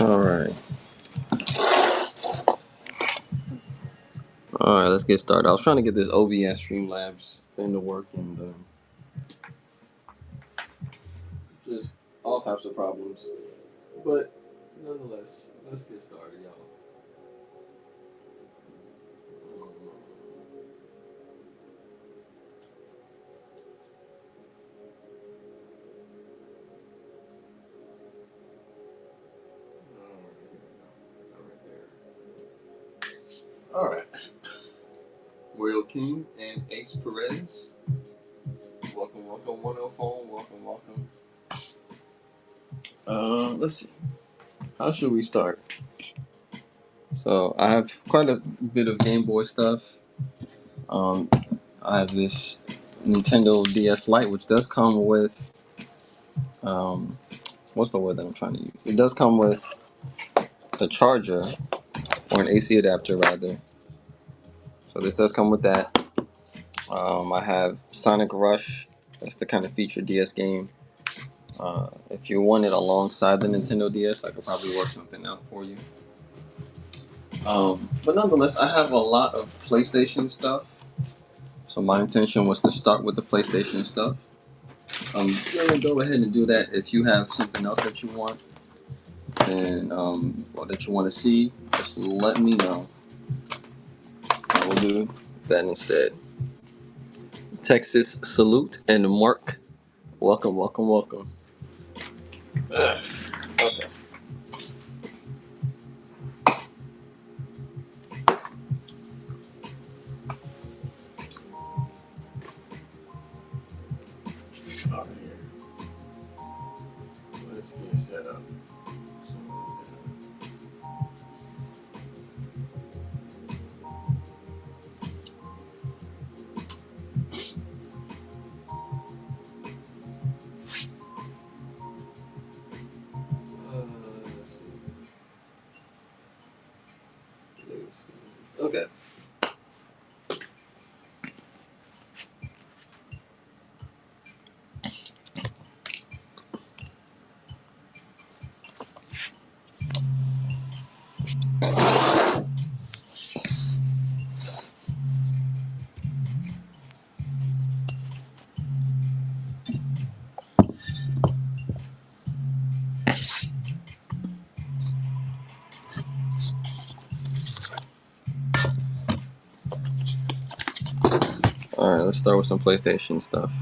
All right. All right, let's get started. I was trying to get this OBS Streamlabs thing to work and just all types of problems. But nonetheless, let's get started, y'all. All right. Royal King and Ace Perez. Welcome, welcome, 104. Welcome, welcome. Let's see. How should we start? So I have quite a bit of Game Boy stuff. Um, I have this Nintendo DS Lite, which does come with what's the word that I'm trying to use? It does come with a charger or an AC adapter rather. So this does come with that. I have Sonic Rush. That's the kind of feature DS game. If you want it alongside the Nintendo DS, I could probably work something out for you. But nonetheless, I have a lot of PlayStation stuff. So my intention was to start with the PlayStation stuff. I'm gonna go ahead and do that. If you have something else that you want and or that you want to see, just let me know. I will do that instead. Texas salute and Mark, welcome, welcome, welcome. Okay. All right. Let's get set up. Okay. All right. Let's start with some PlayStation stuff.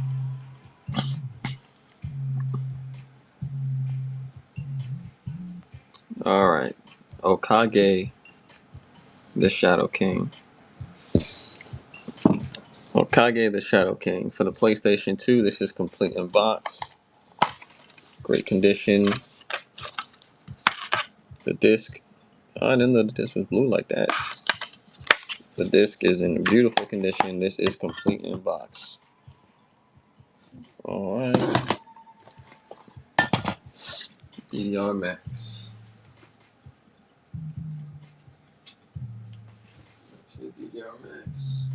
All right. Okage, the Shadow King. Okage, the Shadow King for the PlayStation 2. This is complete in box, great condition. The disc. I didn't know the disc was blue like that. The disc is in beautiful condition. This is complete in box. All right. DDR Max. See DDR Max.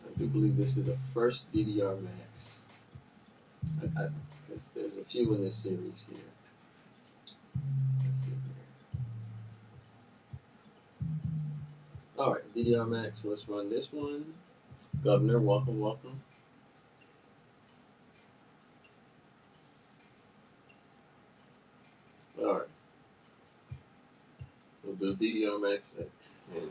I do believe this is the first DDR Max. Because there's a few in this series here. Let's see here. All right, DDR Max. Let's run this one. Governor, welcome, welcome. All right. We'll do DDR Max at 10.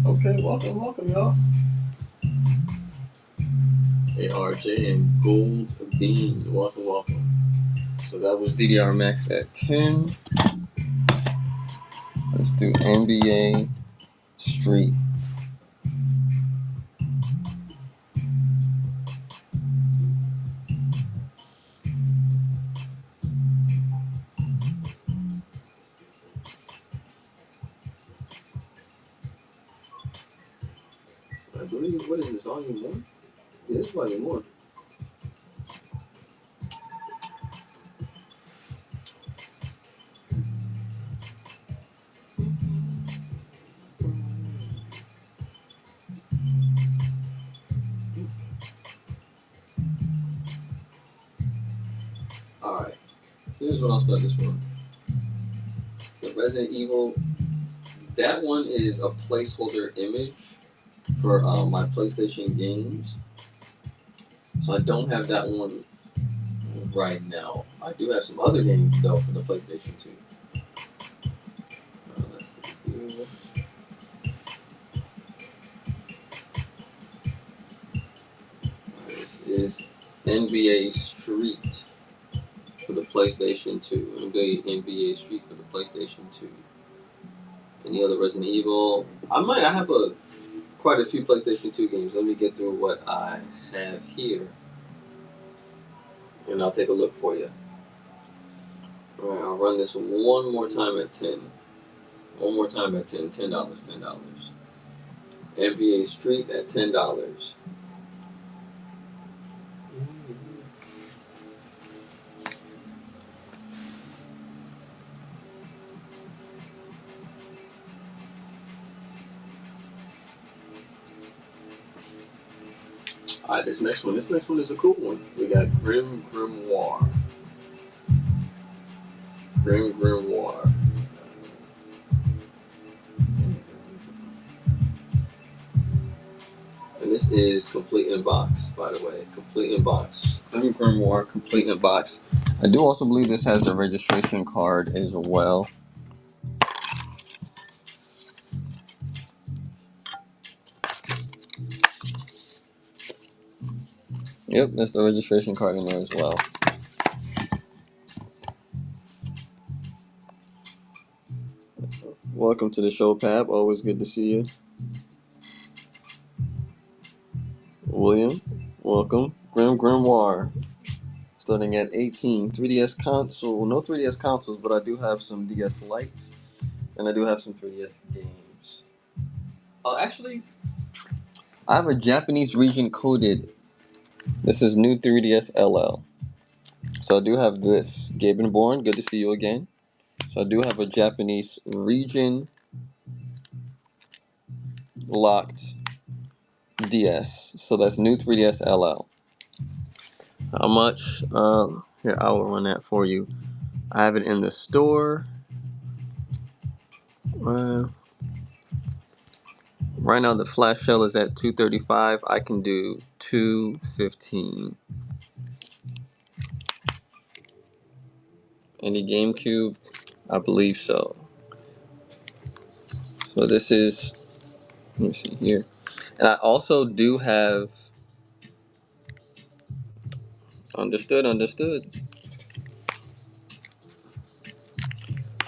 Okay, welcome, welcome, y'all. ARJ and Gold Bean, welcome, welcome. So that was DDR Max at 10. Let's do NBA Street. I believe, what is this, volume 1? Yeah, this is volume 1. Here's what I'll start this one. The Resident Evil. That one is a placeholder image for my PlayStation games. So I don't have that one right now. I do have some other games though for the PlayStation 2. Let's see. This is NBA Street for the PlayStation 2. NBA Street for the PlayStation 2. Any other Resident Evil? I have quite a few PlayStation 2 games. Let me get through what I have here, and I'll take a look for you. All right, I'll run this one more time at 10. One more time at 10. $10. $10. NBA Street at $10. All right, this next one is a cool one. We got Grim Grimoire. Grim Grimoire. And this is complete in box, by the way. Complete in box. Grim Grimoire, complete in box. I do also believe this has the registration card as well. Yep, that's the registration card in there as well. Welcome to the show, Pap. Always good to see you. William, welcome. Grim Grimoire. Starting at 18. 3DS console. No 3DS consoles, but I do have some DS Lites. And I do have some 3DS games. Actually, I have a Japanese region coded. This is new 3DS LL. So I do have this. Gaben Born, good to see you again. So I do have a Japanese region locked DS. So that's new 3DS LL. How much? Here, I will run that for you. I have it in the store. Right now, the flash sale is at $235. I can do $215. Any GameCube? I believe so. So this is. Let me see here. And I also do have. Understood.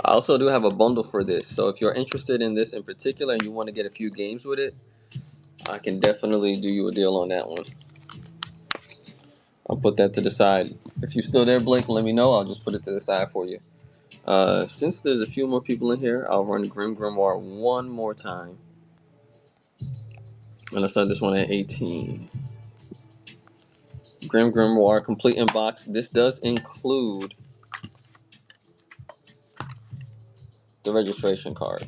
I also do have a bundle for this. So if you're interested in this in particular and you want to get a few games with it, I can definitely do you a deal on that one. I'll put that to the side. If you're still there, Blake, let me know. I'll just put it to the side for you. Since there's a few more people in here, I'll run Grim Grimoire one more time. And I'll start this one at 18. Grim Grimoire, complete in box. This does include the registration card.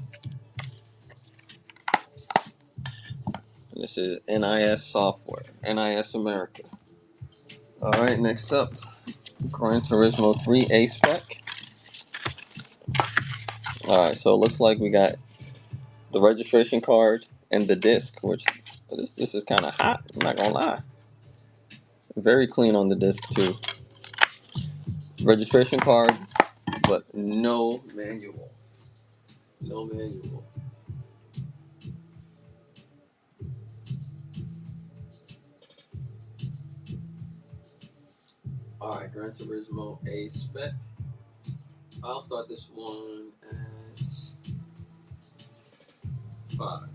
And this is NIS Software, NIS America. Alright, next up, Gran Turismo 3 A-Spec. Alright, so it looks like we got the registration card and the disc, which this is kind of hot, I'm not gonna lie. Very clean on the disc too. Registration card, but no manual. No manual. Alright, Gran Turismo A-Spec. I'll start this one at 5.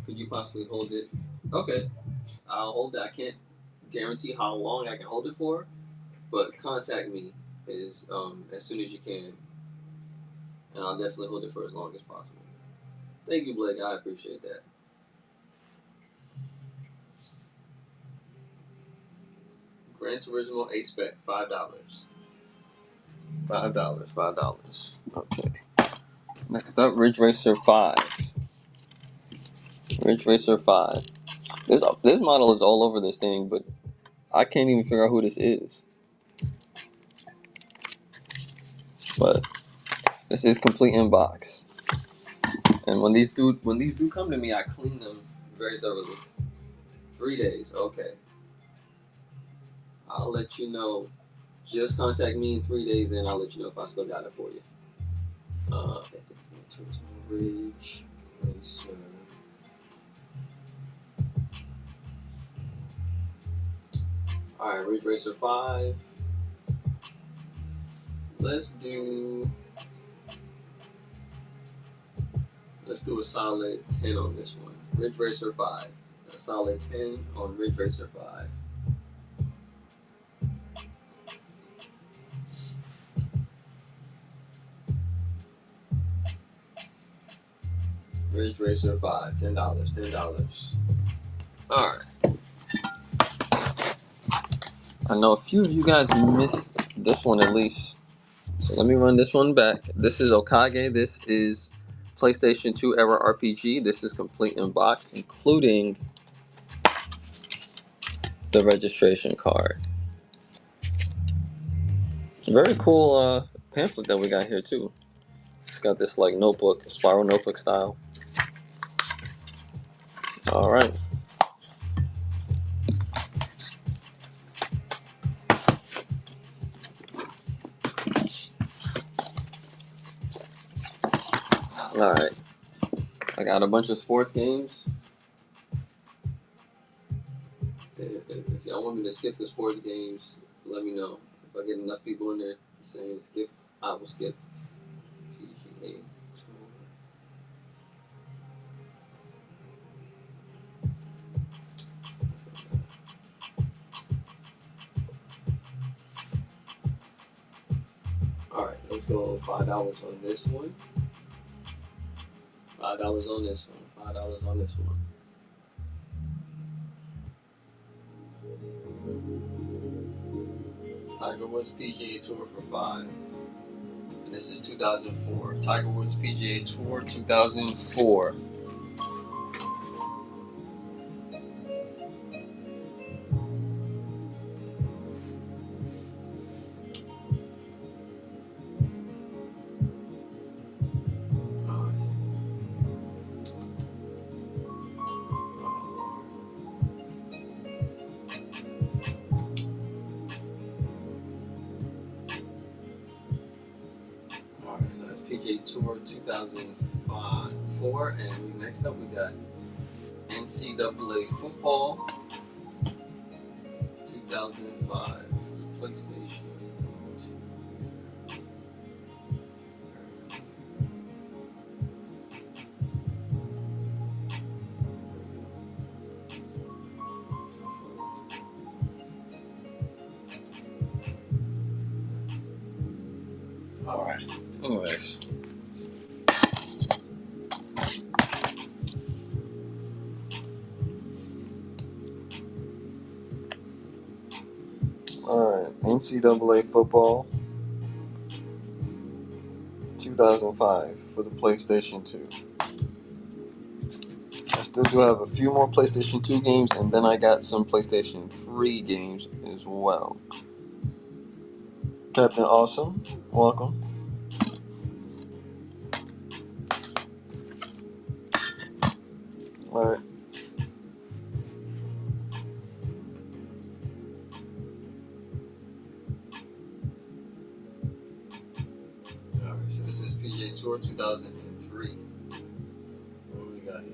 Could you possibly hold it? Okay, I'll hold it. I can't guarantee how long I can hold it for, but contact me as soon as you can, and I'll definitely hold it for as long as possible. Thank you, Blake. I appreciate that. Gran Turismo A-Spec, $5. $5. Okay. Next up, Ridge Racer 5. Ridge Racer 5. This model is all over this thing, but I can't even figure out who this is. But this is complete in box. And when these do come to me, I clean them very thoroughly. 3 days, okay. I'll let you know. Just contact me in 3 days, and I'll let you know if I still got it for you. Ridge Racer. All right, Ridge Racer 5. Let's do a solid 10 on this one. Ridge Racer 5. A solid 10 on Ridge Racer 5. Ridge Racer 5. $10. $10. All right. I know a few of you guys missed this one at least. So let me run this one back. This is Okage. This is PlayStation 2 era RPG. This is complete in box, including the registration card. Very cool pamphlet that we got here too. It's got this like notebook, spiral notebook style. All right. All right. I got a bunch of sports games. If y'all want me to skip the sports games, let me know. If I get enough people in there saying skip, I will skip. PGA All right, let's go $5 on this one. $5 on this one. $5 on this one. Tiger Woods PGA Tour for 5. And this is 2004. Tiger Woods PGA Tour 2004. PGA Tour 2004, and next up we got NCAA Football 2005 PlayStation. All right. Anyways. Alright, NCAA Football 2005 for the PlayStation 2. I still do have a few more PlayStation 2 games, and then I got some PlayStation 3 games as well. Captain Awesome, welcome. Alright. Alright, so this is PGA Tour 2003. What do we got here?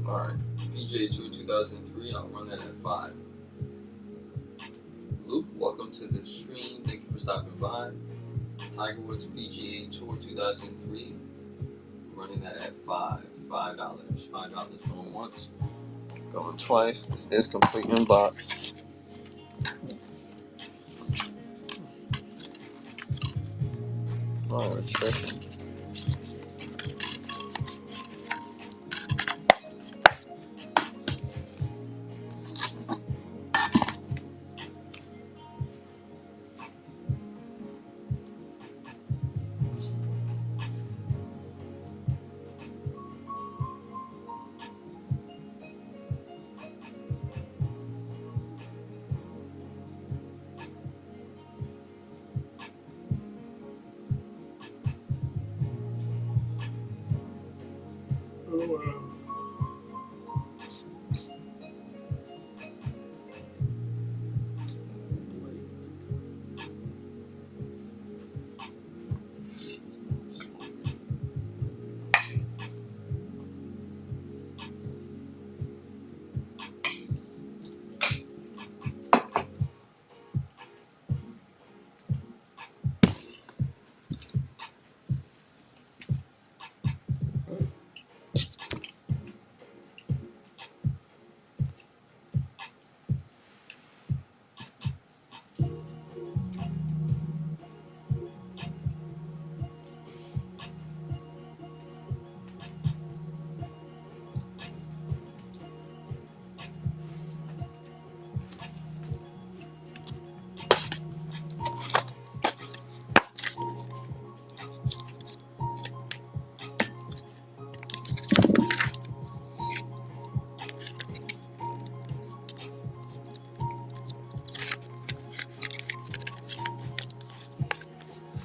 Alright, PGA Tour 2003, I'll run that at 5. Luke, welcome to the stream. Thank you for stopping by. Tiger Woods PGA Tour 2003, running that at $5. $5 going once, going twice. This is complete in box. Alright, checking.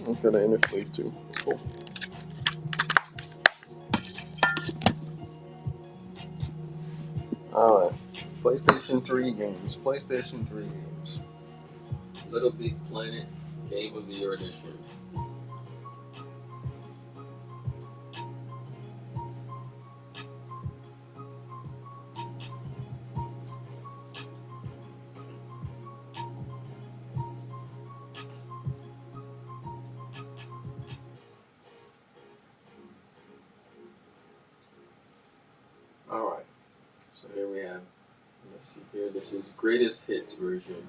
It's got an inner sleeve too. It's cool. Alright. PlayStation 3 games. PlayStation 3 games. Little Big Planet Game of the Year Edition. Alright. So here we have, let's see here, this is Greatest Hits version.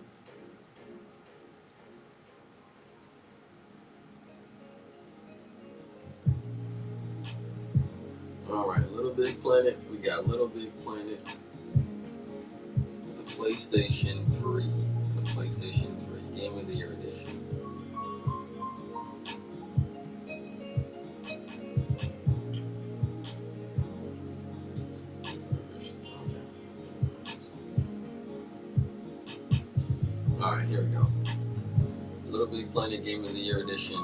Alright, Little Big Planet. We got Little Big Planet. The PlayStation 3. The PlayStation 3 Game of the Year Edition. Alright, here we go. Little Big Planet Game of the Year Edition.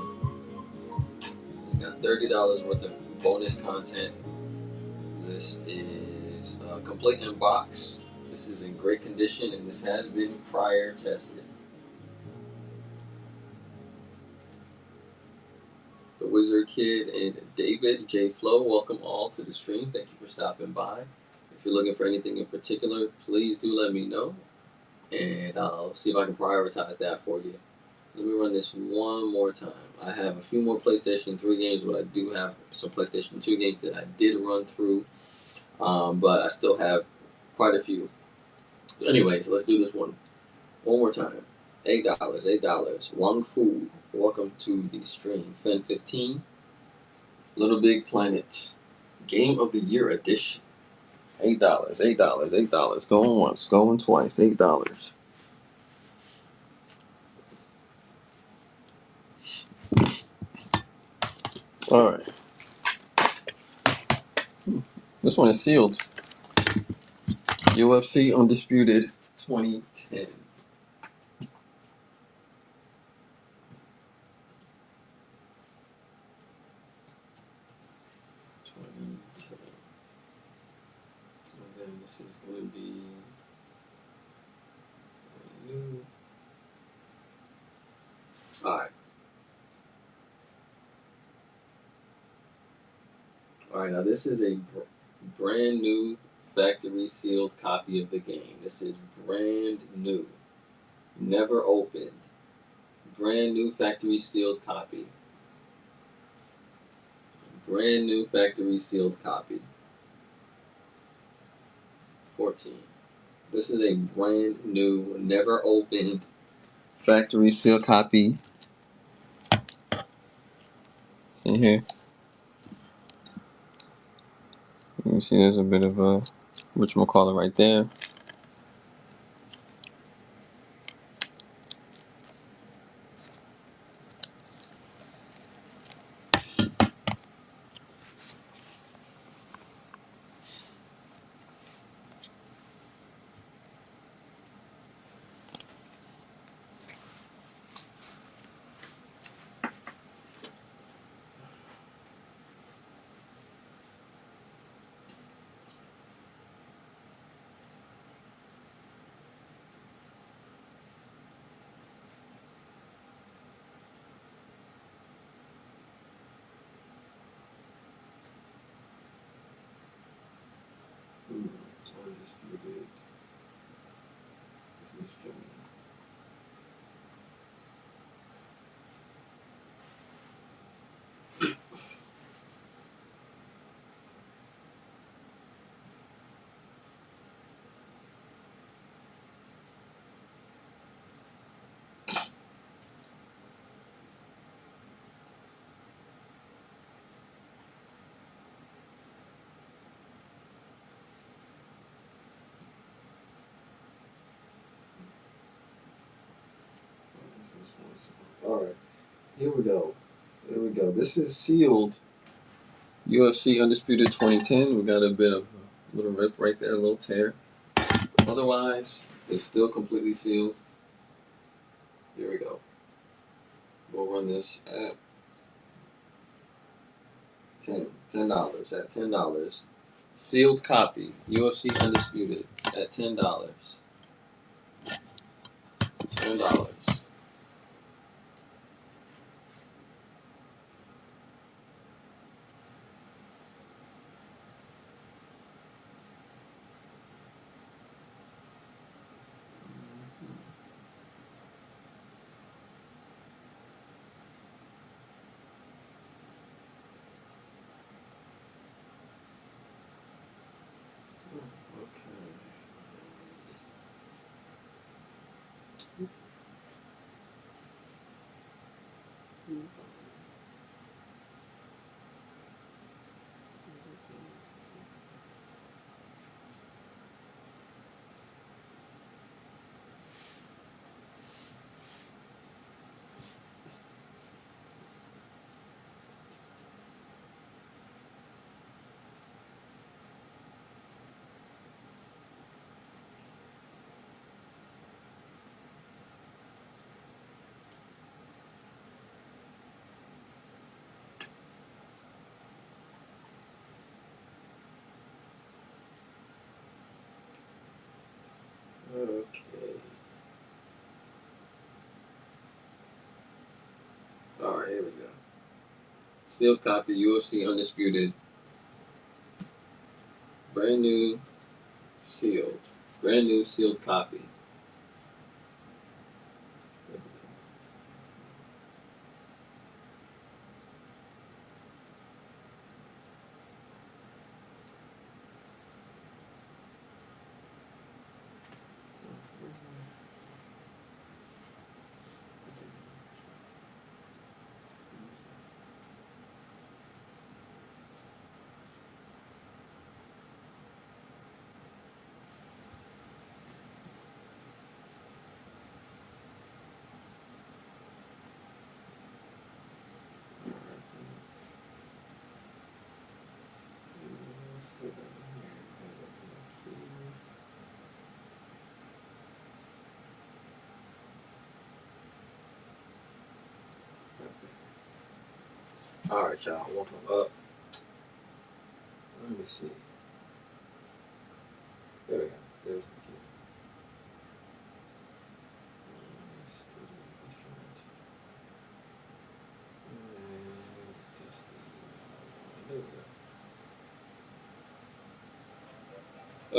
It's got $30 worth of bonus content. This is a complete in box. This is in great condition and this has been prior tested. The Wizard Kid and David J. Flow, welcome all to the stream. Thank you for stopping by. If you're looking for anything in particular, please do let me know. And I'll see if I can prioritize that for you. Let me run this one more time. I have a few more PlayStation 3 games, but I do have some PlayStation 2 games that I did run through. But I still have quite a few. Anyways, let's do this one more time. $8. Wong Fu, welcome to the stream. Fen15, Little Big Planet, Game of the Year Edition. $8. Going once, going twice. $8. All right. This one is sealed. UFC Undisputed 2010. 2010. And then this is going to be new. Alright. Alright, now this is a brand new factory sealed copy of the game. This is brand new. Never opened. Brand new factory sealed copy. Brand new factory sealed copy. 14. This is a brand new, never opened factory sealed copy. In here. You can see there's a bit of a whatchamacallit right there. All right, here we go. Here we go. This is sealed. UFC Undisputed 2010. We got a bit of a little rip right there, a little tear. Otherwise, it's still completely sealed. Here we go. We'll run this at $10. At $10. Sealed copy. UFC Undisputed at $10. $10. Okay. All right, here we go. Sealed copy, UFC Undisputed. Brand new, sealed. Brand new sealed copy. All right, y'all. Welcome up. Let me see. There we go. There's the key. There we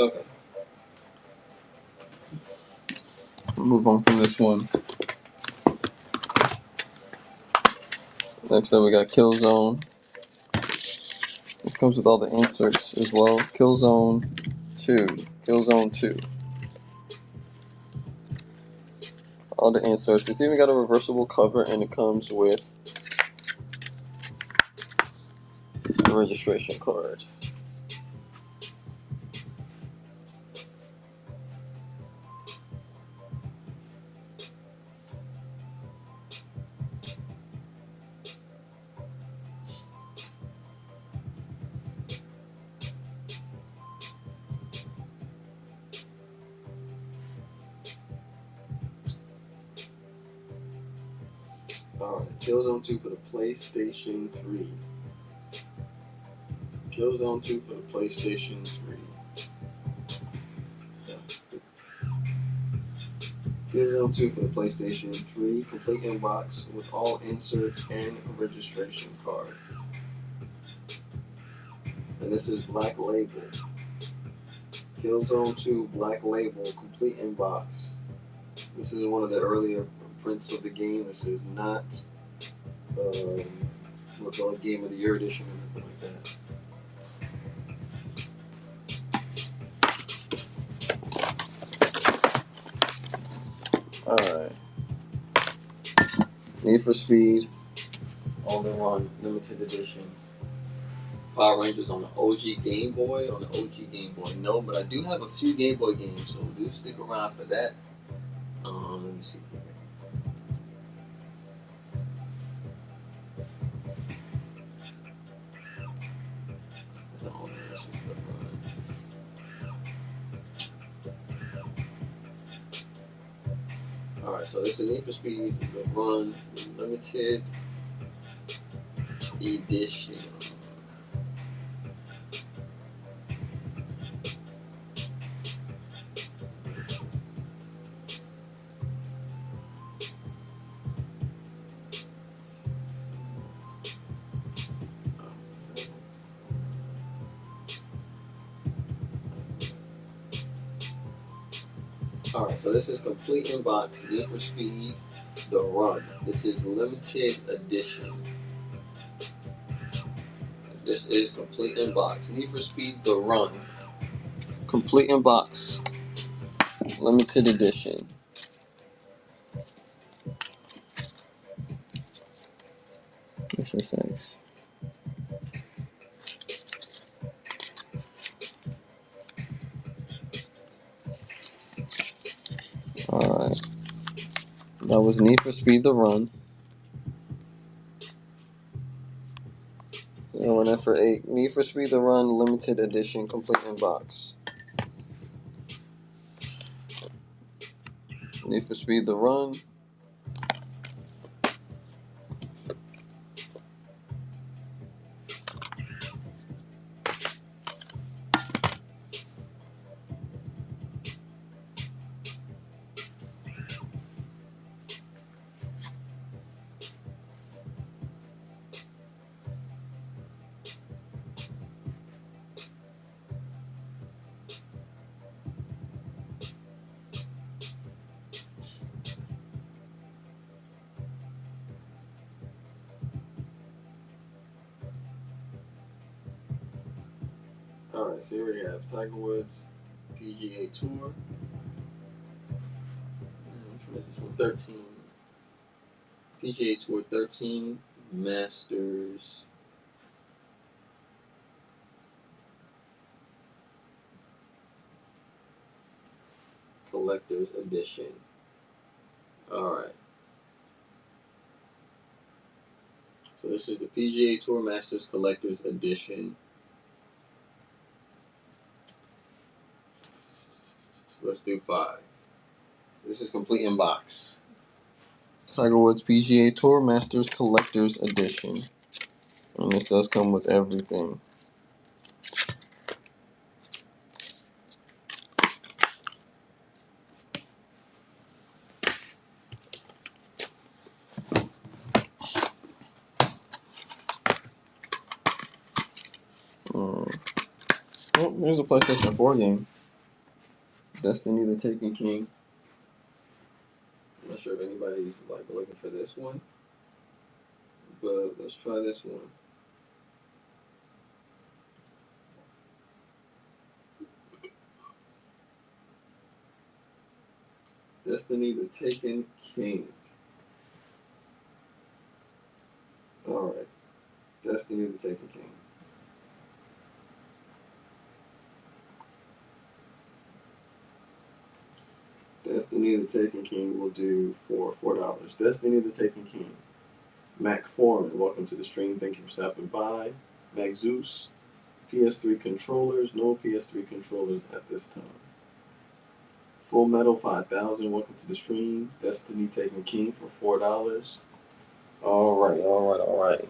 go. Okay. We'll move on from this one. Next up, we got Killzone. This comes with all the inserts as well. Killzone 2. Killzone 2. All the inserts. It's even got a reversible cover, and it comes with a registration card. Alright, Killzone 2 for the PlayStation 3. Killzone 2 for the PlayStation 3. Yeah. Killzone 2 for the PlayStation 3. Complete inbox with all inserts and a registration card. And this is Black Label. Killzone 2 Black Label complete inbox. This is one of the earlier prints of the game. This is not we'll call it Game of the Year edition or anything like that. Alright. Need for Speed. Only one limited edition. Power Rangers on the OG Game Boy. On the OG Game Boy, no, but I do have a few Game Boy games, so do stick around for that. Let me see. No, this is the run. Alright, so this is Need for Speed The Run Limited Edition. Alright, so this is complete in box Need for Speed The Run. This is limited edition. This is complete in box Need for Speed The Run. Complete in box. Limited edition. This is nice. Alright. That was Need for Speed The Run. Going in for 8. Need for Speed The Run Limited Edition Complete in Box. Need for Speed The Run. Alright, so here we have Tiger Woods PGA Tour. Which one is this one? 13. PGA Tour 13 Masters. Collector's Edition. Alright. So this is the PGA Tour Masters Collector's Edition. So let's do 5. This is complete in box. Tiger Woods PGA Tour Masters Collector's Edition. And this does come with everything. Oh, here's a PlayStation 4 game. Destiny the Taken King. I'm not sure if anybody's like looking for this one, but let's try this one. Destiny the Taken King. Alright. Destiny the Taken King. Destiny the Taken King will do for $4. Destiny the Taken King. Mac Foreman, welcome to the stream. Thank you for stopping by. Mac Zeus, PS3 controllers. No PS3 controllers at this time. Full Metal 5000, welcome to the stream. Destiny Taken King for $4. Alright.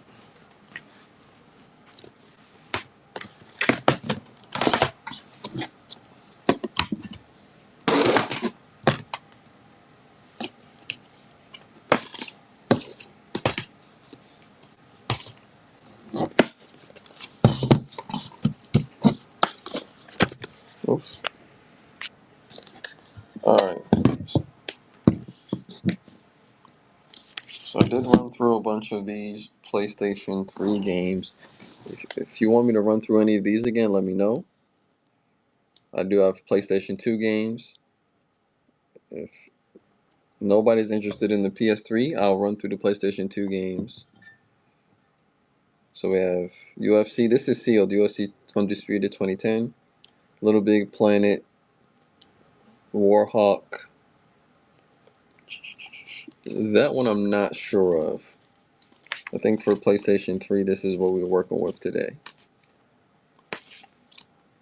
Oops. Alright. So I did run through a bunch of these PlayStation 3 games. If you want me to run through any of these again, let me know. I do have PlayStation 2 games. If nobody's interested in the PS3, I'll run through the PlayStation 2 games. So we have UFC. This is sealed. UFC Undisputed 2010. Little Big Planet. Warhawk. That one I'm not sure of. I think for PlayStation 3, this is what we're working with today.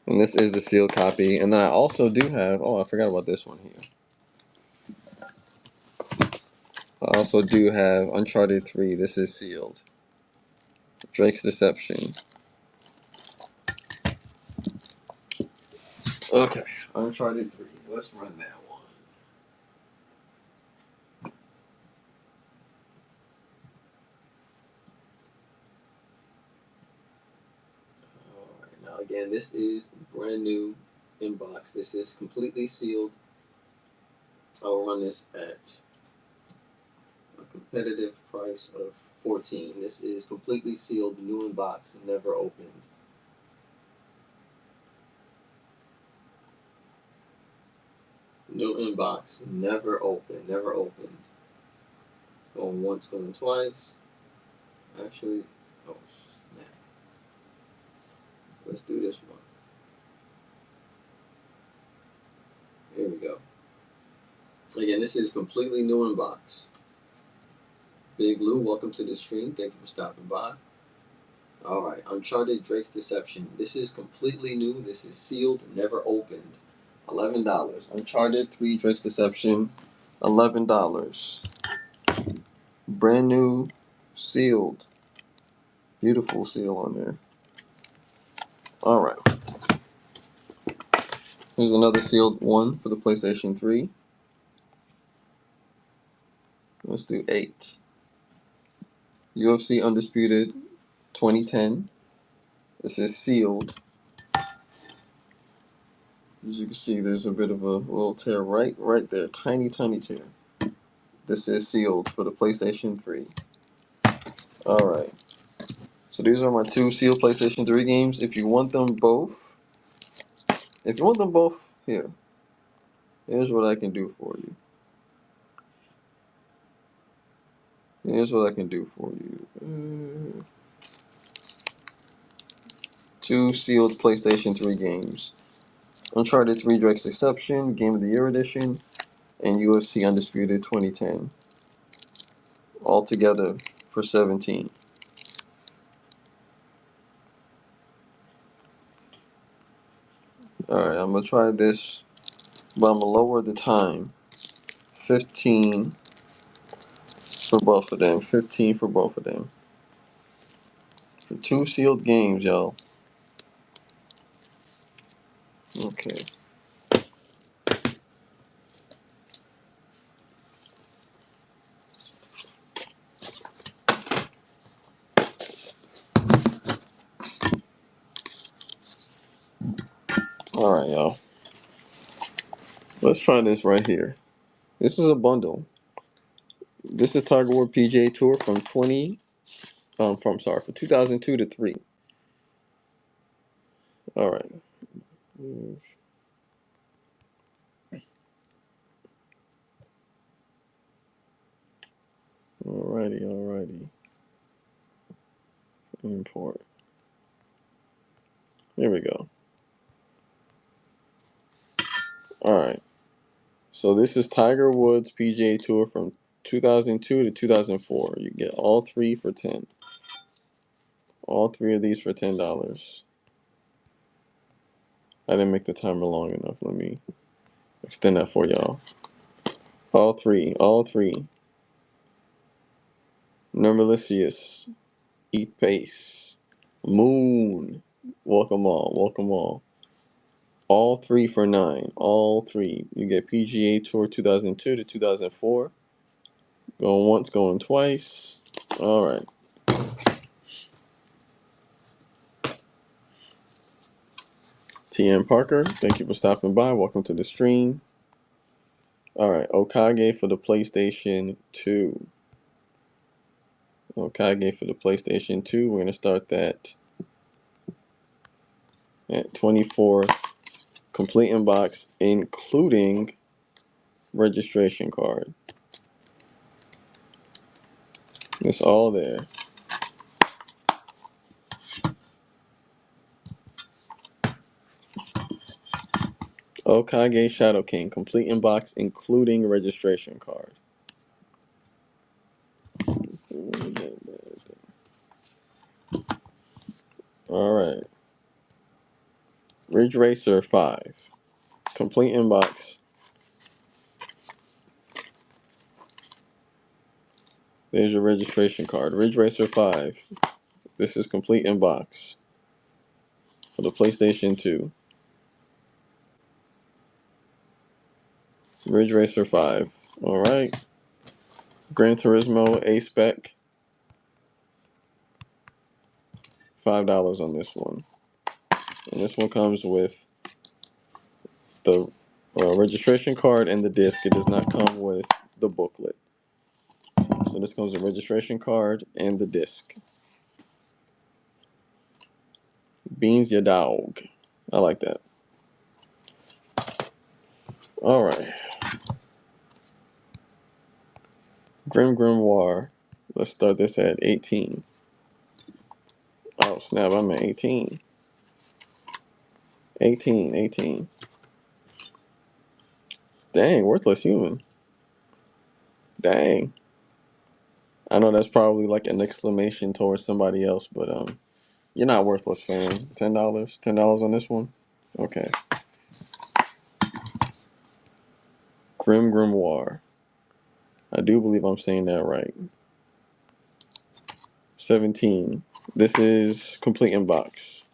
And this is the sealed copy. And then I also do have, oh, I forgot about this one here. I also do have Uncharted 3. This is sealed. Drake's Deception. Okay, Uncharted 3. Let's run that one. Alright, now again, this is brand new inbox. This is completely sealed. I will run this at a competitive price of 14. This is completely sealed, new inbox, never opened. New inbox, never opened, never opened. Going once, going twice. Actually, oh snap. Let's do this one. Here we go. Again, this is completely new inbox. Big Lou, welcome to the stream. Thank you for stopping by. Alright, Uncharted Drake's Deception. This is completely new. This is sealed, never opened. $11. Uncharted 3 Drake's Deception. $11. Brand new, sealed. Beautiful seal on there. Alright. Here's another sealed one for the PlayStation 3. Let's do 8. UFC Undisputed 2010. This is sealed. As you can see, there's a bit of a little tear right there. Tiny tear. This is sealed for the PlayStation 3. Alright. So these are my two sealed PlayStation 3 games. If you want them both, here. Here's what I can do for you. Two sealed PlayStation 3 games. Uncharted 3 Drake's Deception, Game of the Year Edition, and UFC Undisputed 2010. All together for 17. Alright, I'm gonna try this, but I'm gonna lower the time. 15 for both of them. 15 for both of them. For two sealed games, y'all. Okay. Alright, y'all. Let's try this right here. This is a bundle. This is Tiger Woods PGA Tour from 2002 to 3. Alright. Alrighty. Import. Here we go. Alright. So this is Tiger Woods PGA Tour from 2002 to 2004. You get all three for 10. All three of these for $10. I didn't make the timer long enough. Let me extend that for y'all. All three. Nermalicious. Eat Pace. Moon. Welcome all. All three for 9. All three. You get PGA Tour 2002 to 2004. Going once, going twice. Alright. TM Parker, thank you for stopping by. Welcome to the stream. Alright, Okage for the PlayStation 2. Okage for the PlayStation 2. We're going to start that at 24. Complete inbox, including registration card. It's all there. Okage Shadow King, complete inbox, including registration card. Alright. Ridge Racer 5. Complete inbox. There's your registration card. Ridge Racer 5. This is complete inbox for the PlayStation 2. Ridge Racer 5. Alright. Gran Turismo A-Spec. $5 on this one. And this one comes with the registration card and the disc. It does not come with the booklet. So this comes with the registration card and the disc. Beans your dog. I like that. Alright. Grim Grimoire. Let's start this at 18. Oh snap, I'm at 18. 18. Dang, worthless human. Dang. I know that's probably like an exclamation towards somebody else, but you're not worthless, fam. $10? $10 on this one? Okay. Grim Grimoire. I do believe I'm saying that right. 17. This is complete inbox.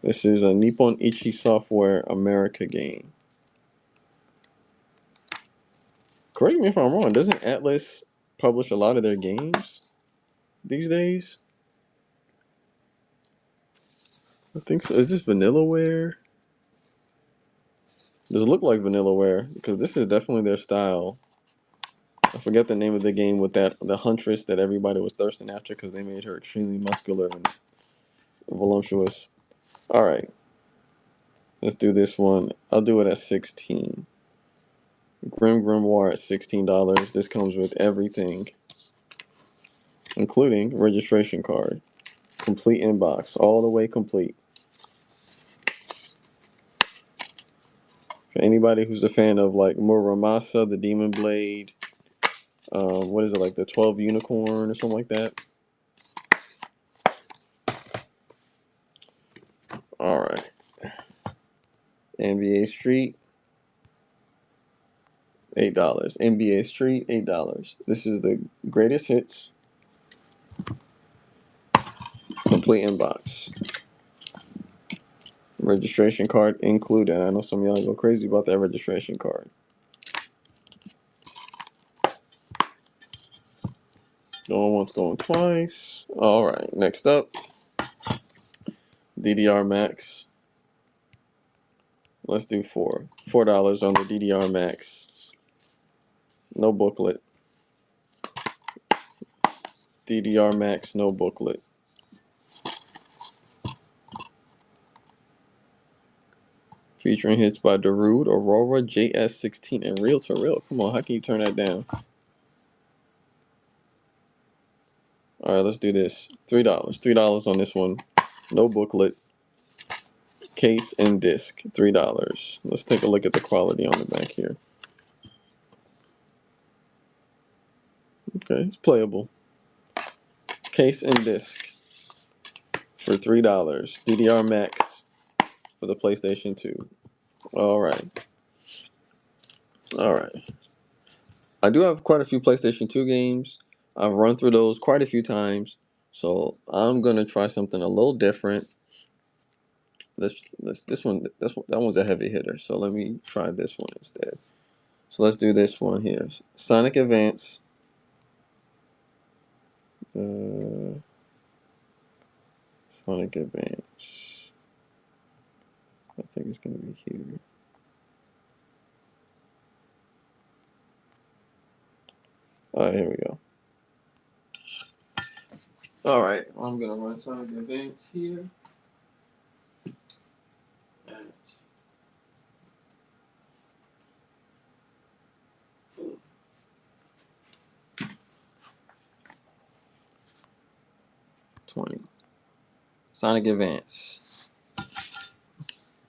This is a Nippon Ichi Software America game. Correct me if I'm wrong. Doesn't Atlas publish a lot of their games these days? I think so. Is this Vanillaware? Does it look like Vanillaware? Because this is definitely their style. I forget the name of the game with the huntress that everybody was thirsting after because they made her extremely muscular and voluptuous. All right, let's do this one. I'll do it at 16. Grim Grimoire at $16. This comes with everything, including registration card, complete inbox, all the way complete. For anybody who's a fan of like Muramasa, the Demon Blade, what is it, like the 12 Unicorn or something like that? All right, NBA Street, $8. NBA Street, $8. This is the greatest hits, complete inbox. Registration card included. I know some of y'all go crazy about that registration card. Going once, going twice. All right, next up, DDR Max. Let's do four. $4 on the DDR Max. No booklet. DDR Max, no booklet. Featuring hits by Darude, Aurora, JS16, and Real to Real. Come on, how can you turn that down? All right, let's do this. $3. $3 on this one. No booklet. Case and disc. $3. Let's take a look at the quality on the back here. Okay, it's playable. Case and disc for $3. DDR Max for the PlayStation 2. All right. All right. I do have quite a few PlayStation 2 games. I've run through those quite a few times. So I'm gonna try something a little different. That one's a heavy hitter. So let me try this one instead. So let's do this one here. Sonic Advance. Uh, Sonic Advance. I think it's gonna be here. All right, here we go. All right, I'm gonna run Sonic Advance here. And 20. Sonic Advance.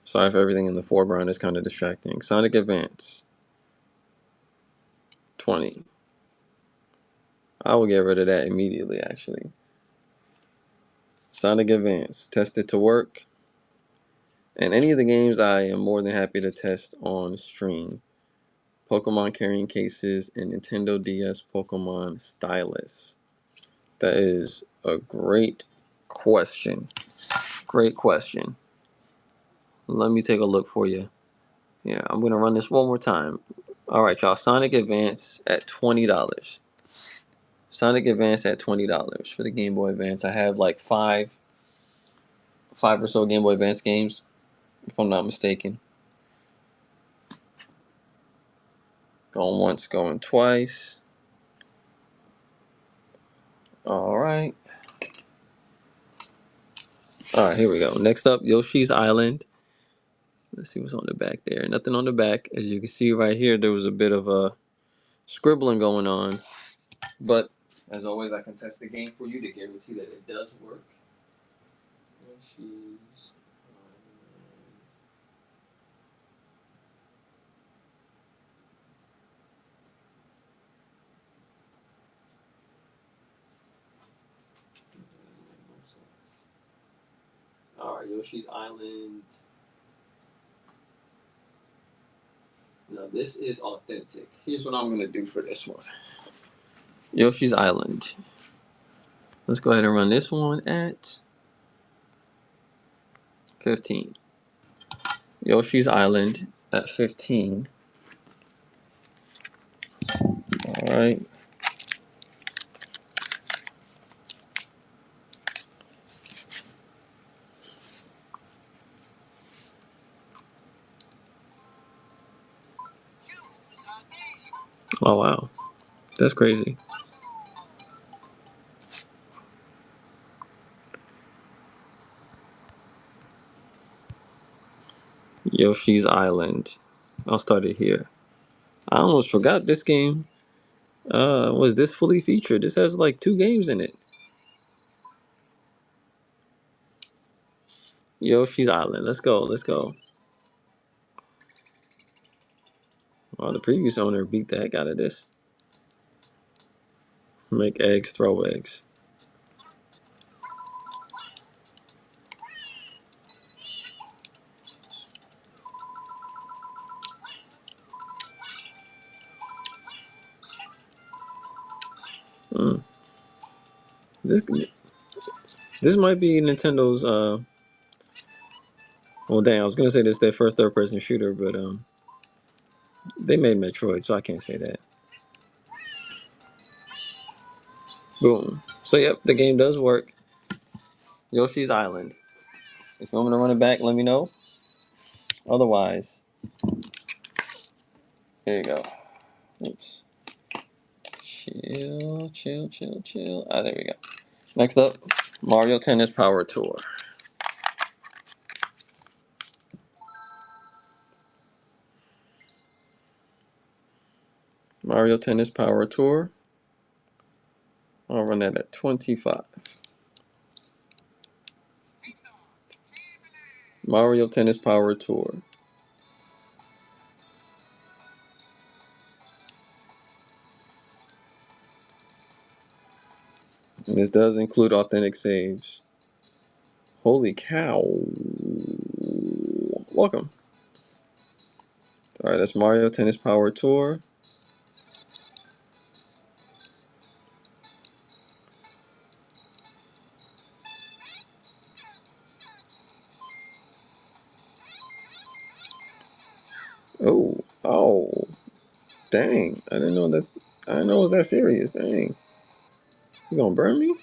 Sorry if everything in the foreground is kind of distracting. Sonic Advance. 20. I will get rid of that immediately, actually. Sonic Advance. Test it to work. And any of the games I am more than happy to test on stream. Pokemon carrying cases and Nintendo DS Pokemon Stylus. That is a great question. Great question. Let me take a look for you. Yeah, I'm gonna run this one more time. All right, y'all. Sonic Advance at $20. Sonic Advance at $20 for the Game Boy Advance. I have like five or so Game Boy Advance games, if I'm not mistaken. Going once, going twice. All right. All right, here we go. Next up, Yoshi's Island. Let's see what's on the back there. Nothing on the back. As you can see right here, there was a bit of a scribbling going on. But as always, I can test the game for you to guarantee that it does work. Yoshi's Island. All right, Yoshi's Island. Now this is authentic. Here's what I'm gonna do for this one. Yoshi's Island. Let's go ahead and run this one at 15. Yoshi's Island at 15. All right. Oh wow, that's crazy. Yoshi's Island. I'll start it here. I almost forgot this game was this fully featured. This has like 2 games in it. Yoshi's Island. Let's go. Let's go. Well, the previous owner beat the heck out of this. Make eggs, throw eggs. Mm. This this might be Nintendo's. Well, dang, I was gonna say this is their first third-person shooter, but they made Metroid, so I can't say that. Boom. So yep, the game does work. Yoshi's Island. If you want me to run it back, let me know. Otherwise, here you go. Oops. Chill, chill, chill, chill. Ah, there we go. Next up, Mario Tennis Power Tour. Mario Tennis Power Tour. I'll run that at 25. Mario Tennis Power Tour. And this does include authentic saves. Holy cow. Welcome. Alright, that's Mario Tennis Power Tour. Oh, dang. I didn't know that. I didn't know it was that serious. Dang. You gonna burn me?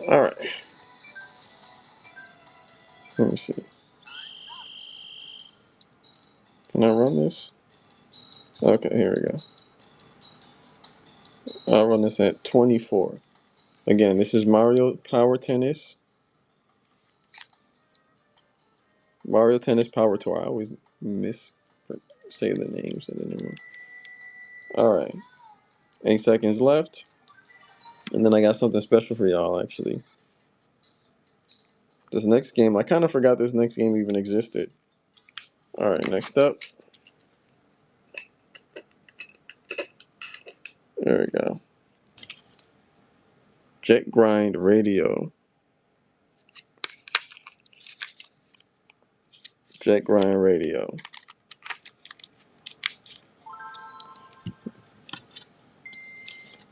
Alright. Let me see. Can I run this? Okay, here we go. I'll run this at 24. Again, this is Mario Power Tennis. Mario Tennis Power Tour. I always miss say the names of the new one. All right, 8 seconds left, and then I got something special for y'all. Actually, this next game, I kind of forgot this next game even existed. All right, next up, there we go. Jet Grind Radio. Jet Grind Radio.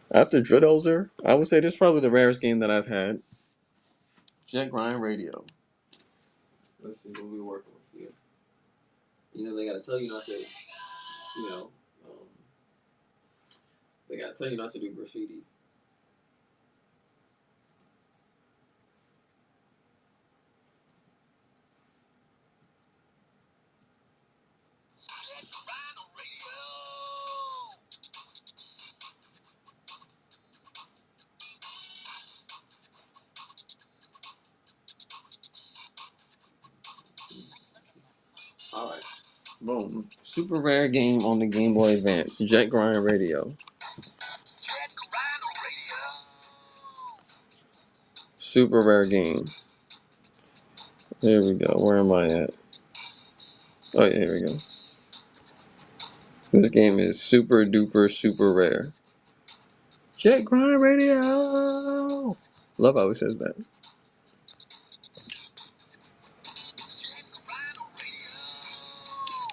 After Drittelzer, I would say this is probably the rarest game that I've had. Jet Grind Radio. Let's see what we're working with here. You know, they gotta tell you not to, you know, um, they gotta tell you not to do graffiti. Alright. Boom. Super rare game on the Game Boy Advance. Jet Grind Radio. Super rare game. There we go. Where am I at? Oh, yeah, here we go. This game is super duper super rare. Jet Grind Radio. Love how he says that.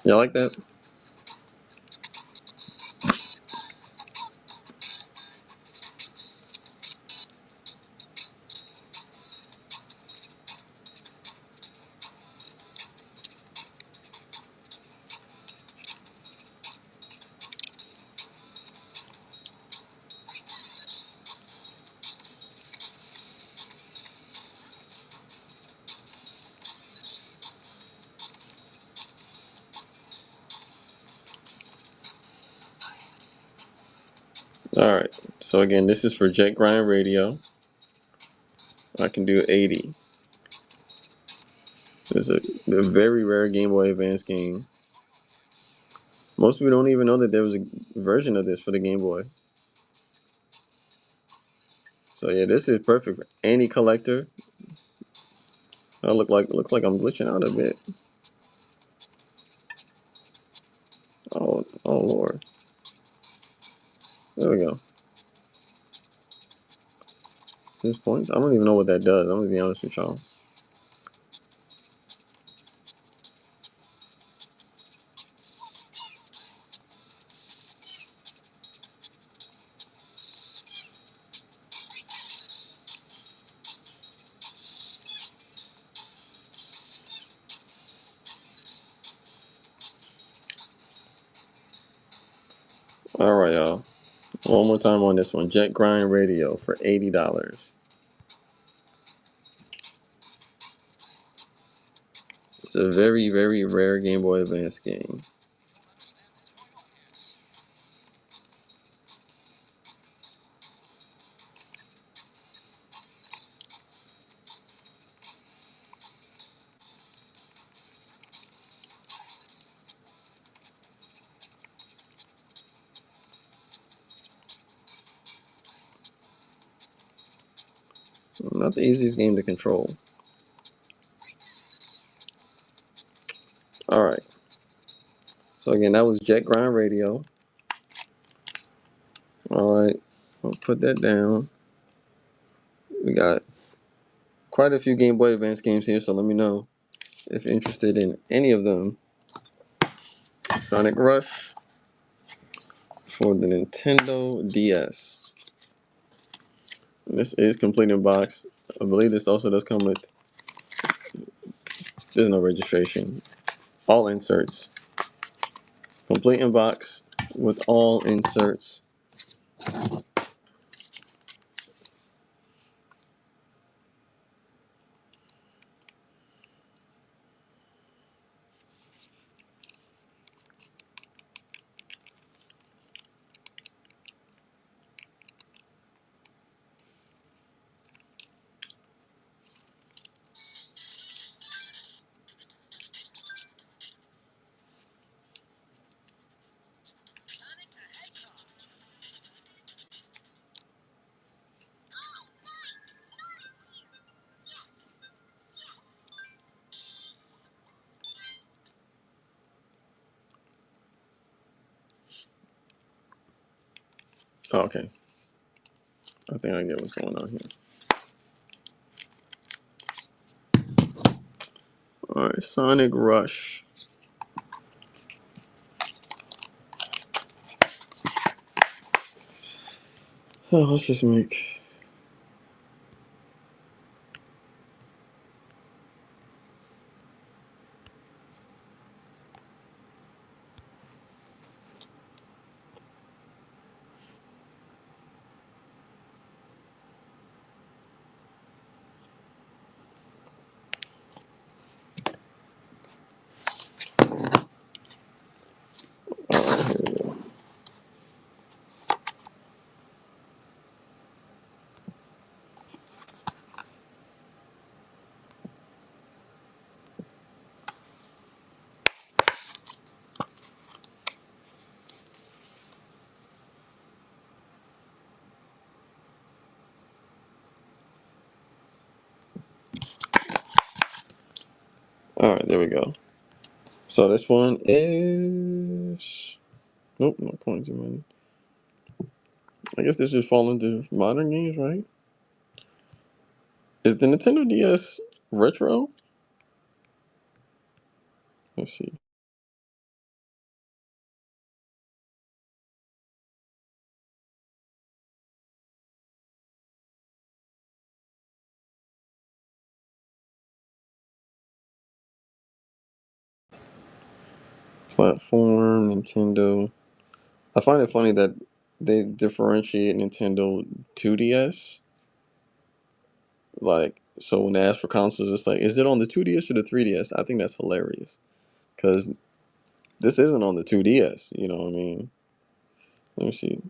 Y'all like that? Alright. So again, this is for Jet Grind Radio. I can do 80. It's a very rare Game Boy Advance game. Most people don't even know that there was a version of this for the Game Boy. So yeah, this is perfect for any collector. Looks like I'm glitching out a bit. Oh Lord. There we go. This points. I don't even know what that does. I'm gonna be honest with y'all. All right, y'all. One more time on this one. Jet Grind Radio for $80. It's a very, very rare Game Boy Advance game. Not the easiest game to control. All right. So again, that was Jet Grind Radio. All right. I'll put that down. We got quite a few Game Boy Advance games here, so let me know if you're interested in any of them. Sonic Rush for the Nintendo DS. This is complete in box. I believe this also does come with, there's no registration. All inserts. Complete in box with all inserts. Oh, okay. I think I get what's going on here. All right, Sonic Rush. Oh, let's just make. All right, here we go. All right, there we go. So this one is. Nope, not coins and money. I guess this just fall into modern games, right? Is the Nintendo DS retro? Let's see. Platform, Nintendo. I find it funny that they differentiate Nintendo 2DS. Like, so when they ask for consoles, it's like, is it on the 2DS or the 3DS? I think that's hilarious because this isn't on the 2DS. You know what I mean? Let me see.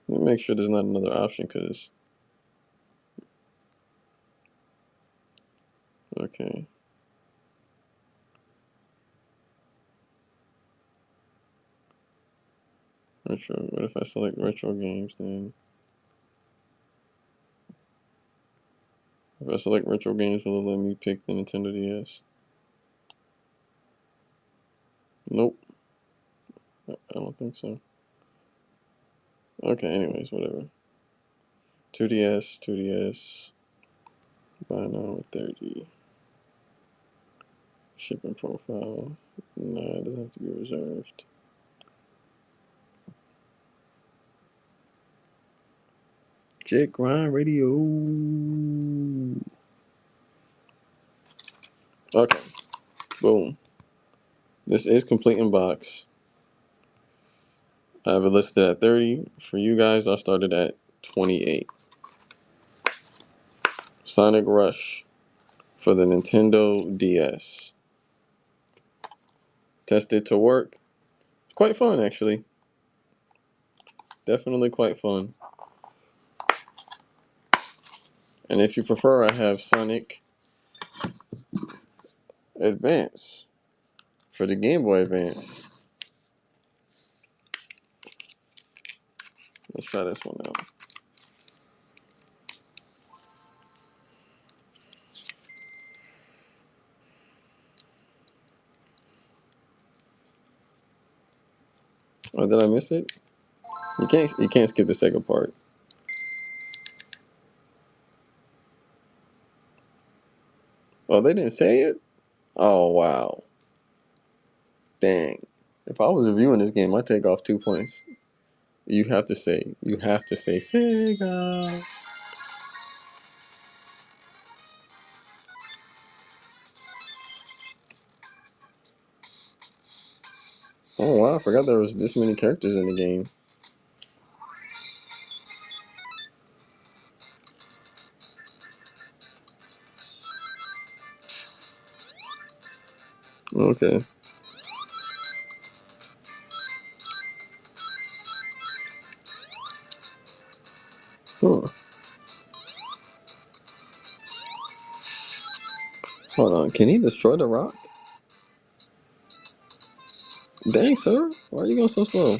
Let me make sure there's not another option because, okay. Retro. What if I select retro games then? If I select retro games, will it let me pick the Nintendo DS? Nope. I don't think so. Okay, anyways, whatever. 2DS, 2DS. Buy now with 30. Shipping profile. No, it doesn't have to be reserved. Jake Grind Radio. Okay, boom. This is complete in box. I have it listed at 30. For you guys, I started at 28. Sonic Rush for the Nintendo DS. Tested to work. Quite fun, actually. Definitely quite fun. And if you prefer, I have Sonic Advance for the Game Boy Advance. Let's try this one out. Oh, did I miss it? You can't skip the second part. Oh, they didn't say it? Oh wow. Dang. If I was reviewing this game, I'd take off 2 points. You have to say Sega. Oh wow, I forgot there was this many characters in the game. Okay. Huh. Hold on. Can he destroy the rock? Dang, sir. Why are you going so slow?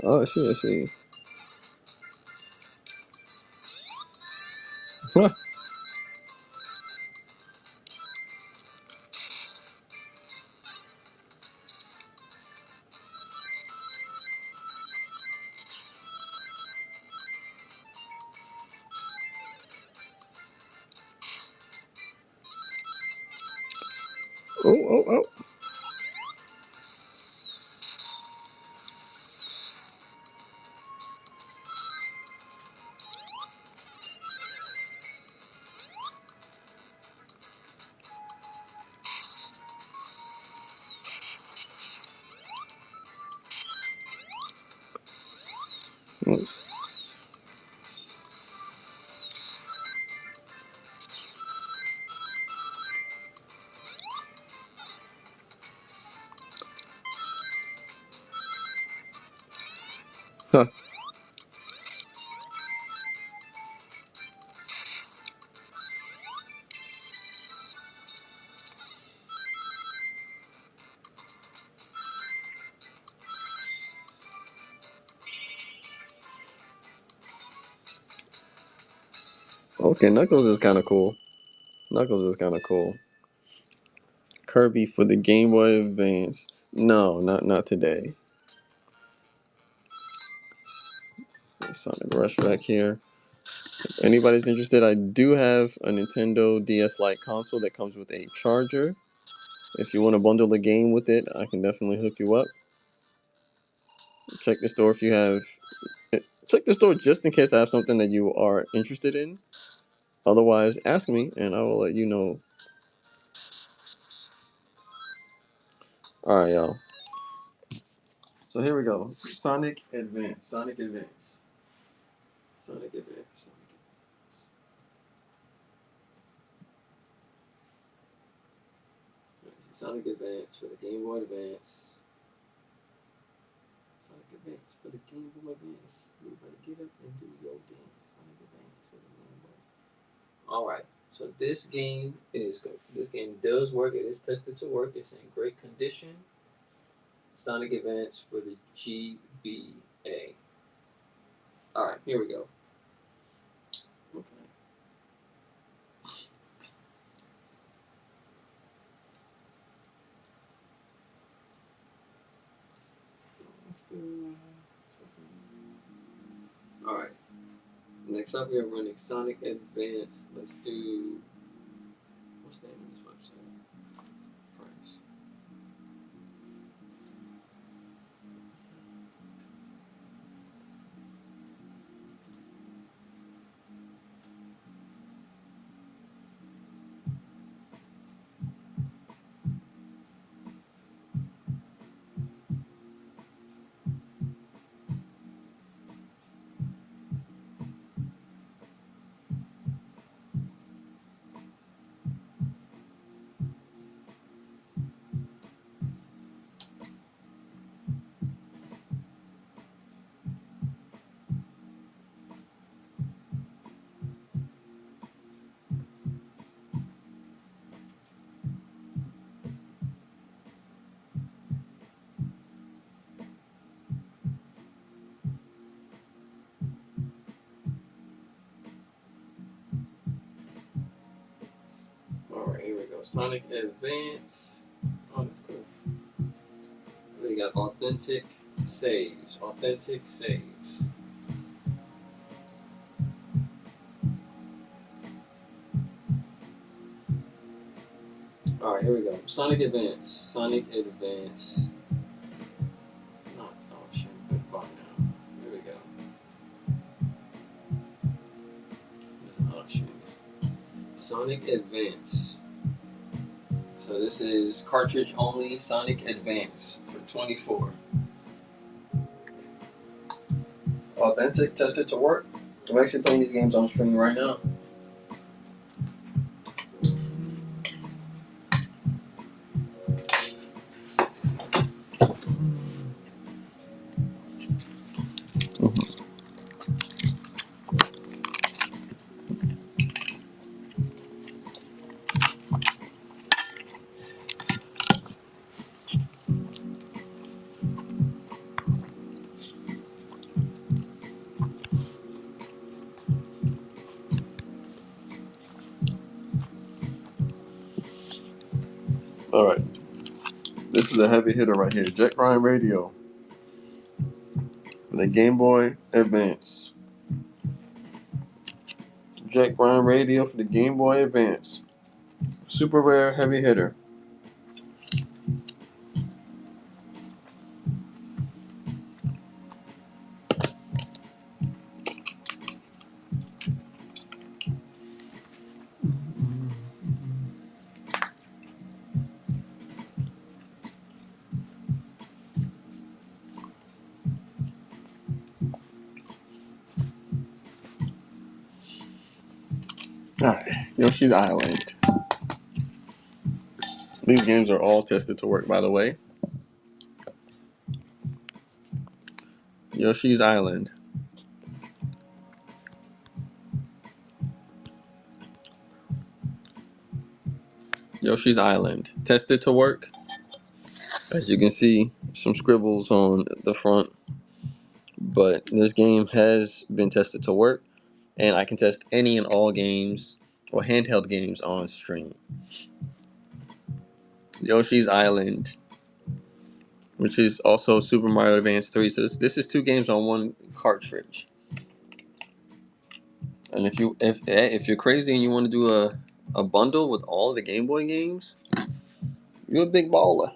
Oh, I see, I see. Huh. Oh. Huh. Okay, Knuckles is kind of cool. Knuckles is kind of cool. Kirby for the Game Boy Advance. No, not today. Sonic Rush back here. If anybody's interested, I do have a Nintendo DS Lite console that comes with a charger. If you want to bundle the game with it, I can definitely hook you up. Check the store if you have. Check the store just in case I have something that you are interested in. Otherwise, ask me and I will let you know. All right, y'all. So here we go. Sonic Advance. Sonic Advance. Sonic Advance. Sonic Advance for the Game Boy Advance. Sonic Advance for the Game Boy Advance. You better get up and do your dance. Sonic Advance for the Game Boy. All right. So this game does work. It is tested to work. It's in great condition. Sonic Advance for the GBA. All right, here we go. Okay. All right. Next up, we are running Sonic Advance. Let's do. What's the name of this website? Price. All right, here we go. Sonic Advance. Oh, that's cool. We got authentic saves. Authentic saves. All right, here we go. Sonic Advance. Sonic Advance. Not option, but buy now. Here we go. There's option. Sonic Advance. So this is cartridge only Sonic Advance for 24. Authentic, tested to work. I'm actually playing these games on stream right now. All right, this is a heavy hitter right here. Jet Prime Radio for the Game Boy Advance. Jet Prime Radio for the Game Boy Advance. Super rare heavy hitter. Yoshi's Island. These games are all tested to work, by the way. Yoshi's Island. Yoshi's Island. Tested to work. As you can see, some scribbles on the front. But this game has been tested to work. And I can test any and all games or handheld games on stream. Yoshi's Island, which is also Super Mario Advance 3. So this is two games on one cartridge. And if you're crazy and you want to do a bundle with all the Game Boy games, you're a big baller.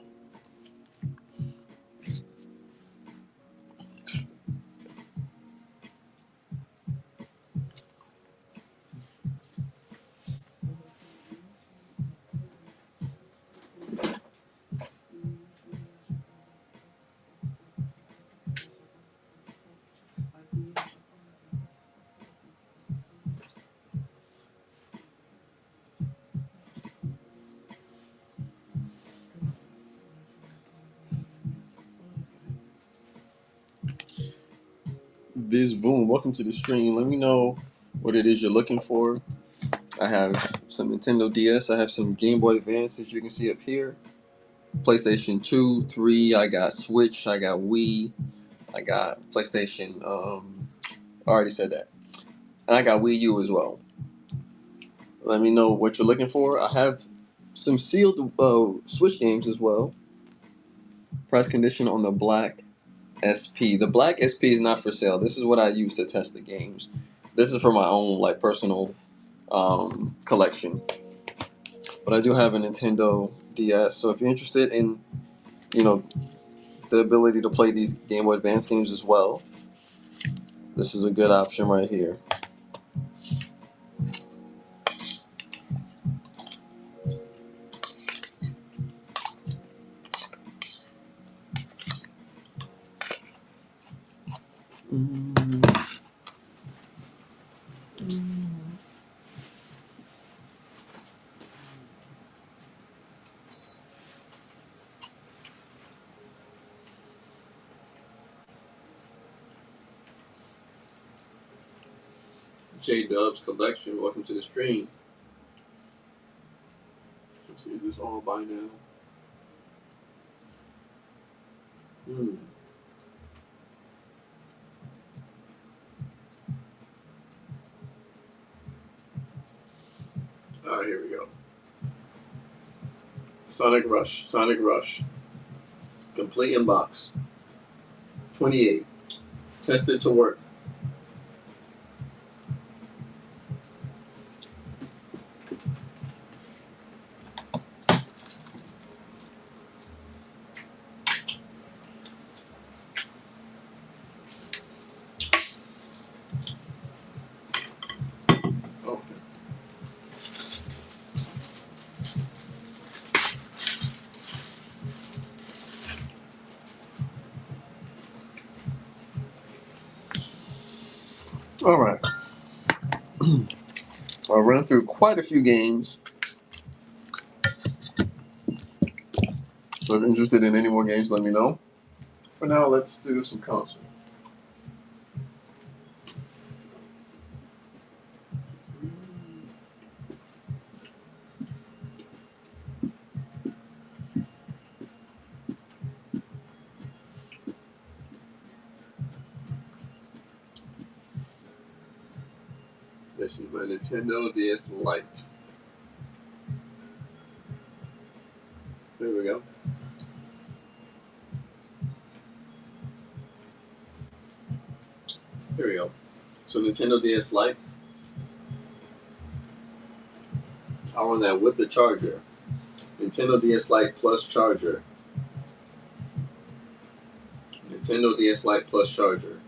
Biz Boom, welcome to the stream. Let me know what it is you're looking for. I have some Nintendo DS. I have some Game Boy Advance, as you can see up here. PlayStation 2, 3. I got Switch. I got Wii. I got PlayStation. I already said that. And I got Wii U as well. Let me know what you're looking for. I have some sealed Switch games as well. Price condition on the Black SP. The Black SP is not for sale. This is what I use to test the games. This is for my own personal collection. But I do have a Nintendo DS. So if you're interested in the ability to play these Game Boy Advance games as well, this is a good option right here. J Dubs Collection, welcome to the stream. Let's see, is this all by now? Alright, here we go. Sonic Rush. Complete inbox. 28. Tested to work. All right. I'll run through quite a few games. So if you're interested in any more games, let me know. For now, let's do some console. This is my Nintendo DS Lite. There we go. Here we go. So Nintendo DS Lite. I want that with the charger. Nintendo DS Lite plus charger. Nintendo DS Lite plus charger.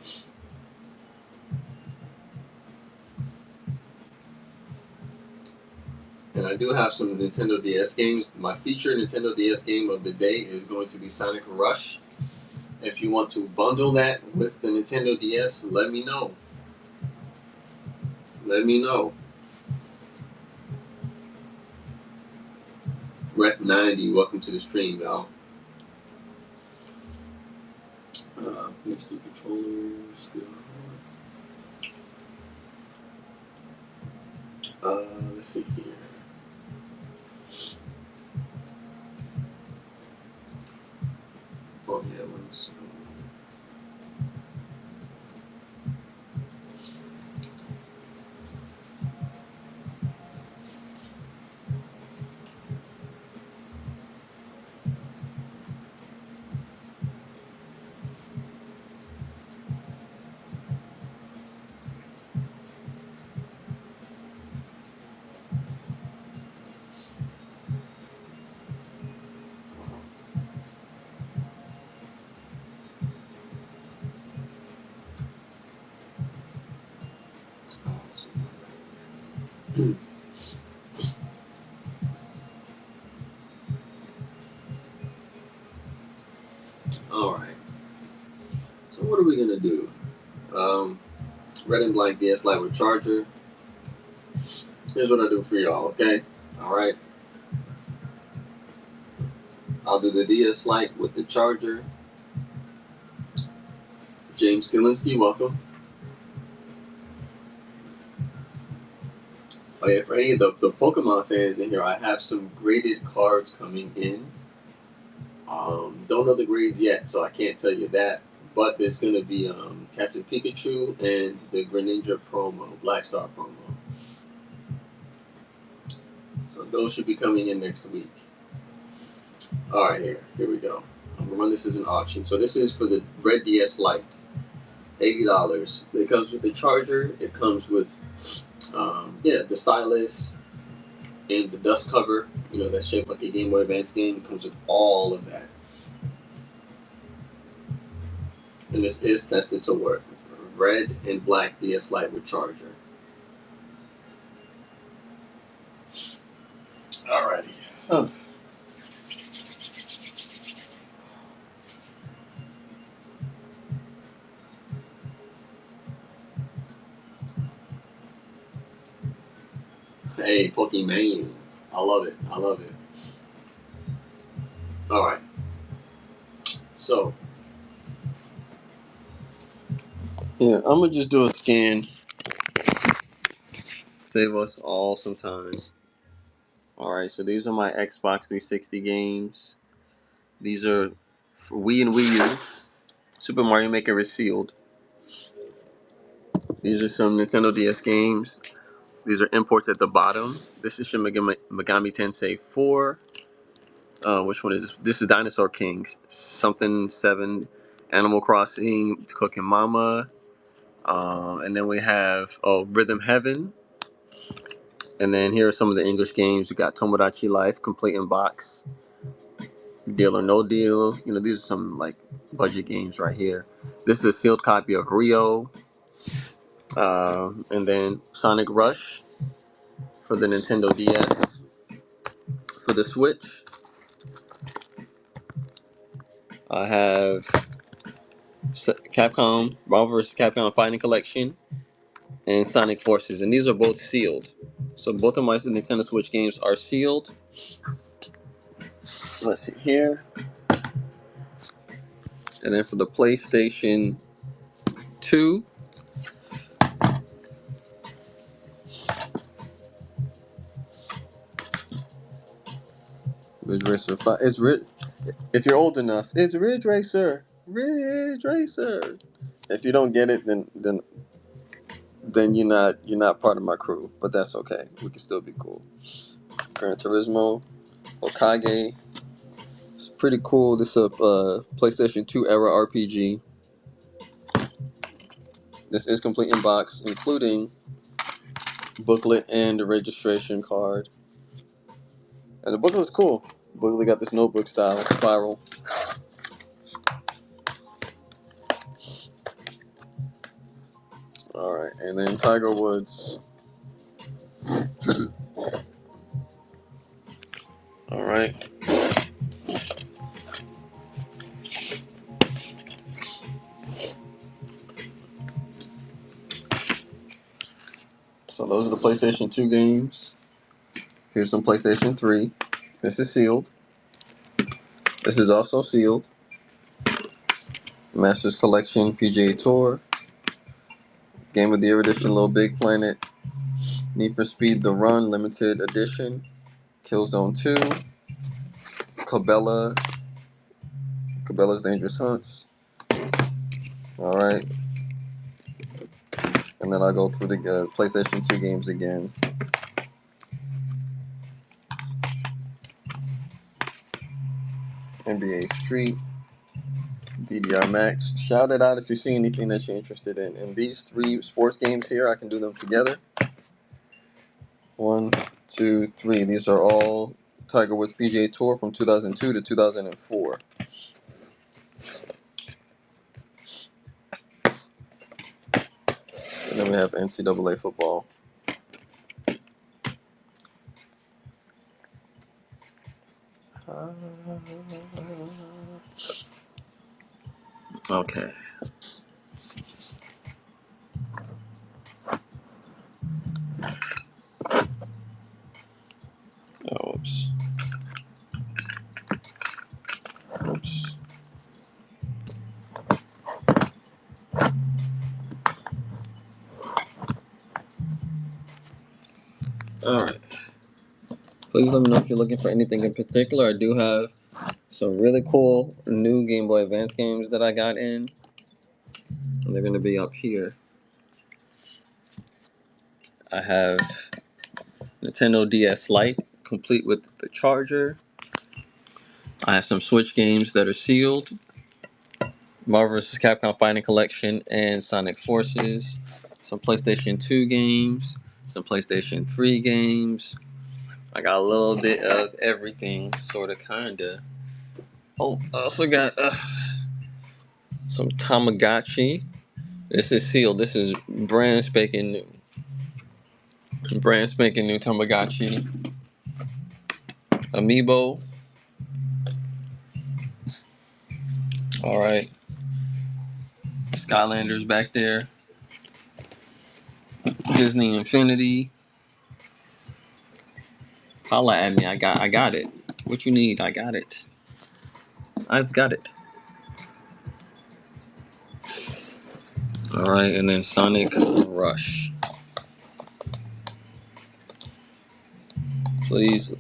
And I do have some Nintendo DS games. My featured Nintendo DS game of the day is going to be Sonic Rush. If you want to bundle that with the Nintendo DS, let me know. Let me know. Ref 90, welcome to the stream, y'all. PS3 controllers. Let's see here. Oh yeah, let's. All right. So what are we gonna do? Red and black DS Lite with charger. Here's what I do for y'all. Okay. All right. I'll do the DS Lite with the charger. James Kalinsky, welcome. Oh yeah, for any of the Pokemon fans in here, I have some graded cards coming in. Don't know the grades yet, so I can't tell you that. But there's gonna be Captain Pikachu and the Greninja promo, Black Star promo. So those should be coming in next week. All right, here we go. I'm gonna run this as an auction. So this is for the Red DS Lite, $80. It comes with the charger. It comes with the stylus and the dust cover. You know, that's shaped like a Game Boy Advance game. It comes with all of that. And this is tested to work. Red and black DS Lite with charger. Alrighty. Oh. Hey, Pokemon. I love it. I love it. Alright. So. Yeah, I'm going to just do a scan. Save us all some time. Alright, so these are my Xbox 360 games. These are for Wii and Wii U. Super Mario Maker is sealed. These are some Nintendo DS games. These are imports at the bottom. This is Shin Megami Tensei 4. Which one is this? This is Dinosaur Kings. Something 7. Animal Crossing, Cooking Mama. And then we have Rhythm Heaven. And then here are some of the English games. We got Tomodachi Life, Complete in Box. Deal or No Deal. You know, these are some like budget games right here. This is a sealed copy of Rio. And then Sonic Rush for the Nintendo DS. For the Switch, I have Capcom Marvel vs. Capcom Fighting Collection and Sonic Forces, and these are both sealed. So both of my Nintendo Switch games are sealed. Let's see here. And then for the PlayStation 2, Ridge Racer 5. If you're old enough, it's Ridge Racer. Ridge Racer. If you don't get it, then you're not part of my crew. But that's okay. We can still be cool. Gran Turismo, Okage. It's pretty cool. This is a PlayStation 2 era RPG. This is complete in box, including booklet and the registration card. And the booklet's cool. The booklet got this notebook style spiral. All right, and then Tiger Woods. All right. So those are the PlayStation 2 games. Here's some PlayStation 3. This is sealed. This is also sealed. Masters Collection PGA Tour. Game of the Year edition, Little Big Planet. Need for Speed The Run limited edition. Killzone 2. Cabela's Dangerous Hunts. Alright. And then I'll go through the PlayStation 2 games again. NBA Street. DDR Max. Shout it out if you see anything that you're interested in. And these 3 sports games here, I can do them together. 1, 2, 3. These are all Tiger Woods PGA Tour from 2002 to 2004. And then we have NCAA football. Okay. Oops. Oops. Alright. Please let me know if you're looking for anything in particular. I do have some really cool new Game Boy Advance games that I got in. And they're going to be up here. I have Nintendo DS Lite, complete with the charger. I have some Switch games that are sealed. Marvel vs. Capcom Fighting Collection and Sonic Forces. Some PlayStation 2 games. Some PlayStation 3 games. I got a little bit of everything, sort of, kinda. Oh, I also got some Tamagotchi. This is sealed. This is brand spanking new. Brand spanking new Tamagotchi. Amiibo. Alright. Skylanders back there. Disney Infinity. Holla at me. I got it. What you need, I got it. I've got it. Alright, and then Sonic Rush. Please,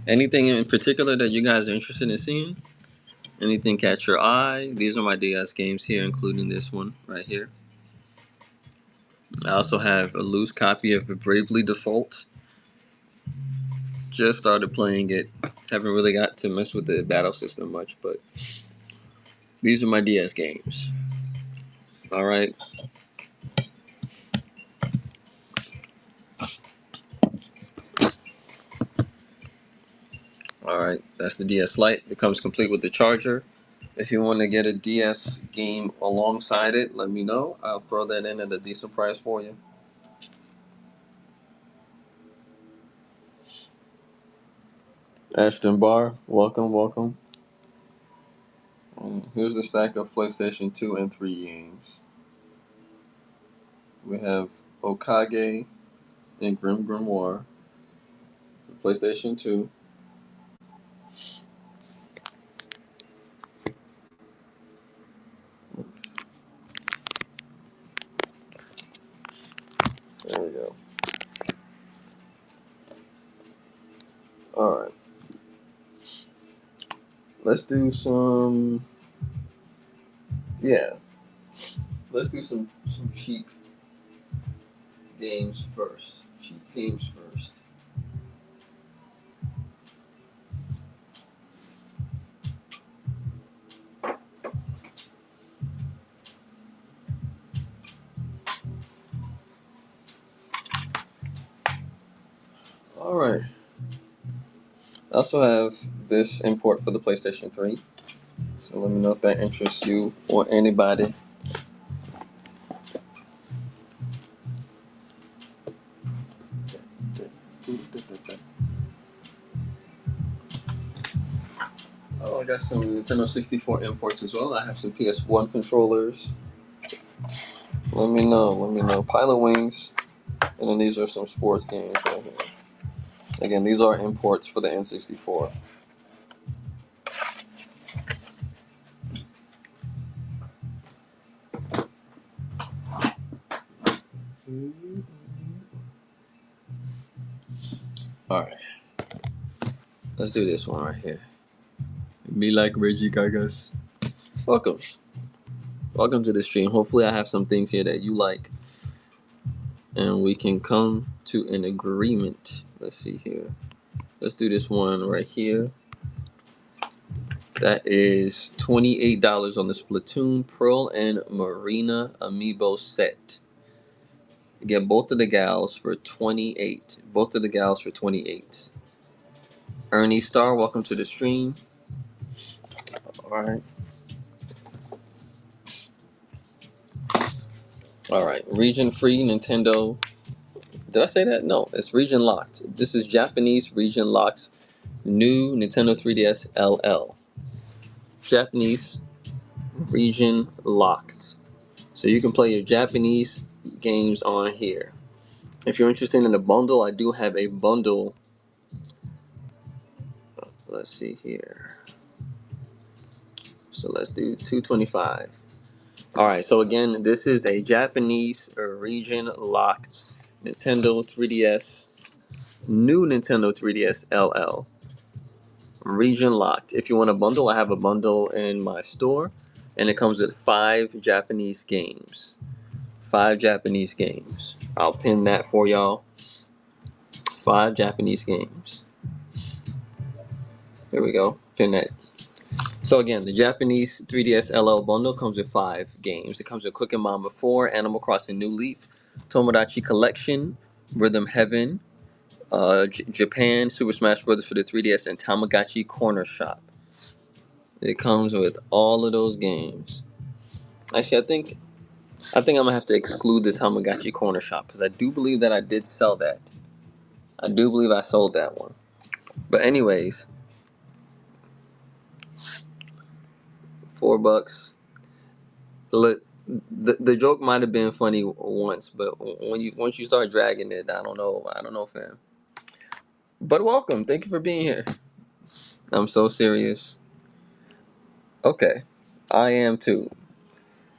anything in particular that you guys are interested in seeing? Anything catch your eye? These are my DS games here, including this one right here. I also have a loose copy of Bravely Default. Just started playing it. Haven't really got to mess with the battle system much, but these are my DS games. Alright. Alright, that's the DS Lite. It comes complete with the charger. If you want to get a DS game alongside it, let me know. I'll throw that in at a decent price for you. Ashton Barr, welcome, welcome. Here's a stack of PlayStation 2 and 3 games. We have Okage and Grim Grimoire for PlayStation 2. There we go. Alright. Let's do some... Yeah. Let's do some cheap games first. Cheap games first. Alright. I also have this import for the PlayStation 3. So let me know if that interests you or anybody. Oh, I got some Nintendo 64 imports as well. I have some PS1 controllers. Let me know. Pilot Wings. And then these are some sports games right here. Again, these are imports for the N64. All right, let's do this one right here. Be like Reggie Gagas. Welcome. Welcome to the stream. Hopefully, I have some things here that you like and we can come to an agreement. Let's see here. Let's do this one right here. That is $28 on the Splatoon Pearl and Marina Amiibo set. Get both of the gals for 28. Both of the gals for 28. Ernie Star, welcome to the stream. All right. All right. Region free Nintendo. Did I say that? No, it's region locked. This is Japanese region locked. New Nintendo 3DS LL. Japanese region locked. So you can play your Japanese games on here. If you're interested in a bundle, I do have a bundle. Let's see here. So let's do 225. All right. So again, this is a Japanese region locked Nintendo 3DS, new Nintendo 3DS LL, region locked. If you want a bundle, I have a bundle in my store, and it comes with 5 Japanese games. 5 Japanese games. I'll pin that for y'all. 5 Japanese games. There we go. Pin that. So again, the Japanese 3DS LL bundle comes with 5 games. It comes with Cooking Mama 4, Animal Crossing New Leaf, Tomodachi Collection, Rhythm Heaven, Japan, Super Smash Bros. For the 3DS, and Tamagotchi Corner Shop. It comes with all of those games. Actually, I think I'm gonna have to exclude the Tamagotchi Corner Shop because I do believe that I did sell that. I do believe I sold that one. But anyways, $4. Look, the joke might have been funny once, but once you start dragging it, I don't know, fam. But welcome, thank you for being here. I'm so serious. Okay, I am too.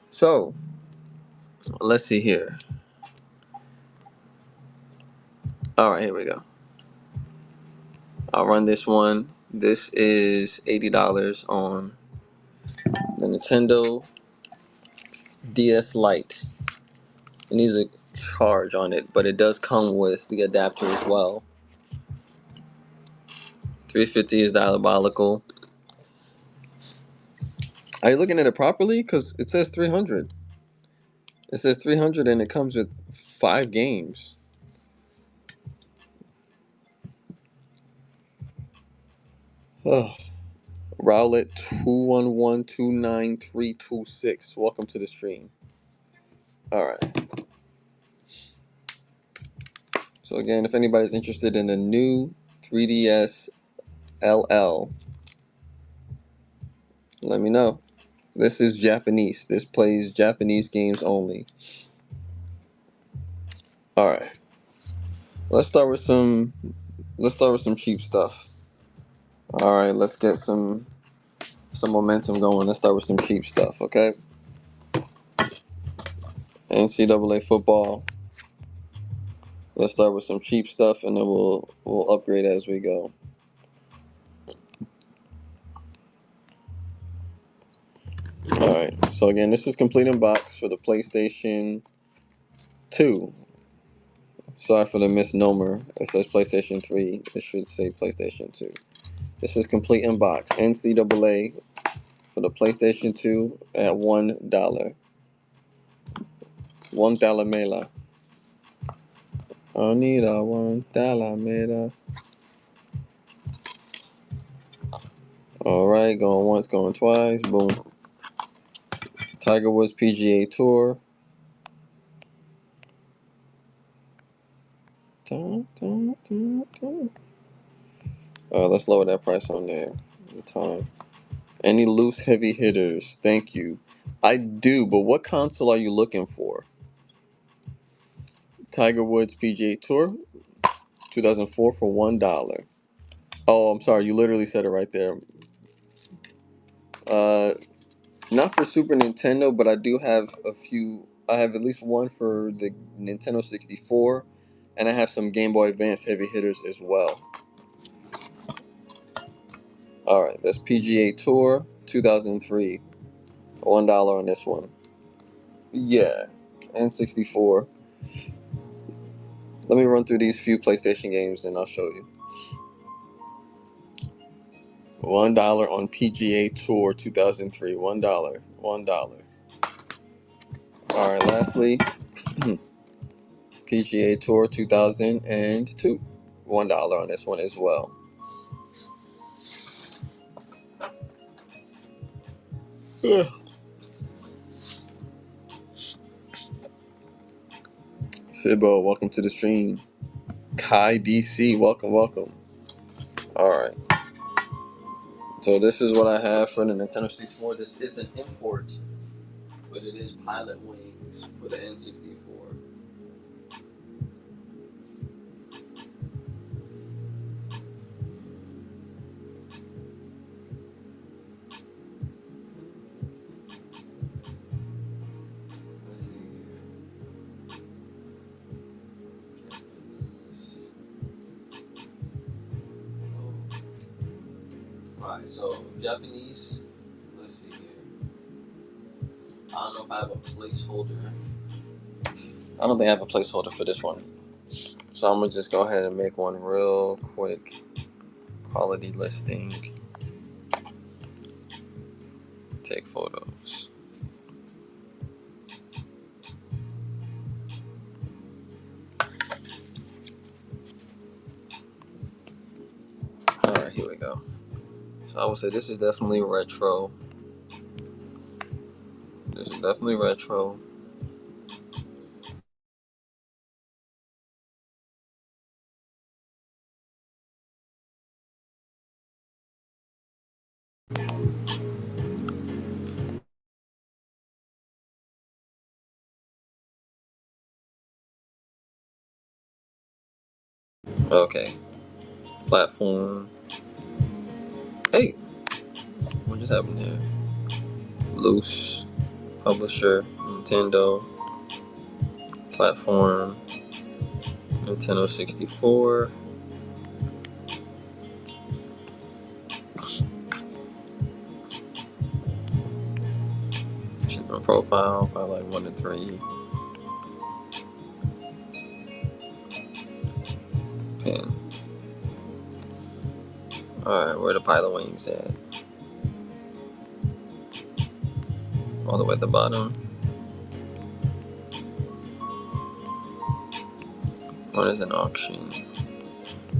So let's see here. All right, here we go. I'll run this one. This is $80 on the Nintendo DS Lite. It needs a charge on it, but it does come with the adapter as well. $350 is diabolical. Are you looking at it properly? Because it says 300. It says 300 and it comes with 5 games. Oh. Rowlet 211293326. Welcome to the stream. All right. So again, if anybody's interested in the new 3DS LL, let me know. This is Japanese. This plays Japanese games only. All right. Let's start with some cheap stuff. All right, let's get some momentum going. Let's start with some cheap stuff, okay? NCAA football. Let's start with some cheap stuff, and then we'll upgrade as we go. All right. So again, this is complete in box for the PlayStation 2. Sorry for the misnomer. It says PlayStation 3. It should say PlayStation 2. This is complete in box. NCAA for the PlayStation 2 at $1. $1 mela. I need a $1 mela. All right, going once, going twice. Boom. Tiger Woods PGA Tour. Let's lower that price on there. The time. Any loose heavy hitters? Thank you. I do, but what console are you looking for? Tiger Woods PGA Tour. 2004 for $1. Oh, I'm sorry. You literally said it right there. Uh, Not for Super Nintendo, but I do have a few. I have at least one for the Nintendo 64, and I have some Game Boy Advance heavy hitters as well. All right, that's PGA Tour 2003. $1 on this one. Yeah, and 64. Let me run through these few PlayStation games, and I'll show you. $1 on PGA Tour 2003. $1. $1. All right, lastly, PGA Tour 2002. $1 on this one as well. Sibo, welcome to the stream. Kai DC, welcome, welcome. All right, so this is what I have for the Nintendo 64. This is an import, but it is Pilot Wings for the N64. Let's see here. Alright, so Japanese. Let's see here. I don't know if I have a placeholder. I don't think I have a placeholder for this one. So I'm gonna just go ahead and make one real quick. Quality listing. Take photos. Alright, here we go. So I would say this is definitely retro. This is definitely retro. Okay. Platform. Hey, what just happened here? Loose. Publisher. Nintendo. Platform. Nintendo 64. Shipping profile by like 1 to 3. Pin. Alright, where the Pilot Wings at? All the way at the bottom. What is an auction?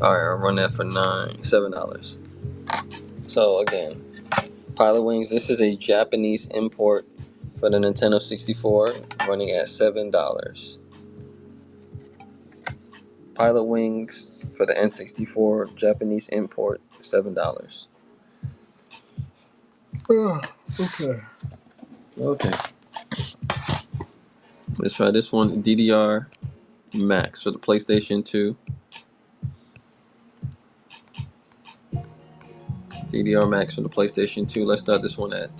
Alright, I'll run that for $7. So again, Pilot Wings, this is a Japanese import for the Nintendo 64, running at $7. Pilot Wings for the N64, Japanese import, $7. Okay. Okay. Let's try this one, DDR Max for the PlayStation 2. DDR Max for the PlayStation 2. Let's start this one at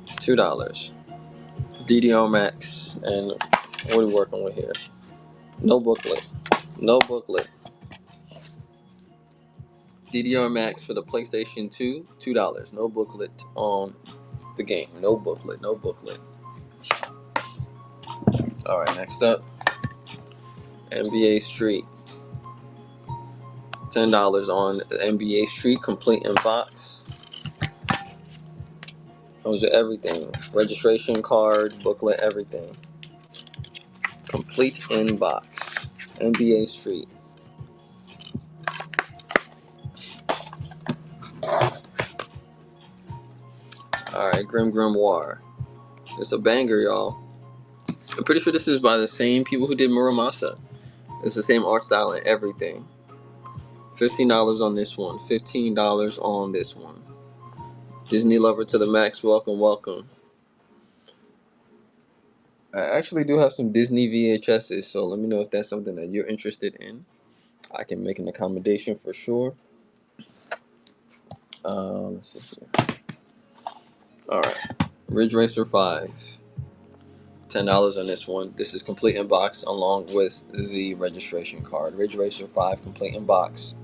$2. DDR Max, and what are we working with here? No booklet. No booklet. DDR Max for the PlayStation 2, $2. No booklet on the game. No booklet. No booklet. All right, next up, NBA Street. $10 on NBA Street, complete in box. Comes with everything. Registration card, booklet, everything. Complete in box. NBA Street. Alright, Grim Grimoire. It's a banger, y'all. I'm pretty sure this is by the same people who did Muramasa. It's the same art style and everything. $15 on this one. $15 on this one. Disney Lover to the max. Welcome, welcome. I actually do have some Disney VHSs, so let me know if that's something that you're interested in. I can make an accommodation for sure. Let's see here. All right, Ridge Racer 5. $10 on this one. This is complete in box along with the registration card. Ridge Racer 5 complete in box,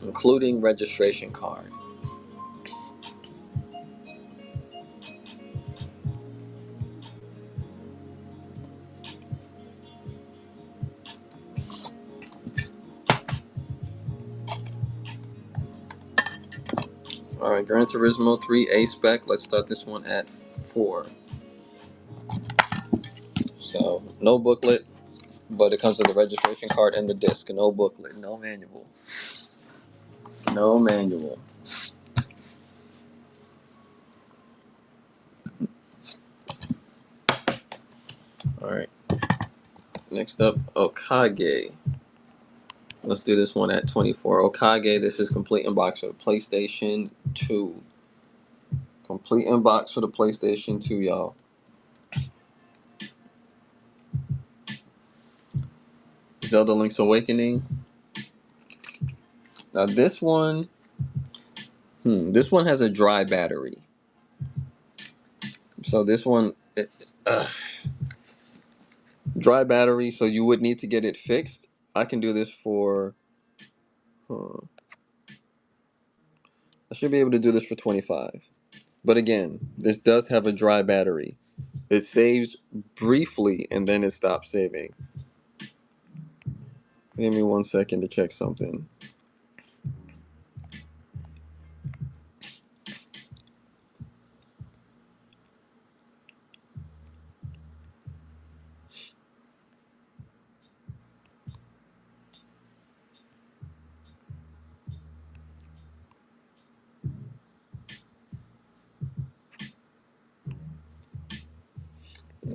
including registration card. All right, Gran Turismo 3A spec. Let's start this one at 4. So no booklet, but it comes with the registration card and the disc. No booklet, no manual. No manual. All right. Next up, Okage. Let's do this one at 24. Okage, this is complete in box for the PlayStation 2. Complete in box for the PlayStation 2, y'all. Zelda Link's Awakening. Now this one has a dry battery. So this one, dry battery, so you would need to get it fixed. I can do this for, I should be able to do this for 25. But again, this does have a dry battery. It saves briefly and then it stops saving. Give me 1 second to check something.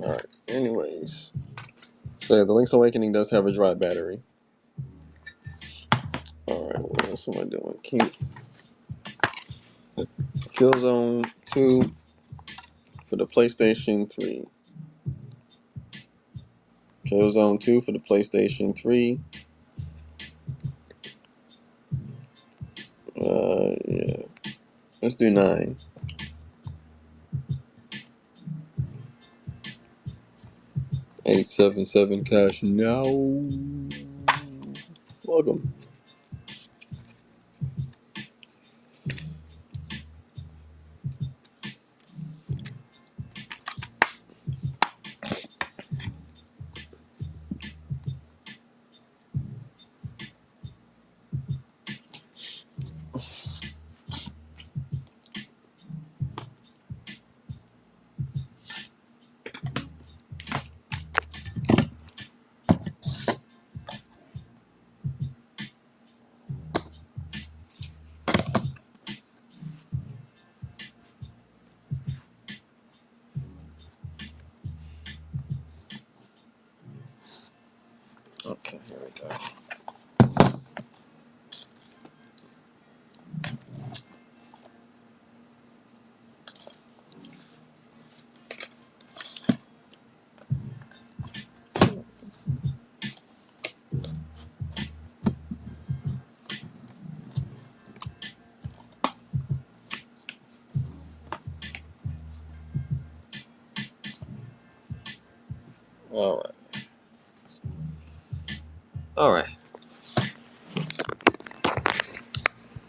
Alright, anyways. So yeah, the Link's Awakening does have a dry battery. Alright, what else am I doing? Killzone 2 for the PlayStation 3. Killzone 2 for the PlayStation 3. Yeah. Let's do 9. 877 cash now. Welcome. Okay, here we go. Alright. Alright.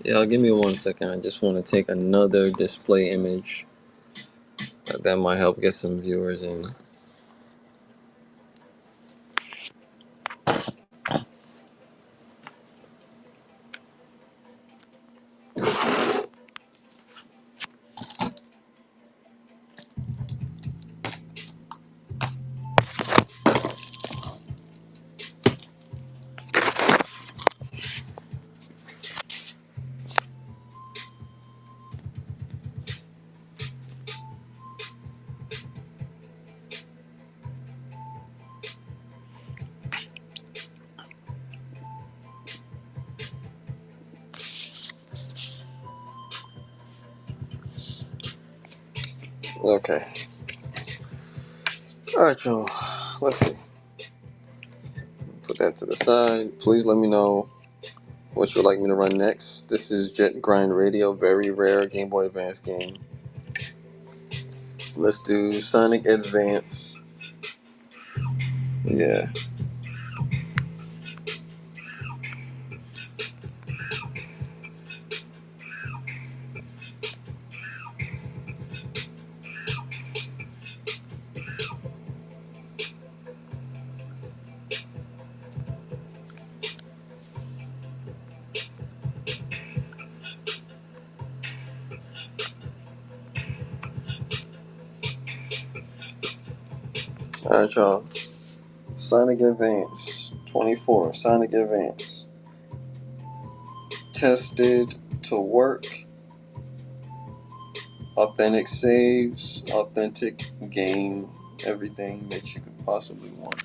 Yeah, give me 1 second. I just want to take another display image. That might help get some viewers in. Okay. Alright, y'all. Let's see. Put that to the side. Please let me know what you'd like me to run next. This is Jet Grind Radio, very rare Game Boy Advance game. Let's do Sonic Advance. Yeah. Alright, y'all. Sonic Advance 24. Sonic Advance. Tested to work. Authentic saves. Authentic game. Everything that you could possibly want.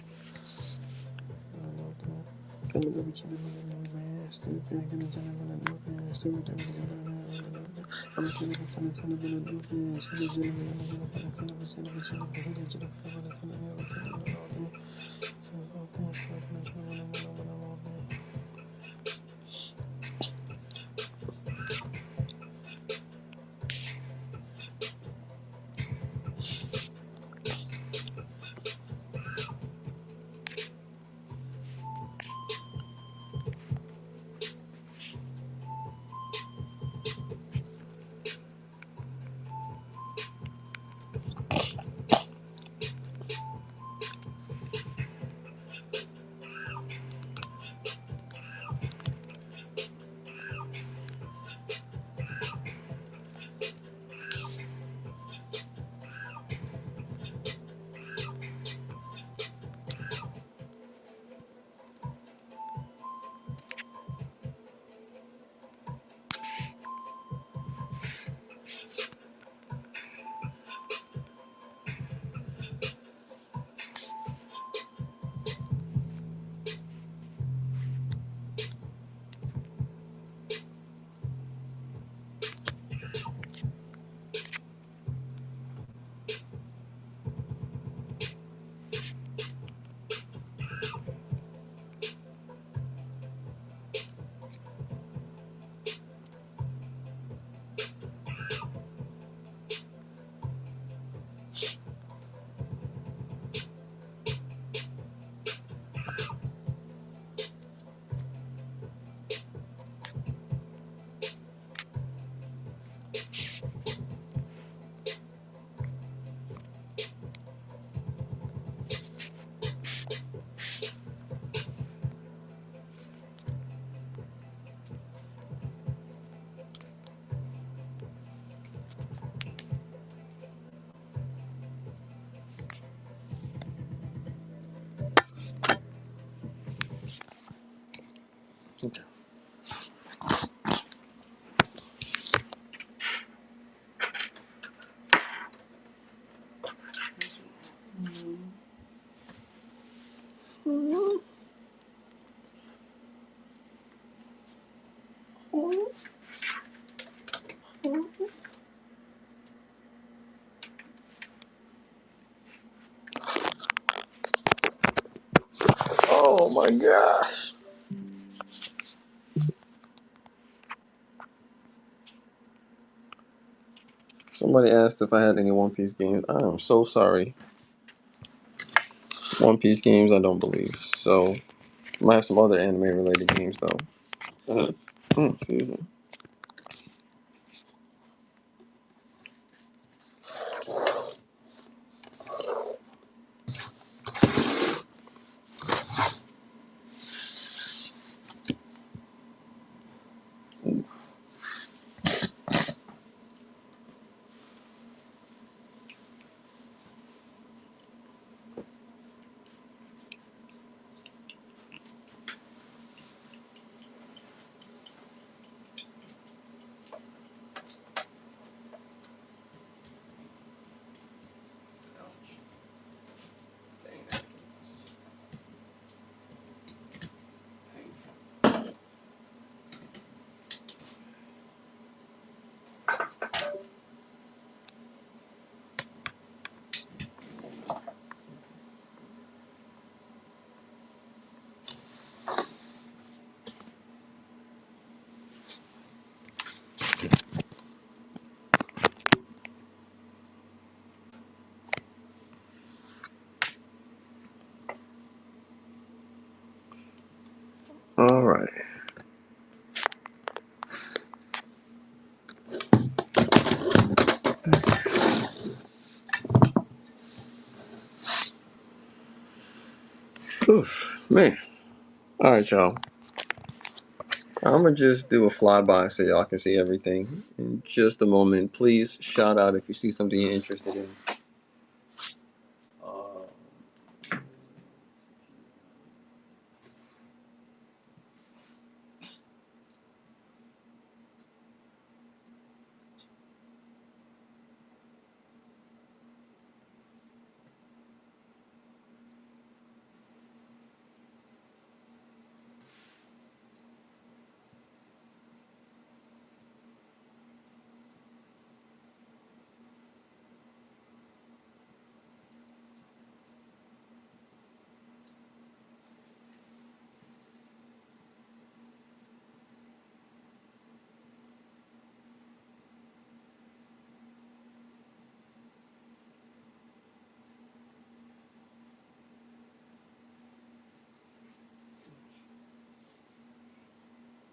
Oh my gosh. Somebody asked if I had any One Piece games. I am so sorry. One Piece games, I don't believe. So, I might have some other anime related games though. Excuse me. Man. All right, y'all. I'm gonna just do a flyby so y'all can see everything in just a moment. Please shout out if you see something you're interested in.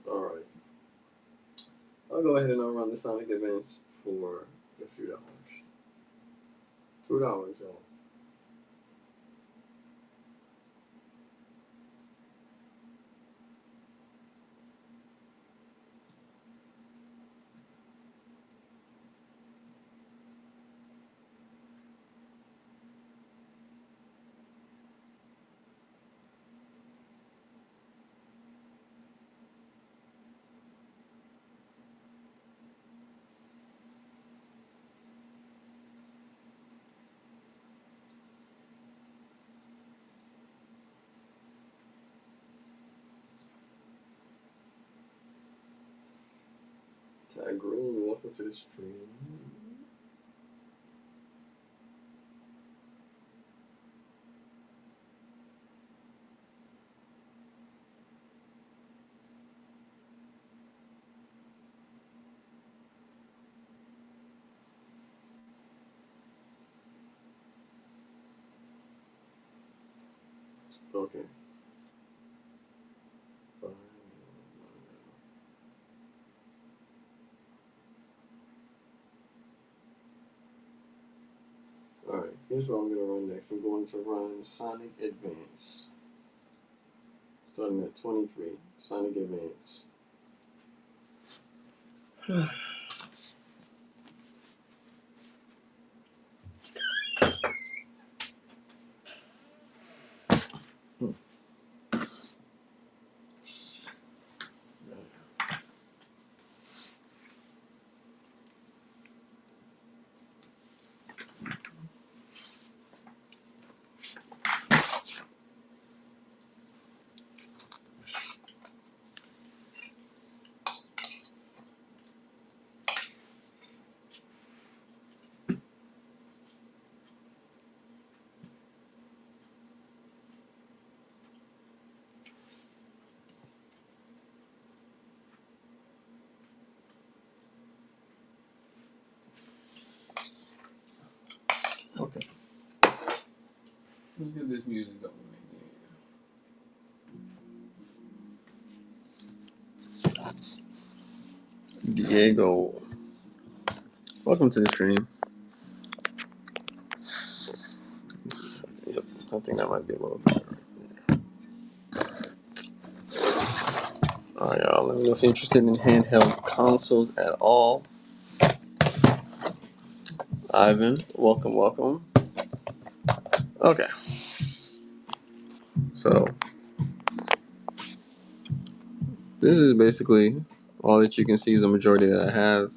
All right. I'll go ahead and I'll run the Sonic events for a few dollars. $2, y'all. Tag Green, welcome to the stream. Okay. Alright, here's what I'm gonna run next. I'm going to run Sonic Advance. Starting at 23. Sonic Advance. Okay. Let's get this music going. Diego. Welcome to the stream. Yep, I think that might be a little better. Alright, y'all. Let me know if you're interested in handheld consoles at all. Ivan, welcome, welcome. Okay. So, this is basically all that you can see is the majority that I have.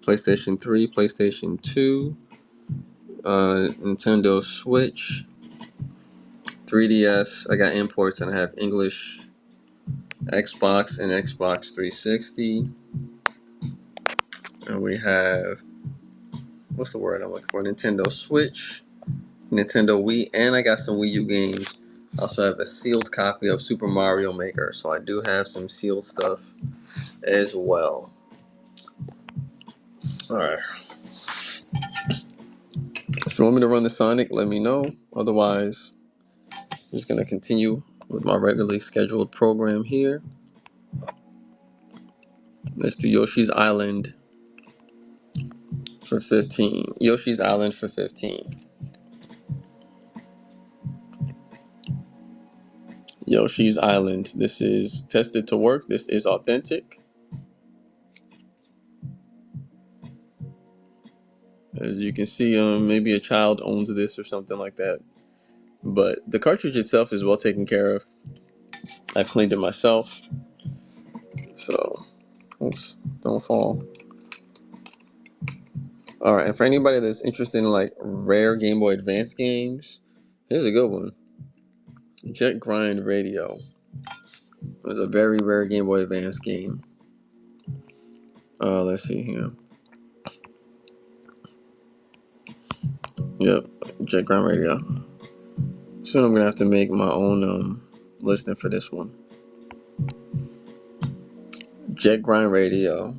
PlayStation 3, PlayStation 2, Nintendo Switch, 3DS. I got imports and I have English, Xbox and Xbox 360. And we have, what's the word I'm looking for? Nintendo Switch, Nintendo Wii, and I got some Wii U games. I also have a sealed copy of Super Mario Maker. So I do have some sealed stuff as well. Alright. If you want me to run the Sonic, let me know. Otherwise, I'm just going to continue with my regularly scheduled program here. Let's do Yoshi's Island for 15. Yoshi's Island for 15. Yoshi's Island. This is tested to work. This is authentic. As you can see, maybe a child owns this or something like that. But the cartridge itself is well taken care of. I cleaned it myself, so oops, don't fall. All right, and for anybody that's interested in like rare Game Boy Advance games, here's a good one. Jet Grind Radio. It's a very rare Game Boy Advance game. Let's see here. Yep, Jet Grind Radio. Soon I'm gonna have to make my own listing for this one. Jet Grind Radio.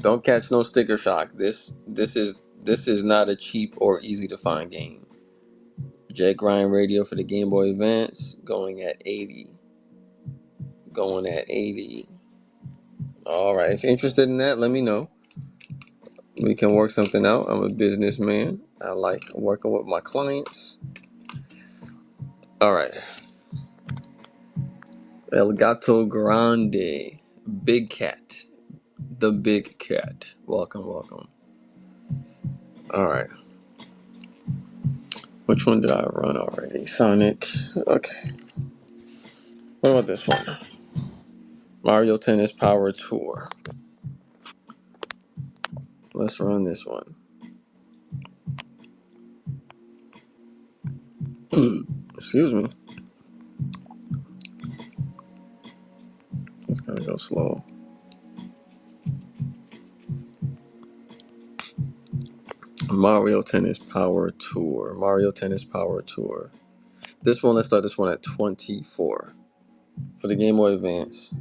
Don't catch no sticker shock. This is not a cheap or easy to find game. Jet Grind Radio for the Game Boy Advance going at 80. Going at 80. All right, if you're interested in that, let me know. We can work something out. I'm a businessman. I like working with my clients. All right. El Gato Grande. Big Cat. The Big Cat. Welcome, welcome. All right. Which one did I run already? Sonic. Okay. What about this one? Mario Tennis Power Tour. Let's run this one. Excuse me. It's gotta go slow. Mario Tennis Power Tour. Mario Tennis Power Tour. This one, let's start this one at 24 for the Game Boy Advance.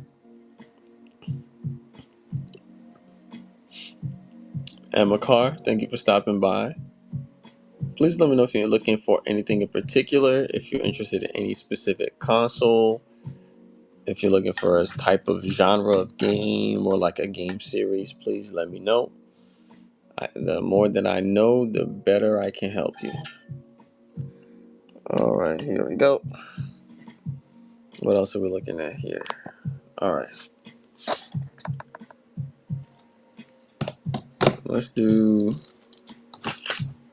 And Makar, thank you for stopping by. Please let me know if you're looking for anything in particular, if you're interested in any specific console, if you're looking for a type of genre of game or like a game series, please let me know. The more that I know, the better I can help you. All right, here we go. What else are we looking at here? All right. Let's do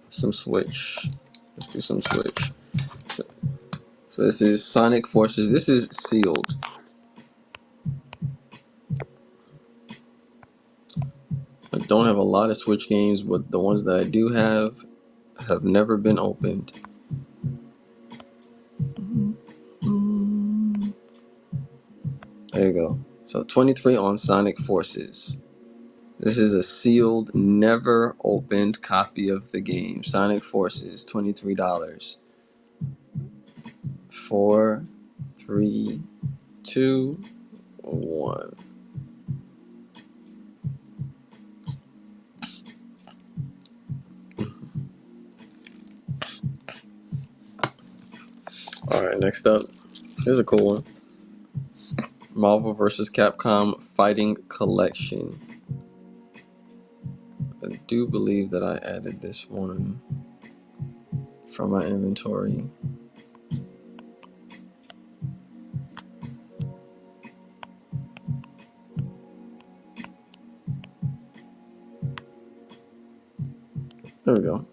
some Switch. Let's do some Switch. So this is Sonic Forces. This is sealed. I don't have a lot of Switch games, but the ones that I do have never been opened. There you go. So 23 on Sonic Forces. This is a sealed, never opened copy of the game. Sonic Forces, $23. 4, 3, 2, 1. Alright, next up. Here's a cool one. Marvel vs. Capcom Fighting Collection. I do believe that I added this one from my inventory. There we go.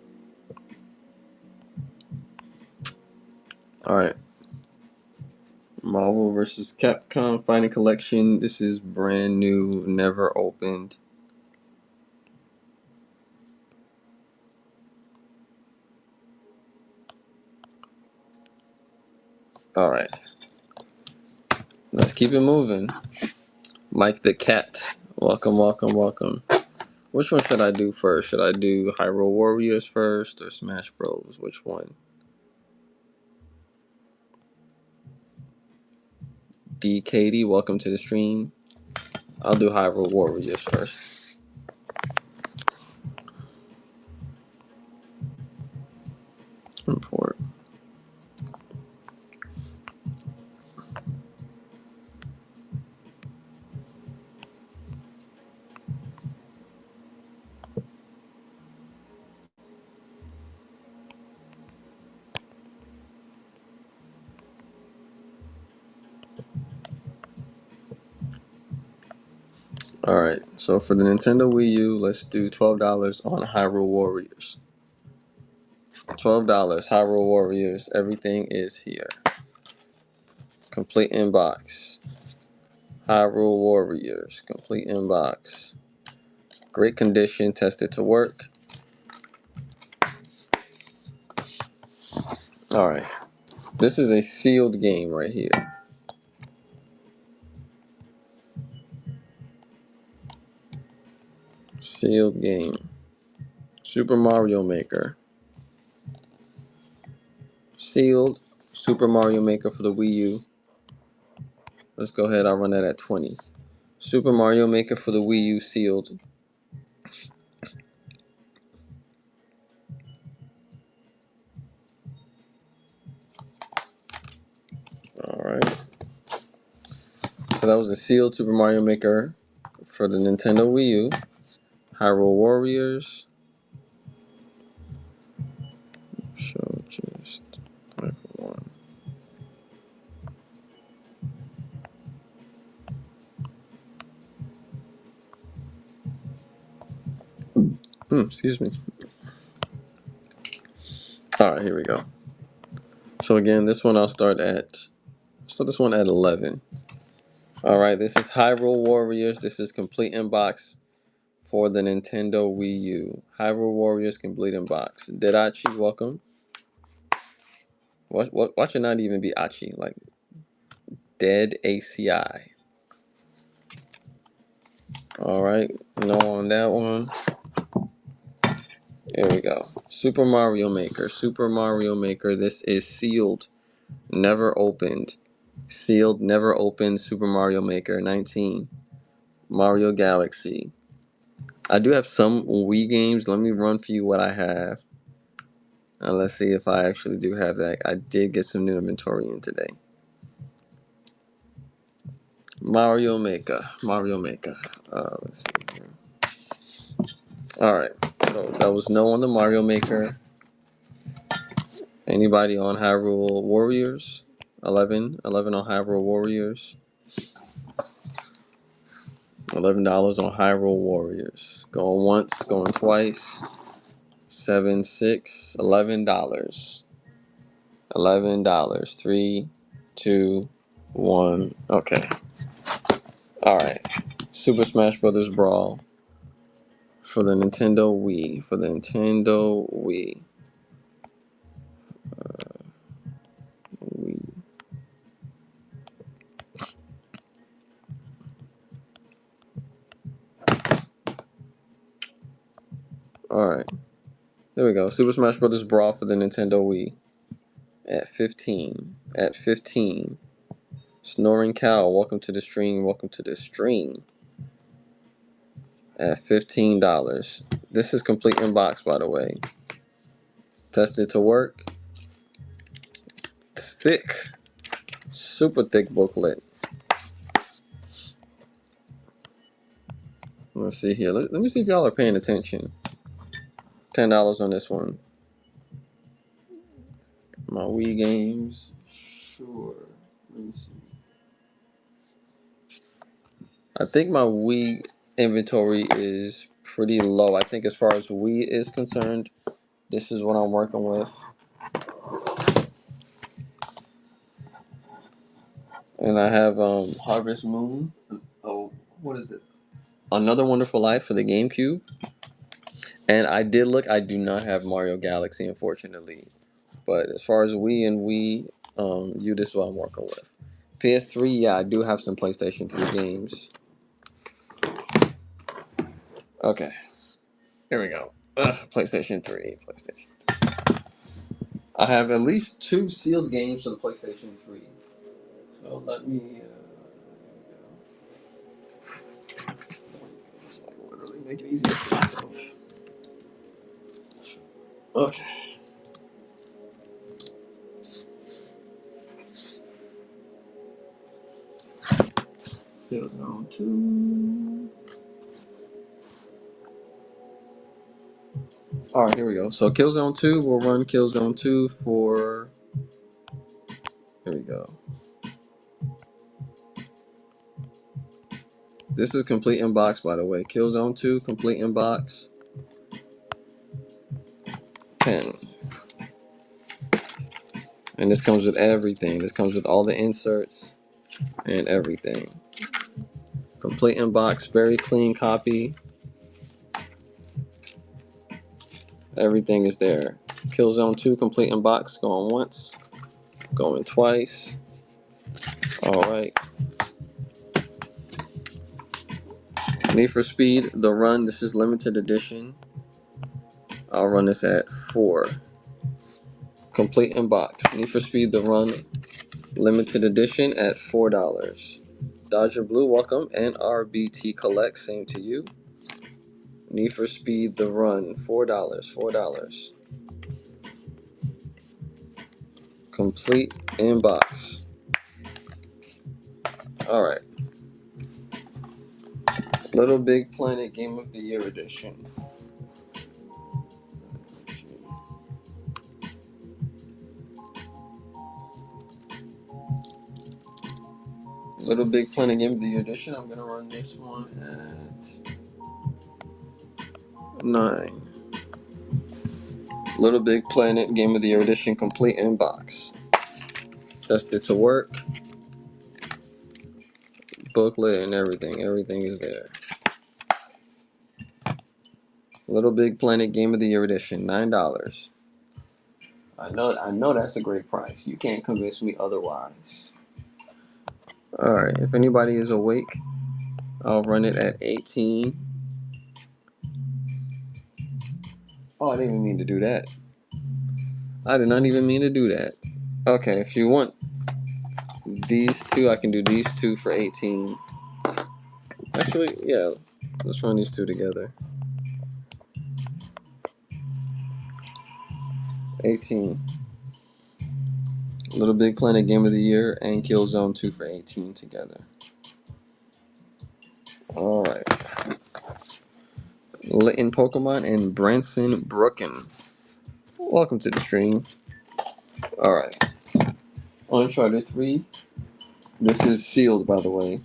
Alright. Marvel vs. Capcom Fighting Collection. This is brand new, never opened. Alright. Let's keep it moving. Mike the Cat. Welcome, welcome, welcome. Which one should I do first? Should I do Hyrule Warriors first or Smash Bros? Which one? D. Katie, welcome to the stream. I'll do Hyrule Warriors first. Import. right. So for the Nintendo Wii U, let's do $12 on Hyrule Warriors. $12 Hyrule Warriors. Everything is here. Complete inbox. Hyrule Warriors. Complete inbox. Great condition. Tested to work. All right. This is a sealed game right here. Sealed game. Super Mario Maker. Sealed. Super Mario Maker for the Wii U. Let's go ahead. I'll run that at 20. Super Mario Maker for the Wii U sealed. All right. So that was a sealed Super Mario Maker for the Nintendo Wii U. Hyrule Warriors. So just type one. Excuse me. All right, here we go. So again, this one I'll start at. So this one at 11. All right, this is Hyrule Warriors. This is complete inbox for the Nintendo Wii U. Hyrule Warriors complete inbox. Dedachi, welcome. Watch it not even be Achi, like Dead ACI. All right, no on that one. Here we go. Super Mario Maker. Super Mario Maker. This is sealed, never opened. Sealed, never opened. Super Mario Maker 19. Mario Galaxy. I do have some Wii games. Let me run for you what I have. Let's see if I actually do have that. I did get some new inventory in today. Mario Maker. Mario Maker. Let's see here. Alright. So that was no on the Mario Maker. Anybody on Hyrule Warriors? 11 on Hyrule Warriors. $11 on Hyrule Warriors. Going once, going twice. 7, 6, $11. $11. 3, 2, 1. Okay. Alright. Super Smash Brothers Brawl for the Nintendo Wii. For the Nintendo Wii. Wii. Alright. There we go. Super Smash Brothers Brawl for the Nintendo Wii. At 15. At 15. Snoring Cow, welcome to the stream. Welcome to the stream. At $15. This is complete inbox, by the way. Tested to work. Thick. Super thick booklet. Let's see here. Let me see if y'all are paying attention. $10 on this one. My Wii games. Sure. Let me see. I think my Wii inventory is pretty low. I think as far as Wii is concerned, this is what I'm working with. And I have Harvest Moon. Oh, what is it? Another Wonderful Life for the GameCube. And I did look. I do not have Mario Galaxy, unfortunately. But as far as Wii and Wii U, this is what I'm working with. PS3, yeah, I do have some PlayStation 3 games. Okay, here we go. PlayStation 3, PlayStation. I have at least 2 sealed games for the PlayStation 3. So let me. Just like literally make it easier for myself. Okay. Killzone 2. Alright, here we go. So Killzone 2, we'll run Killzone 2 for. Here we go. This is complete in box, by the way. Killzone 2, complete in box. 10. And this comes with everything. This comes with all the inserts and everything. Complete in box, very clean copy. Everything is there. Killzone 2, complete in box. Going once, going twice. Alright. Need for Speed, The Run. This is limited edition. I'll run this at 4. Complete in box. Need for Speed, The Run. Limited edition at $4. Dodger Blue, welcome. NRBT Collect, same to you. Need for Speed, The Run, $4. $4. Complete in box. Alright. Little Big Planet Game of the Year edition. Little Big Planet Game of the Year edition. I'm gonna run this one at 9. Little Big Planet Game of the Year edition, complete in box. Test it to work. Booklet and everything. Everything is there. Little Big Planet Game of the Year edition, $9. I know that's a great price. You can't convince me otherwise. Alright, if anybody is awake, I'll run it at 18. Oh, I didn't even mean to do that. I did not even mean to do that. Okay, if you want these two, I can do these two for 18. Actually, yeah, let's run these two together. 18. Little Big Planet Game of the Year and Killzone 2 for 18 together. Alright. Litton Pokemon and Branson Brooken. Welcome to the stream. Alright. Uncharted 3. This is sealed, by the way.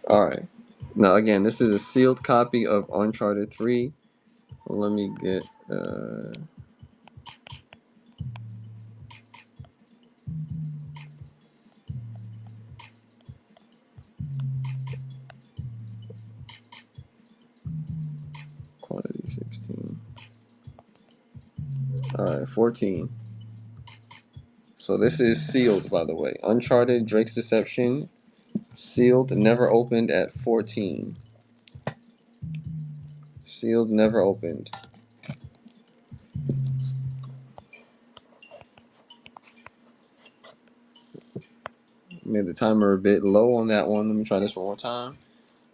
Alright. Now, again, this is a sealed copy of Uncharted 3. Let me get... quantity 16. Alright, 14. So this is sealed, by the way. Uncharted Drake's Deception. Sealed, never opened at 14. Sealed, never opened. Made the timer a bit low on that one. Let me try this one more time.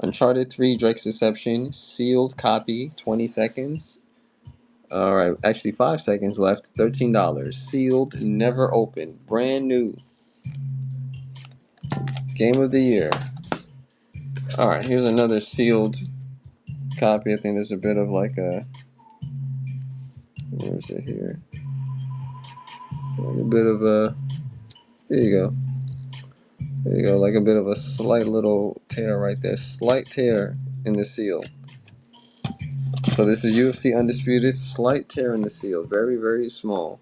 Uncharted 3 Drake's Deception. Sealed copy, 20 seconds. Alright, actually 5 seconds left. $13. Sealed, never opened. Brand new. Game of the Year. Alright, here's another sealed copy. I think there's a bit of like a... where is it here? Like a bit of a... there you go. There you go, like a bit of a slight little tear right there. Slight tear in the seal. So this is UFC Undisputed. Slight tear in the seal. Very, very small.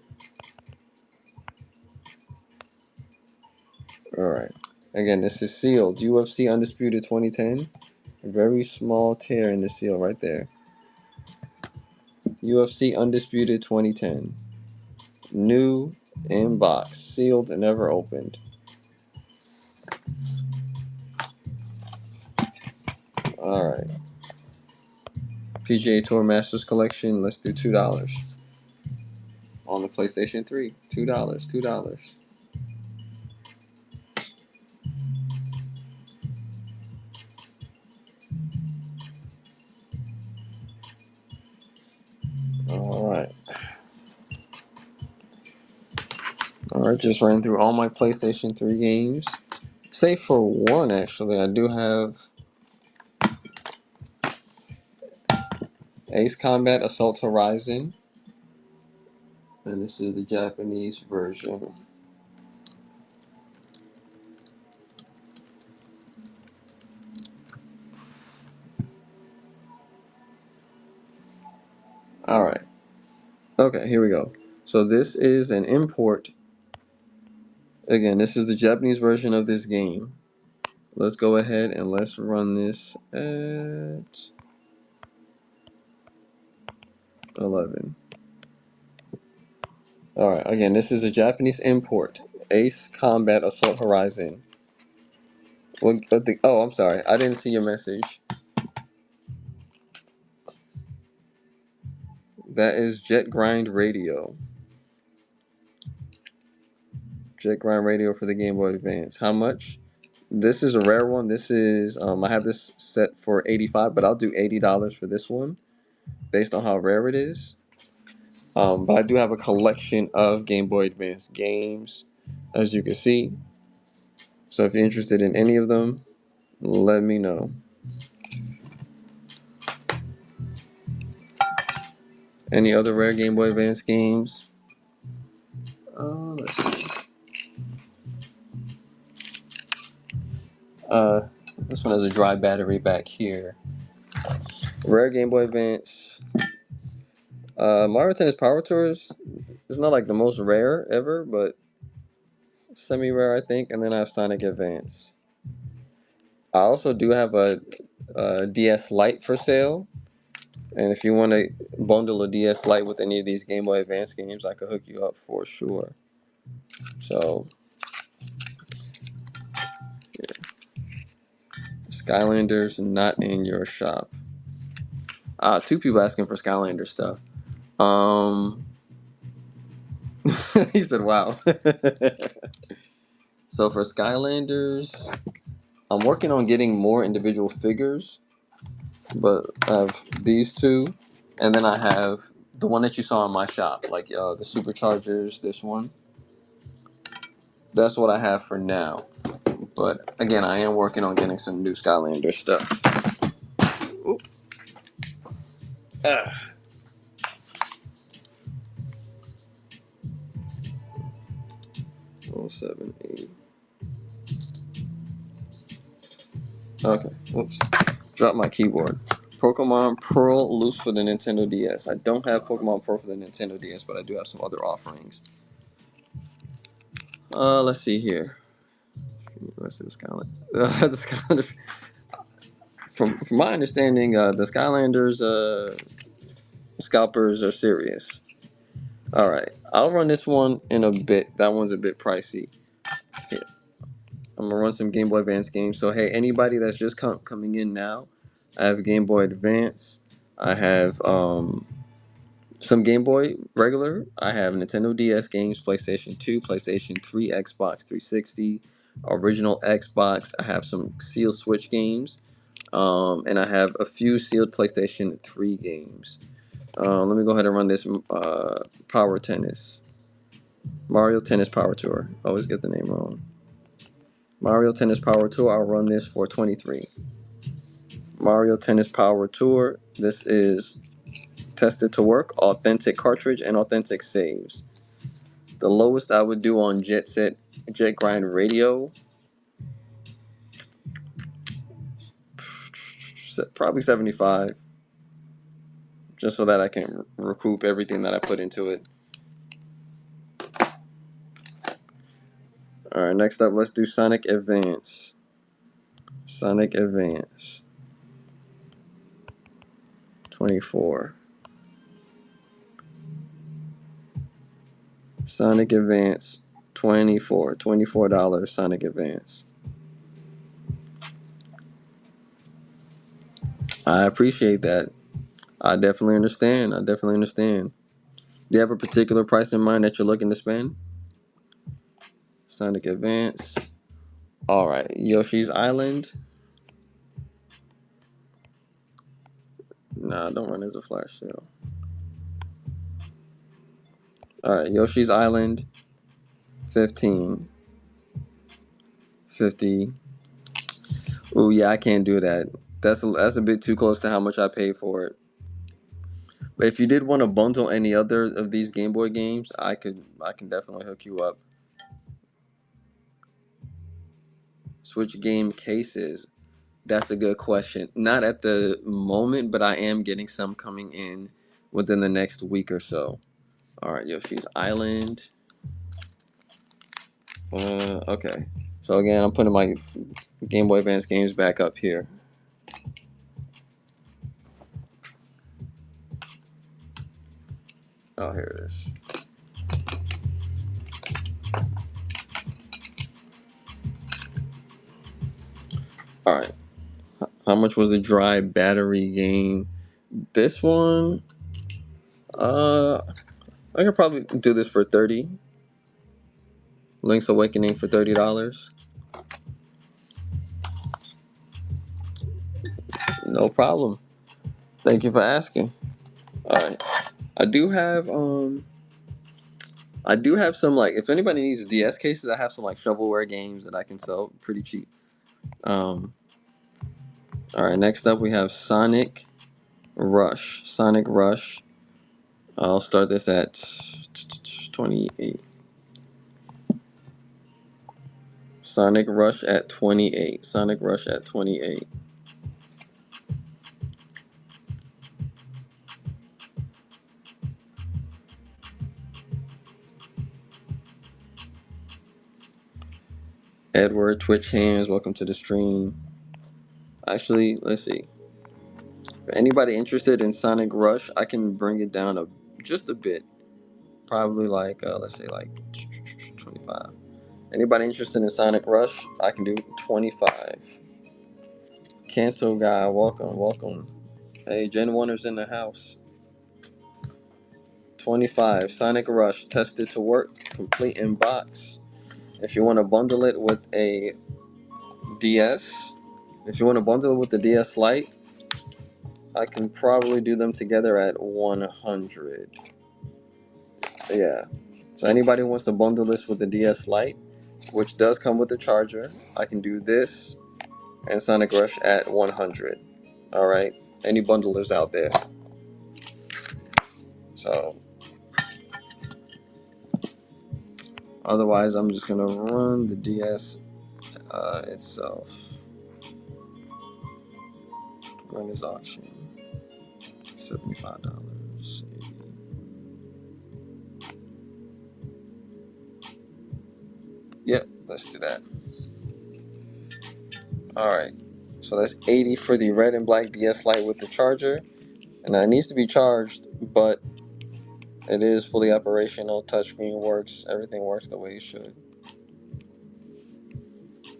Alright. Again, this is sealed. UFC Undisputed 2010. Very small tear in the seal right there. UFC Undisputed 2010. New in box. Sealed and never opened. Alright. PGA Tour Masters Collection. Let's do $2. On the PlayStation 3. $2. $2. Alright. Alright, just ran through all my PlayStation 3 games. Save for one, actually. I do have Ace Combat Assault Horizon. And this is the Japanese version. All right. Okay, here we go. So this is an import. Again, this is the Japanese version of this game. Let's go ahead and let's run this at 11. All right. Again, this is a Japanese import. Ace Combat Assault Horizon. Oh, I'm sorry. I didn't see your message. That is Jet Grind Radio. Jet Grind Radio for the Game Boy Advance. How much? This is a rare one. This is I have this set for 85, but I'll do $80 for this one based on how rare it is. But I do have a collection of Game Boy Advance games, as you can see. So if you're interested in any of them, let me know. Any other rare Game Boy Advance games? Let's see. Uh, this one has a dry battery back here. Rare Game Boy Advance. Mario Tennis Power Tours is not like the most rare ever, but semi-rare I think. And then I have Sonic Advance. I also do have a DS Lite for sale. And if you want to bundle a DS Lite with any of these Game Boy Advance games, I could hook you up for sure. So, Skylanders not in your shop. Two people asking for Skylander stuff. He said, "Wow." So for Skylanders, I'm working on getting more individual figures, but I have these two, and then I have the one that you saw in my shop, like the Superchargers. This one. That's what I have for now. But again, I am working on getting some new Skylander stuff. Ooh. Ah. 078. Okay. Whoops. Drop my keyboard. Pokemon Pearl loose for the Nintendo DS. I don't have Pokemon Pearl for the Nintendo DS, but I do have some other offerings. Let's see here. Let's see the Skylanders. The Skylanders. From my understanding, the Skylanders scalpers are serious. All right, I'll run this one in a bit. That one's a bit pricey. Here, I'm gonna run some Game Boy Advance games. So hey, anybody that's just coming in now, I have Game Boy Advance. I have some Game Boy regular. I have Nintendo DS games, PlayStation 2, PlayStation 3, Xbox 360, original Xbox. I have some sealed Switch games, and I have a few sealed PlayStation 3 games. Let me go ahead and run this Power Tennis. Mario Tennis Power Tour. I always get the name wrong. Mario Tennis Power Tour. I'll run this for 23. Mario Tennis Power Tour. This is tested to work, authentic cartridge, and authentic saves. The lowest I would do on Jet Grind Radio, probably 75, just so that I can recoup everything that I put into it. All right, next up, let's do Sonic Advance. Sonic Advance 24. Sonic Advance 24. $24 Sonic Advance. I appreciate that. I definitely understand. Do you have a particular price in mind that you're looking to spend? Sonic Advance. All right, Yoshi's Island. Nah, don't run as a flash sale. All right, Yoshi's Island. 15. 50. Oh yeah, I can't do that. That's a bit too close to how much I paid for it. But if you did want to bundle any other of these Game Boy games, I can definitely hook you up. Switch game cases. That's a good question. Not at the moment, but I am getting some coming in within the next week or so. All right, Yoshi's Island. Okay. So again, I'm putting my Game Boy Advance games back up here. Oh, here it is. All right. How much was the dry battery game? This one, I could probably do this for 30. Link's Awakening for $30. No problem. Thank you for asking. All right. I do have some, like, if anybody needs DS cases, I have some like shovelware games that I can sell pretty cheap. Um all right, next up we have Sonic Rush. Sonic Rush. I'll start this at 28. Sonic Rush at 28. Sonic Rush at 28. Edward Twitch Hands, welcome to the stream. Actually, let's see. For anybody interested in Sonic Rush, I can bring it down just a bit. Probably like let's say like 25. Anybody interested in Sonic Rush, I can do 25. Kanto guy, welcome, welcome. Hey, Gen 1ers in the house. 25. Sonic Rush, tested to work, complete in box. If you want to bundle it with a DS, if you want to bundle it with the DS Lite, I can probably do them together at 100. Yeah. So anybody who wants to bundle this with the DS Lite, which does come with the charger, I can do this and Sonic Rush at 100. All right. Any bundlers out there? So otherwise, I'm just gonna run the DS itself. Run this auction. $75. Yep, let's do that. All right. So that's 80 for the red and black DS Lite with the charger, and that needs to be charged, but it is fully operational. Touchscreen works. Everything works the way it should.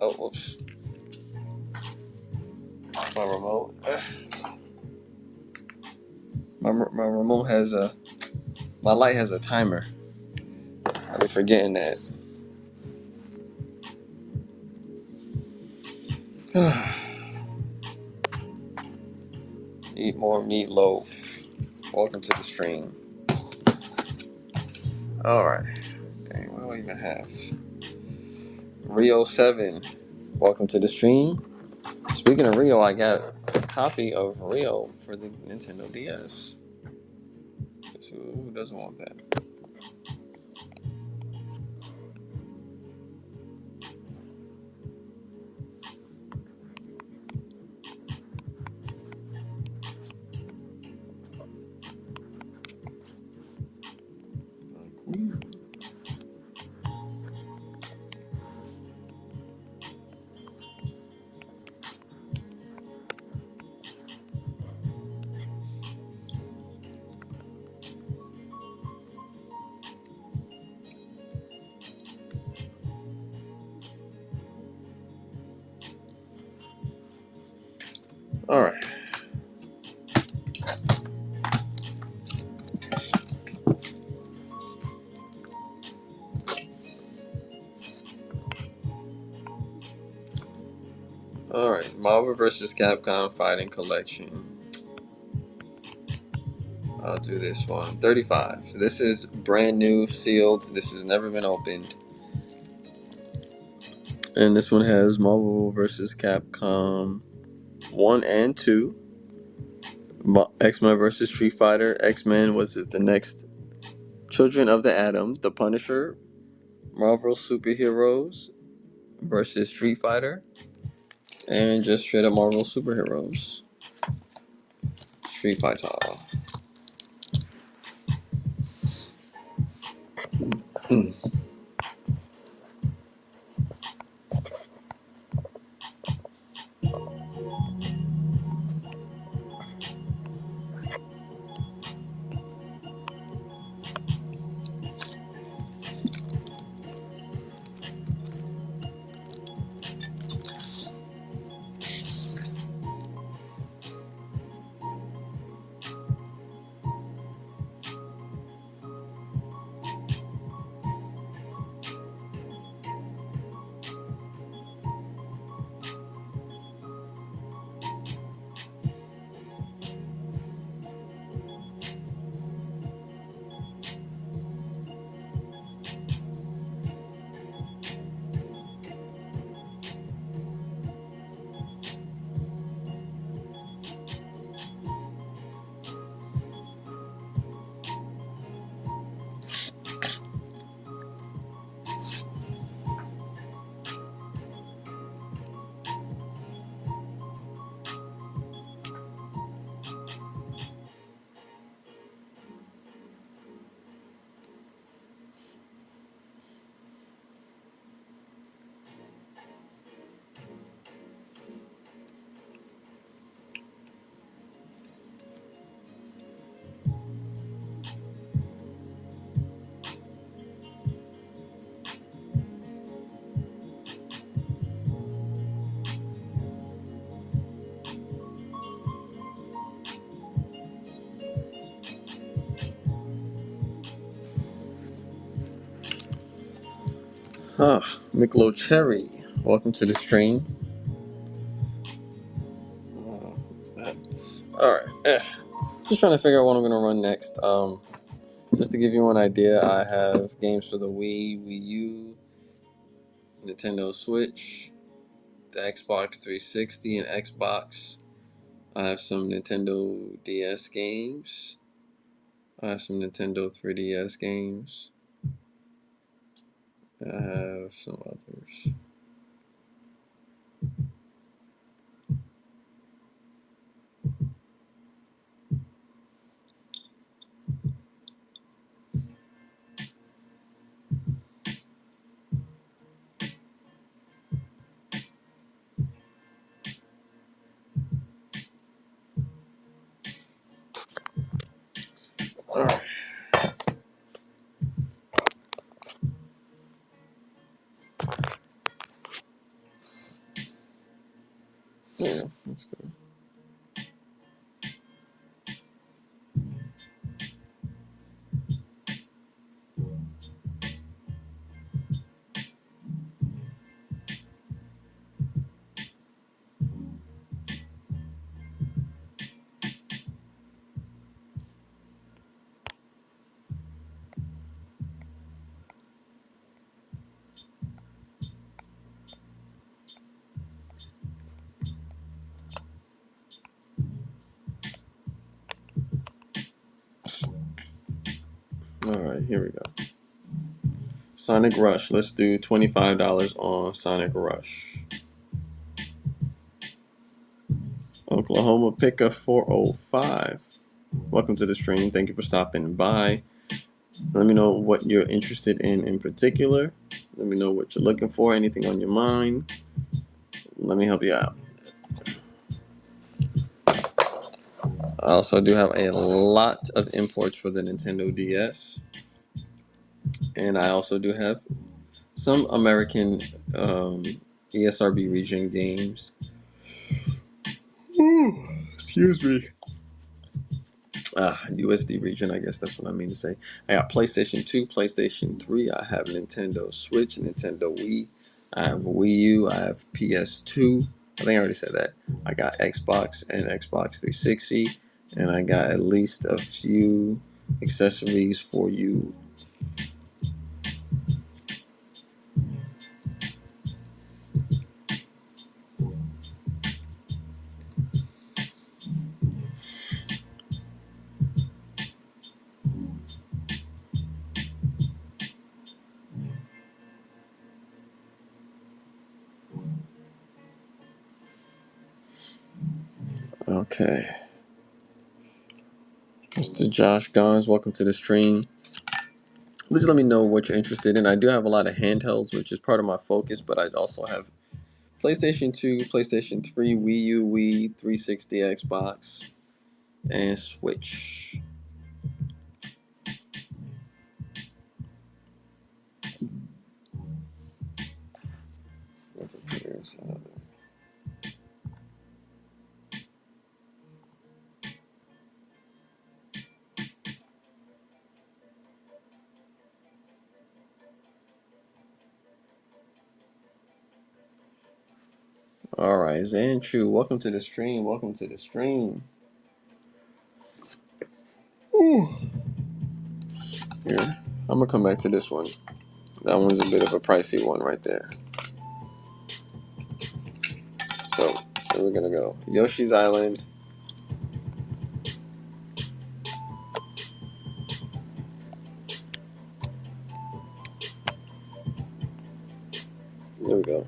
Oh, whoops. My remote. My remote has a. My light has a timer. I be forgetting that. Eat more meatloaf. Welcome to the stream. Alright. Dang, what do I even have? Rio 7. Welcome to the stream. Speaking of Rio, I got a copy of Rio for the Nintendo DS. Who doesn't want that? Alright. Alright. Marvel vs. Capcom Fighting Collection. I'll do this one. 35. So this is brand new, sealed. This has never been opened. And this one has Marvel vs. Capcom 1 and 2. X-Men vs. Street Fighter. X-Men was the next Children of the Atom. The Punisher. Marvel Superheroes versus Street Fighter. And just straight up Marvel Superheroes. Street Fighter. Miklo Cherry, welcome to the stream. What's that? All right. Just trying to figure out what I'm gonna run next. Just to give you an idea, I have games for the Wii, Wii U, Nintendo Switch, the Xbox 360, and Xbox. I have some Nintendo DS games. I have some Nintendo 3DS games. I have some others. All right. Yeah, that's good. All right, here we go. Sonic Rush. Let's do $25 on Sonic Rush. Oklahoma Pickup 405. Welcome to the stream. Thank you for stopping by. Let me know what you're interested in particular. Let me know what you're looking for, anything on your mind. Let me help you out. I also do have a lot of imports for the Nintendo DS. And I also do have some American ESRB region games. Excuse me. USD region, I guess that's what I mean to say. I got PlayStation 2, PlayStation 3. I have Nintendo Switch, Nintendo Wii. I have Wii U. I have PS2. I think I already said that. I got Xbox and Xbox 360. And I got at least a few accessories for you. Okay. Mr. Josh Gons, welcome to the stream. Just let me know what you're interested in. I do have a lot of handhelds, which is part of my focus, but I also have PlayStation 2, PlayStation 3, Wii U, Wii, 360, Xbox, and Switch. All right, Zanchu, welcome to the stream. Welcome to the stream. Ooh. Here, I'm gonna come back to this one. That one's a bit of a pricey one right there. So here we're gonna go. Yoshi's Island. There we go.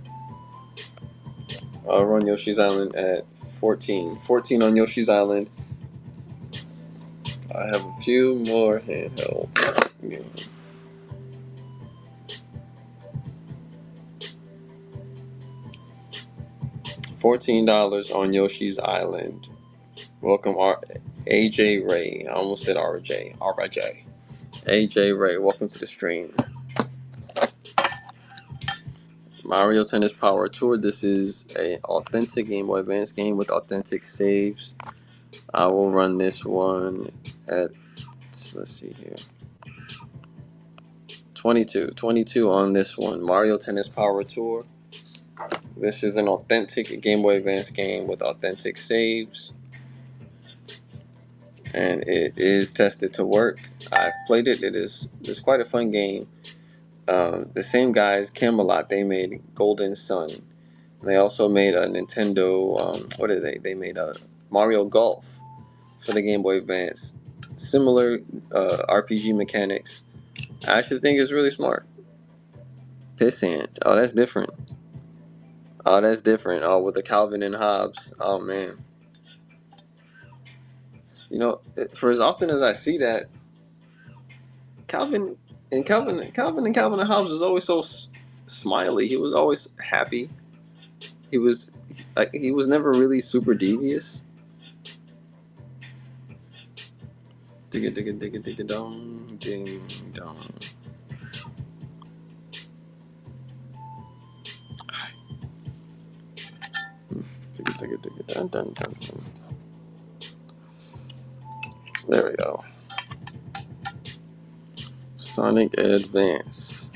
I'll run Yoshi's Island at 14. 14 on Yoshi's Island. I have a few more handhelds. Yeah. $14 on Yoshi's Island. Welcome, AJ Ray. I almost said RJ. RJ. AJ Ray, welcome to the stream. Mario Tennis Power Tour. This is a authentic Game Boy Advance game with authentic saves. I will run this one at, let's see here, 22 on this one. Mario Tennis Power Tour. This is an authentic Game Boy Advance game with authentic saves, and it is tested to work. I've played it. It's quite a fun game. The same guys, Camelot, they made Golden Sun. They also made a Nintendo. What did they? They made a Mario Golf for the Game Boy Advance. Similar RPG mechanics. I actually think it's really smart. Pissant. Oh, that's different. Oh, that's different. Oh, with the Calvin and Hobbes. Oh man. You know, for as often as I see that, Calvin and Hobbes was always so smiley. He was always happy. He was he was never really super devious. Digga digga digga digga dong ding dong. Digga digga digga dun dun dun dun. There we go. Sonic Advance.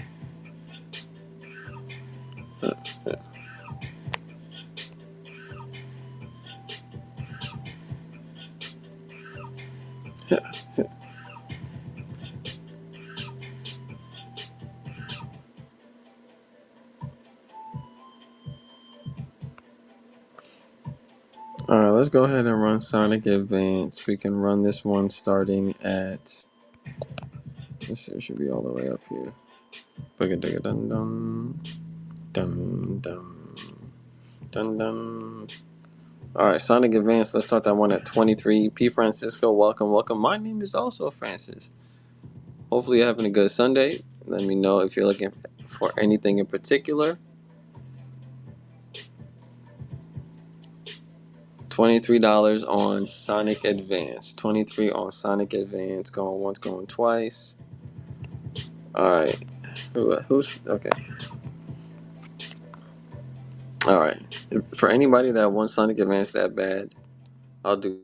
Alright, let's go ahead and run Sonic Advance. We can run this one starting at, let's see, it should be all the way up here. Bugga digga dun dun dun dun dun dun. Alright, Sonic Advance, let's start that one at 23. P. Francisco, welcome, welcome. My name is also Francis. Hopefully you're having a good Sunday. Let me know if you're looking for anything in particular. $23 on Sonic Advance. 23 on Sonic Advance. Going once, going twice. Alright. Who's okay. Alright. For anybody that wants Sonic Advance that bad, I'll do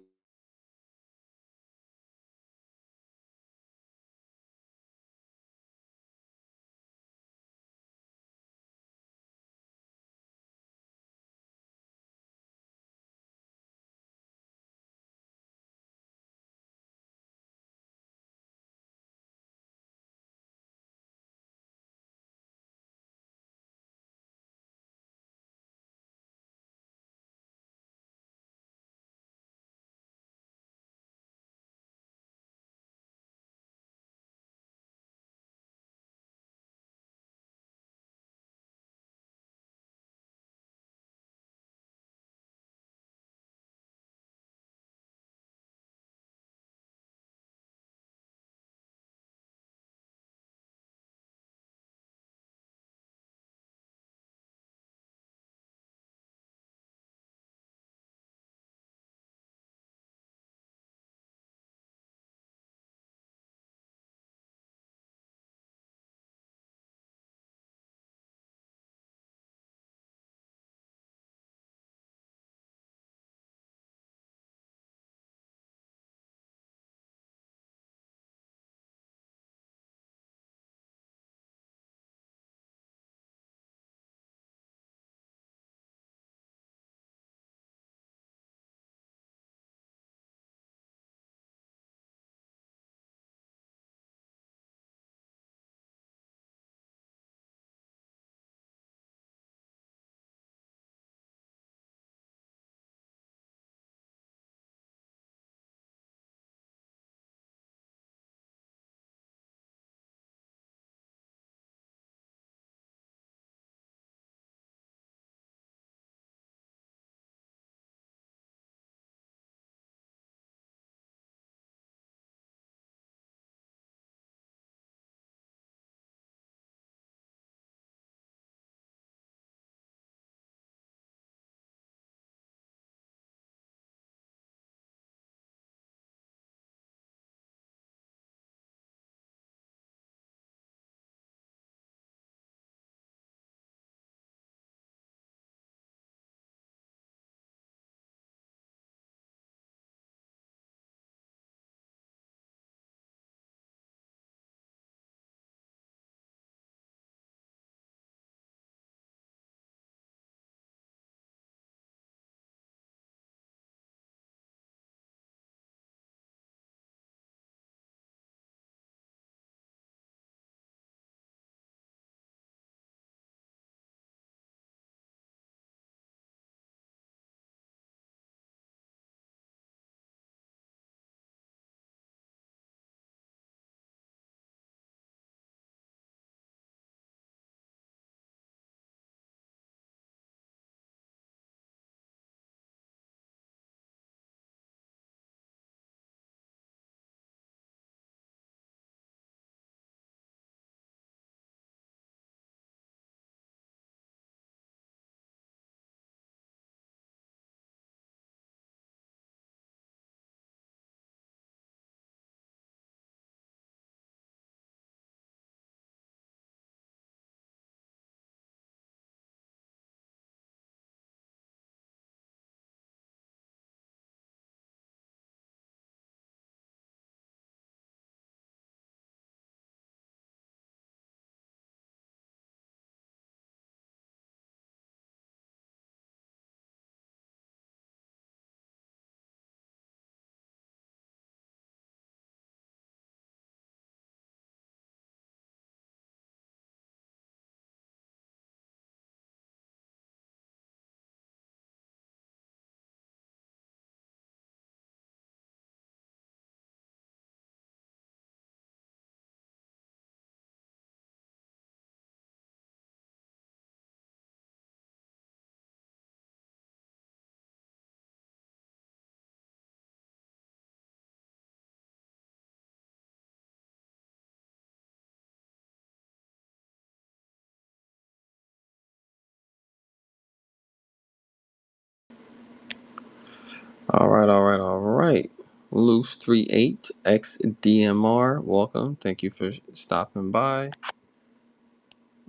All right. Loose 38 XDMR, welcome. Thank you for stopping by.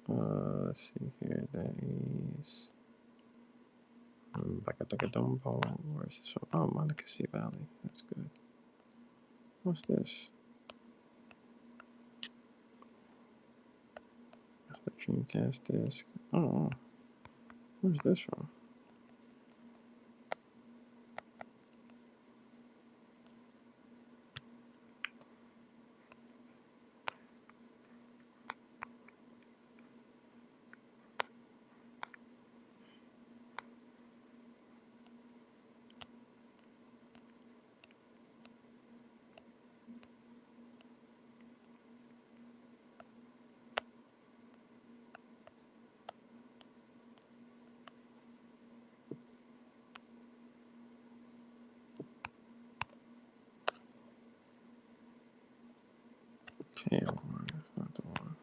Let's see here. That is. Where's this from? Oh, Montecito Valley. That's good. What's this? That's the Dreamcast disc. Oh, where's this from? Okay, that's not the one.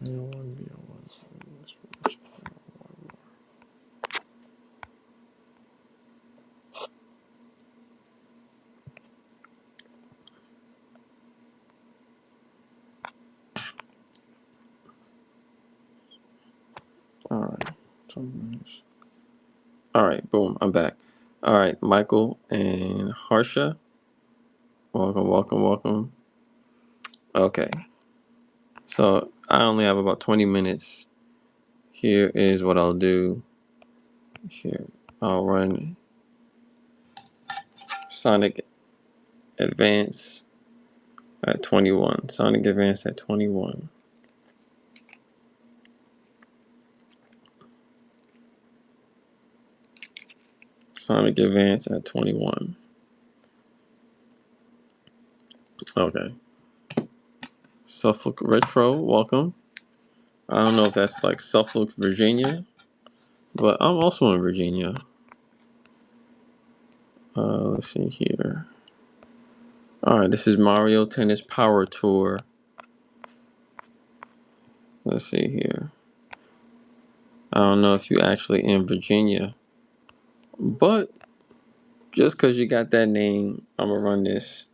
A1, B01. All right. 20 minutes. All right, boom, I'm back. All right, Michael and Harsha, welcome, welcome, welcome. Okay, so I only have about 20 minutes. Here is what I'll do. Here, I'll run Sonic Advance at 21. Sonic Advance at 21. Sonic Advance at 21. Okay. Suffolk Retro, welcome. I don't know if that's like Suffolk, Virginia, but I'm also in Virginia. Let's see here. All right, this is Mario Tennis Power Tour. Let's see here. I don't know if you actually in Virginia, but just because you got that name, I'm gonna run this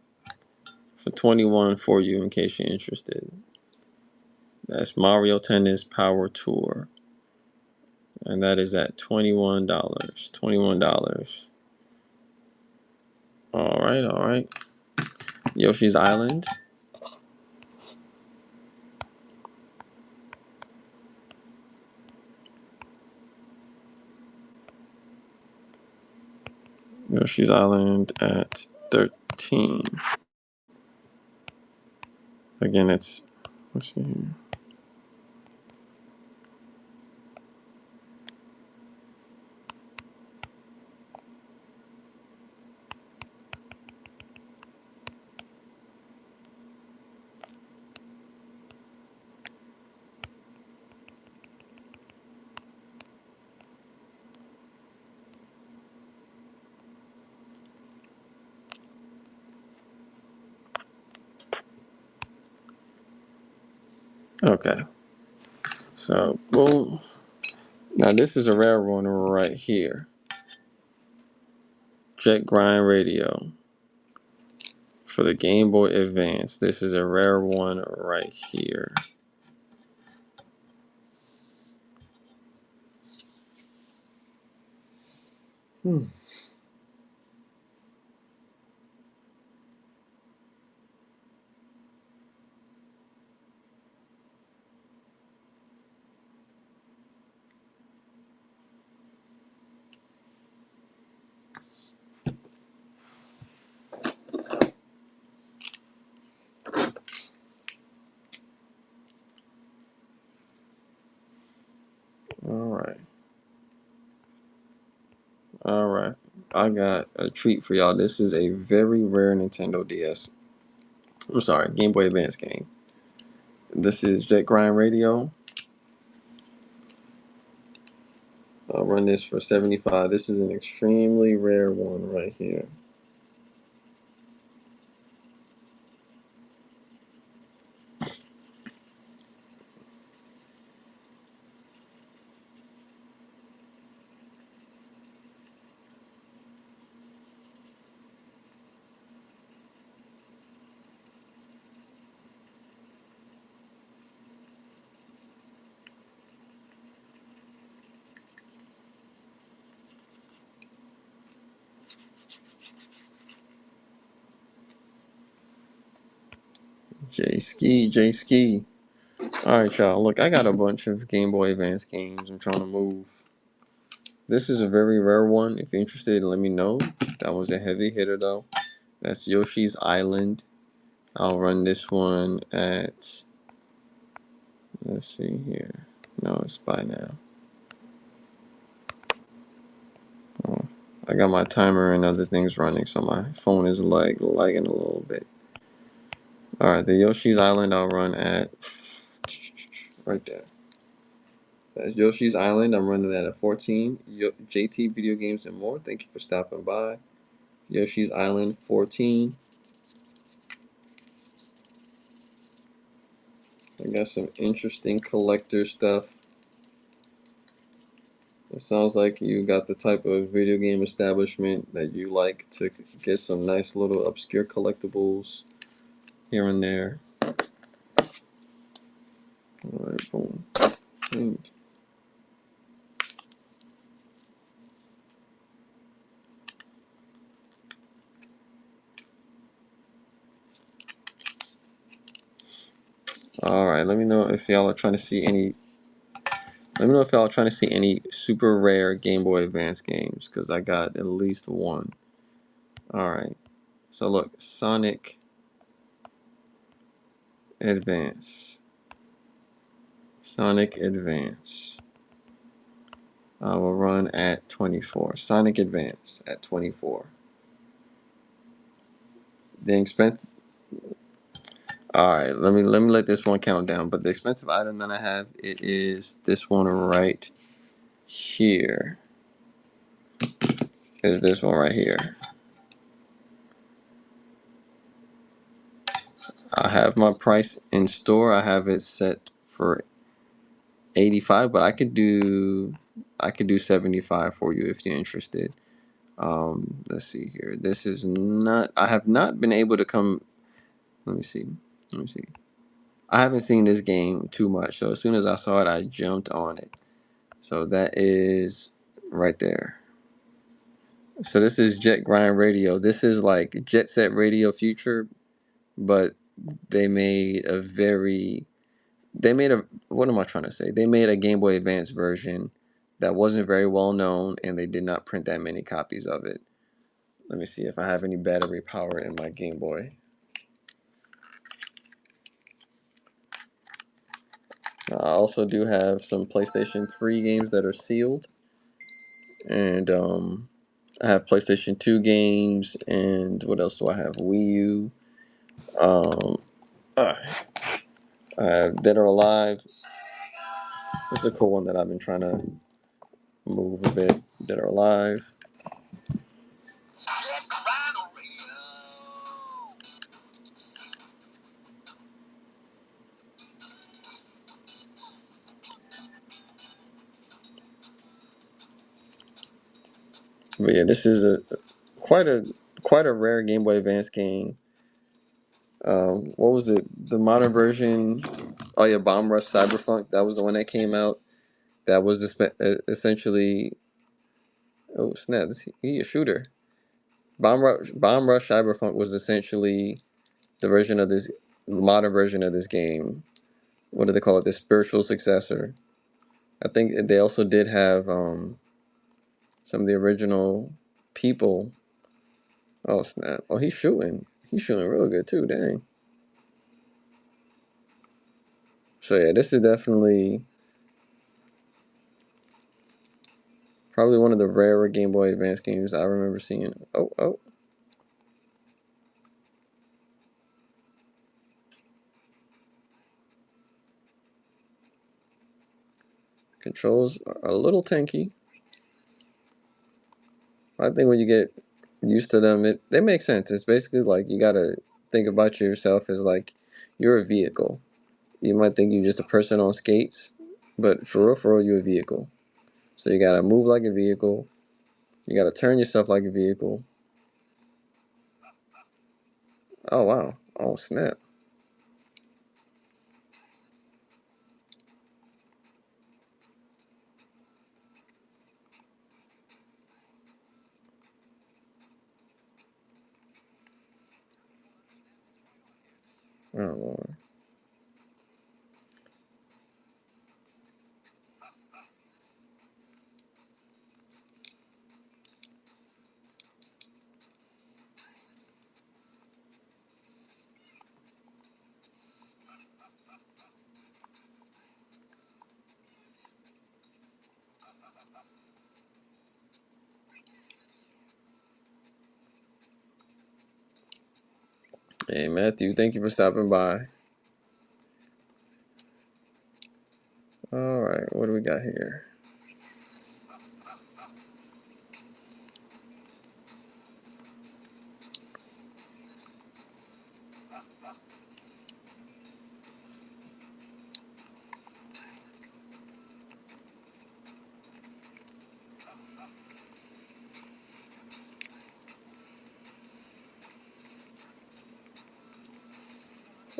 for 21 for you in case you're interested. That's Mario Tennis Power Tour, and that is at $21. $21. All right, all right. Yoshi's Island. Yoshi's Island at 13. Again, it's, let's see here. Okay, so boom. Now this is a rare one right here. Jet Grind Radio for the Game Boy Advance. This is a rare one right here. All right. All right, I got a treat for y'all. This is a very rare Nintendo DS. I'm sorry, Game Boy Advance game. This is Jet Grind Radio. I'll run this for 75. This is an extremely rare one right here. J Ski, J Ski. All right, y'all. Look, I got a bunch of Game Boy Advance games I'm trying to move. This is a very rare one. If you're interested, let me know. That was a heavy hitter, though. That's Yoshi's Island. I'll run this one at, let's see here. No, it's by now. Oh, I got my timer and other things running, so my phone is lagging a little bit. All right, the Yoshi's Island I'll run at right there. That's Yoshi's Island. I'm running that at 14. JT Video Games and More. Thank you for stopping by. Yoshi's Island 14. I got some interesting collector stuff. It sounds like you got the type of video game establishment that you like to get some nice little obscure collectibles here and there. All right, boom. And, all right, let me know if y'all are trying to see any. Let me know if y'all are trying to see any super rare Game Boy Advance games, because I got at least one. All right. So look, Sonic Advance. Sonic Advance. I will run at 24. Sonic Advance at 24. The expense. All right, let me let this one count down. But the expensive item that I have, it is this one right here. Is this one right here? I have my price in store. I have it set for 85, but I could do 75 for you if you're interested. Let's see here. This is not. I have not been able to come. Let me see. Let me see. I haven't seen this game too much, so as soon as I saw it, I jumped on it. So that is right there. So this is Jet Grind Radio. This is like Jet Set Radio Future, but they made a very. They made a. What am I trying to say? They made a Game Boy Advance version that wasn't very well known, and they did not print that many copies of it. Let me see if I have any battery power in my Game Boy. I also do have some PlayStation 3 games that are sealed, and I have PlayStation 2 games, and what else do I have? Wii U. Um, uh, I have Dead or Alive. This is a cool one that I've been trying to move a bit. Dead or Alive. But yeah, this is a quite a quite a rare Game Boy Advance game. What was it? The modern version? Oh yeah, Bomb Rush Cyberpunk. That was the one that came out. That was essentially. Oh snap! He a shooter. Bomb Rush Cyberpunk was essentially the version of this modern version of this game. What do they call it? The spiritual successor. I think they also did have some of the original people. Oh snap! Oh, he's shooting. He's shooting real good too. Dang. So yeah, this is definitely Probably one of the rarer Game Boy Advance games I remember seeing. Oh, oh. Controls are a little tanky. I think when you get used to them, they make sense. It's basically like you gotta think about yourself as like you're a vehicle. You might think you're just a person on skates, but for real, you're a vehicle. So you gotta move like a vehicle. You gotta turn yourself like a vehicle. Oh wow! Oh snap! Oh Lord! Hey Matthew, thank you for stopping by. All right, what do we got here?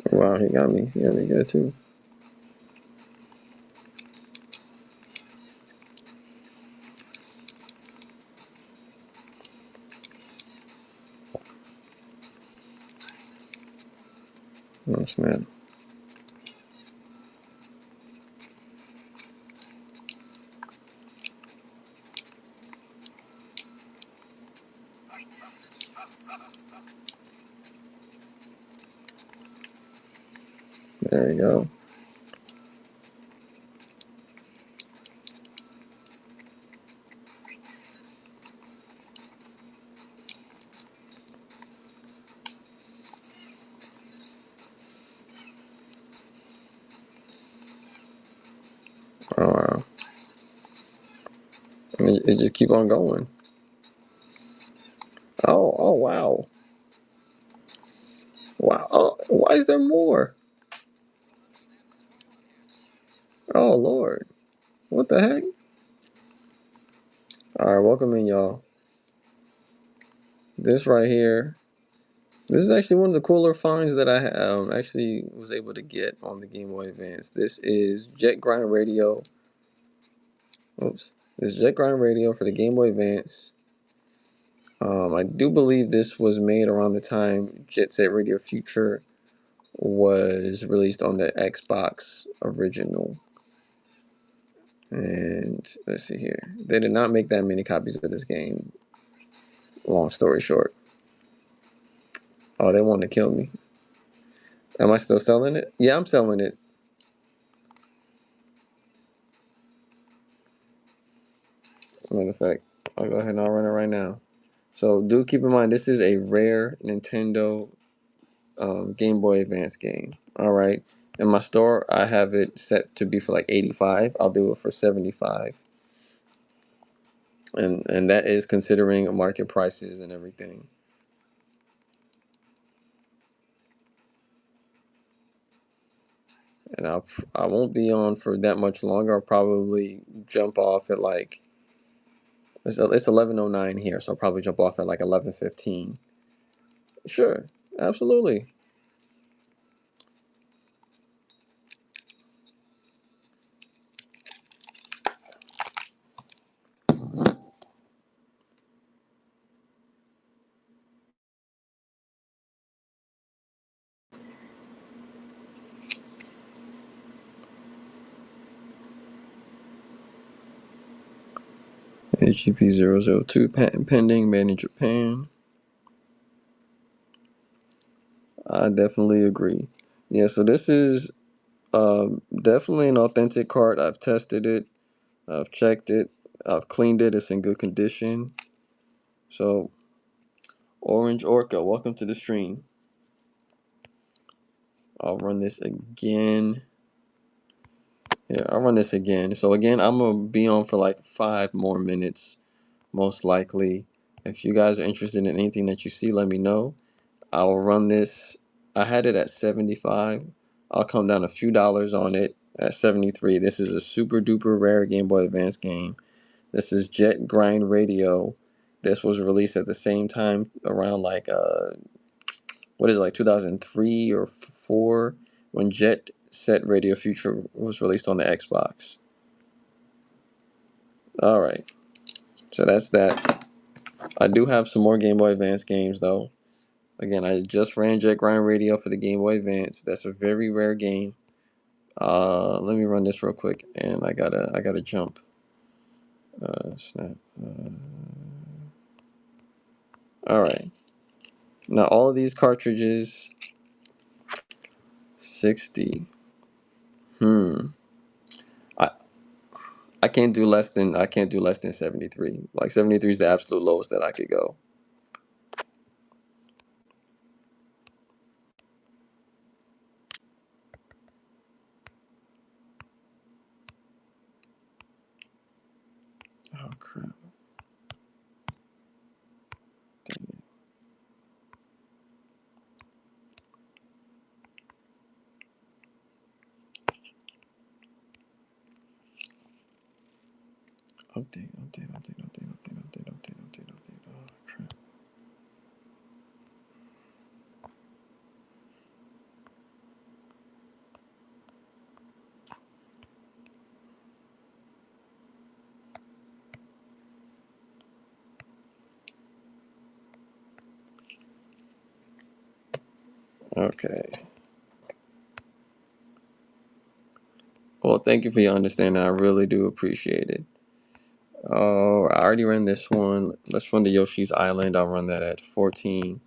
Wow, he got me. He got me good too. Oh snap! There you go. Oh wow! And it just keep on going. Oh oh wow! Wow! Oh, why is there more? Oh Lord! What the heck? All right, welcome in, y'all. This right here. This is actually one of the cooler finds that I actually was able to get on the Game Boy Advance. This is Jet Grind Radio. Oops. This is Jet Grind Radio for the Game Boy Advance. I do believe this was made around the time Jet Set Radio Future was released on the Xbox original. And let's see here. They did not make that many copies of this game. Long story short. Oh, they want to kill me. Am I still selling it? Yeah, I'm selling it. Matter of fact, I'll go ahead and I'll run it right now. So do keep in mind this is a rare Nintendo Game Boy Advance game. All right. In my store, I have it set to be for like 85. I'll do it for 75, and that is considering market prices and everything. And I won't be on for that much longer. I'll probably jump off at like it's 11:09 here, so I'll probably jump off at like 11:15. Sure, absolutely. HEP 002 patent pending, made in Japan. I definitely agree. Yeah, so this is definitely an authentic card. I've tested it. I've checked it. I've cleaned it. It's in good condition. So, Orange Orca, welcome to the stream. I'll run this again. Yeah, I'll run this again. So again, I'm gonna be on for like 5 more minutes, most likely. If you guys are interested in anything that you see, let me know. I'll run this. I had it at 75. I'll come down a few dollars on it at 73. This is a super duper rare Game Boy Advance game. This is Jet Grind Radio. This was released at the same time around like what is it, like 2003 or 4 when Jet Set Radio Future was released on the Xbox. All right, so that's that. I do have some more Game Boy Advance games though. Again, I just ran Jet Grind Radio for the Game Boy Advance. That's a very rare game. Let me run this real quick, and I gotta jump. Snap. All right. Now all of these cartridges, 60. Hmm. I I can't do less than 73. Like 73 is the absolute lowest that I could go. Oh crap. Dang it. Update. Oh crap. Okay. Well, thank you for your understanding. I really do appreciate it. Oh, I already ran this one. Let's run the Yoshi's Island. I'll run that at 14.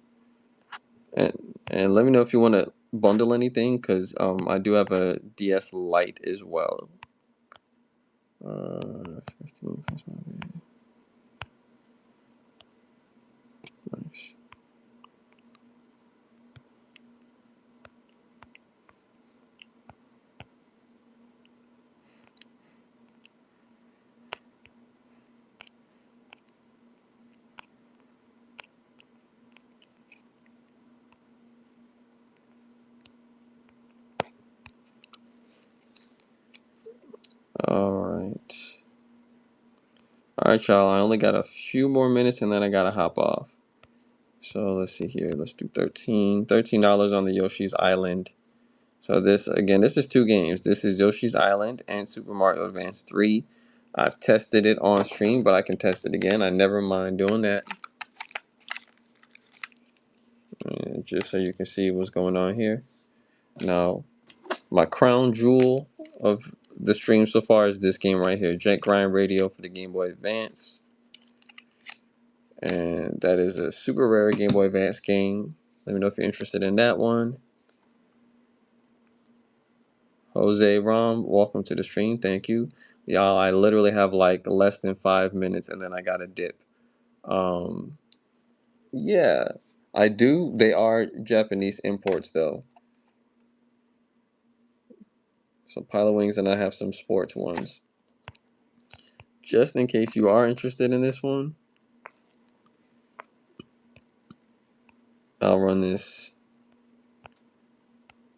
And and let me know if you want to bundle anything, because I do have a DS Lite as well. 15. Nice. All right. All right, y'all. I only got a few more minutes, and then I gotta hop off. So let's see here. Let's do 13. $13 on the Yoshi's Island. So this again, this is two games. This is Yoshi's Island and Super Mario Advance 3. I've tested it on stream, but I can test it again. I never mind doing that. And just so you can see what's going on here. Now, my crown jewel of the stream so far is this game right here, Jet Grind Radio for the Game Boy Advance. And that is a super rare Game Boy Advance game. Let me know if you're interested in that one. Jose Rom, welcome to the stream. Thank you. Y'all, I literally have like less than 5 minutes and then I got to dip. Um, yeah, I do. They are Japanese imports though. So Pilot Wings and I have some sports ones. Just in case you are interested in this one, I'll run this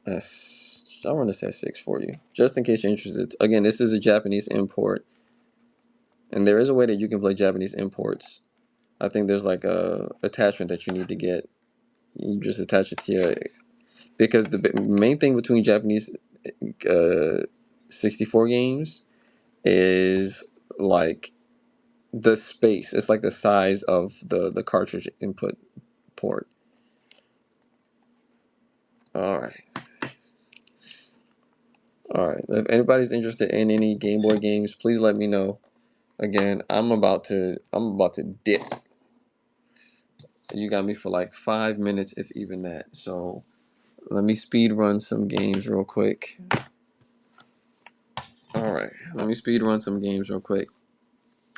I'll run this at 6 for you. Just in case you're interested. Again, this is a Japanese import. And there is a way that you can play Japanese imports. I think there's like a attachment that you need to get. You just attach it to your, because the main thing between Japanese 64 games is like the space. It's like the size of the cartridge input port. All right. All right. If anybody's interested in any Game Boy games, please let me know. Again, I'm about to dip. You got me for like 5 minutes, if even that. So let me speed run some games real quick. All right, let me speed run some games real quick.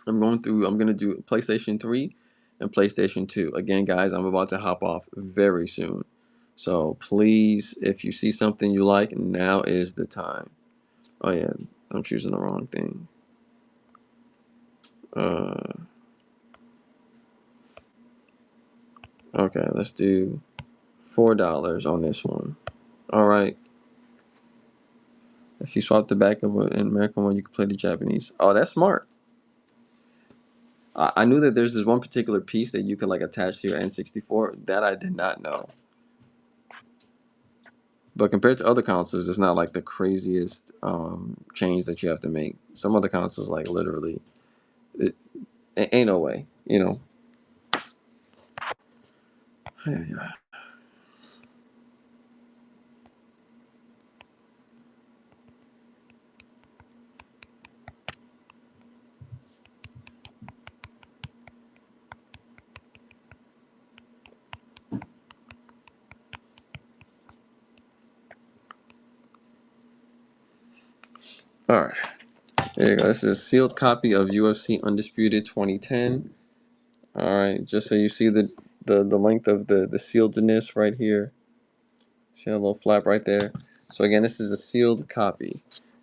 I'm going through. I'm gonna do PlayStation 3 and PlayStation 2. Again, guys, I'm about to hop off very soon. So please, if you see something you like, now is the time. Oh yeah, I'm choosing the wrong thing. Uh, okay, let's do $4 on this one. All right. If you swap the back of an American one, you can play the Japanese. Oh, that's smart. I knew that there's this one particular piece that you could like attach to your N64. That I did not know. But compared to other consoles, it's not like the craziest change that you have to make. Some other consoles, like literally, it ain't no way, you know. All right, there you go. This is a sealed copy of UFC Undisputed 2010. All right, just so you see the length of the sealedness right here. See a little flap right there. So again, this is a sealed copy.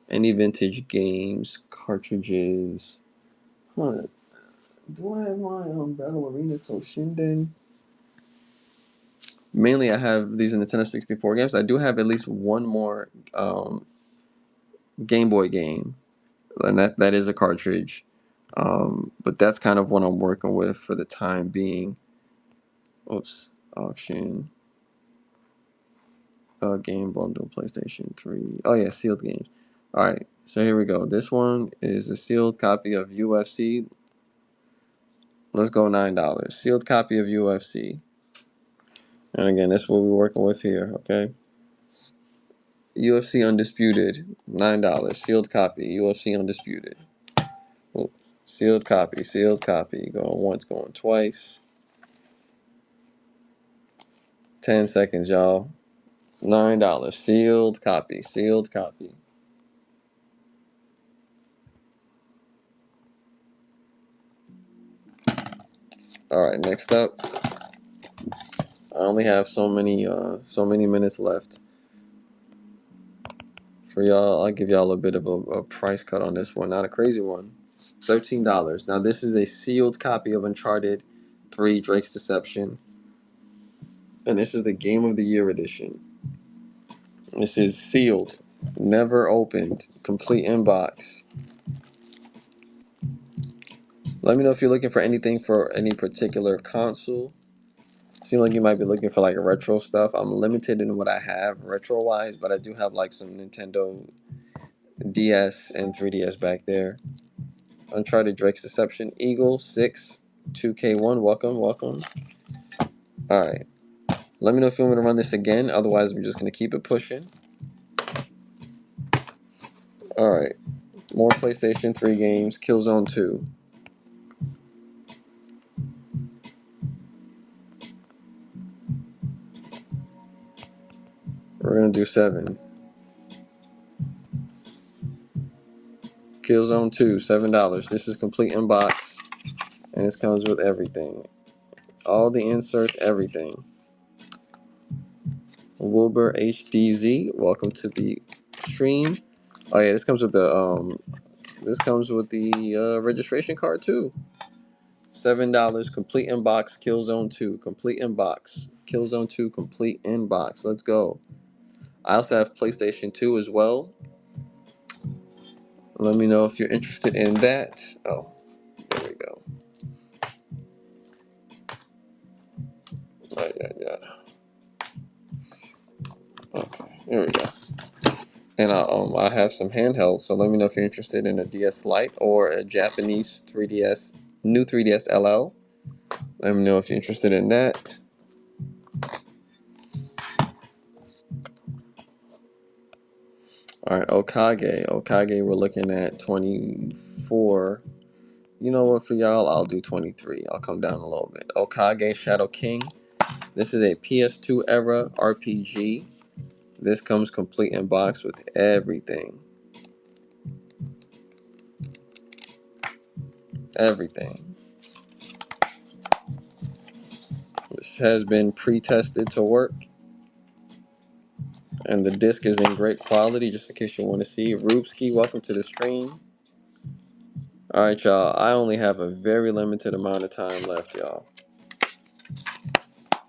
Any vintage games, cartridges. Huh. Do I have my Battle Arena Toshinden? Mainly, I have these Nintendo 64 games. I do have at least one more Game Boy game, and that is a cartridge. But that's kind of what I'm working with for the time being. Oops, auction. Game bundle, PlayStation 3. Oh yeah, sealed games. All right, so here we go. This one is a sealed copy of UFC. Let's go $9. Sealed copy of UFC. And again, that's what we're working with here. Okay. UFC Undisputed, $9. Sealed copy. UFC Undisputed. Oh, sealed copy. Sealed copy. Going once, going twice. 10 seconds, y'all. $9. Sealed copy. Sealed copy. All right. Next up, I only have so many minutes left for y'all. I'll give y'all a bit of a price cut on this one. Not a crazy one. $13. Now this is a sealed copy of Uncharted 3: Drake's Deception, and this is the Game of the Year edition. This is sealed, never opened, complete inbox. Let me know if you're looking for anything for any particular console. Seems like you might be looking for like retro stuff. I'm limited in what I have retro wise, but I do have like some Nintendo DS and 3DS back there. Uncharted Drake's Deception, Eagle 6, 2K1. Welcome, welcome. All right. Let me know if you want me to run this again. Otherwise, I'm just going to keep it pushing. All right. More PlayStation 3 games. Killzone 2. We're going to do 7. Killzone 2, $7. This is complete inbox. And this comes with everything. All the inserts, everything. Wilbur HDZ. Welcome to the stream. Oh yeah, this comes with the registration card too. $7, complete inbox, Killzone 2, complete inbox, Killzone 2, complete inbox. Let's go. I also have PlayStation 2 as well. Let me know if you're interested in that. Oh, there we go. Oh, yeah. Okay, here we go. And I have some handhelds, so let me know if you're interested in a DS Lite or a Japanese 3DS, new 3DS LL. Let me know if you're interested in that. All right, Okage. Okage, we're looking at 24. You know what, for y'all, I'll do 23. I'll come down a little bit. Okage Shadow King. This is a PS2 era RPG. This comes complete in box with everything. everything. This has been pre-tested to work, and the disc is in great quality, just in case you want to see. Rubski, welcome to the stream. All right, y'all. I only have a very limited amount of time left, y'all.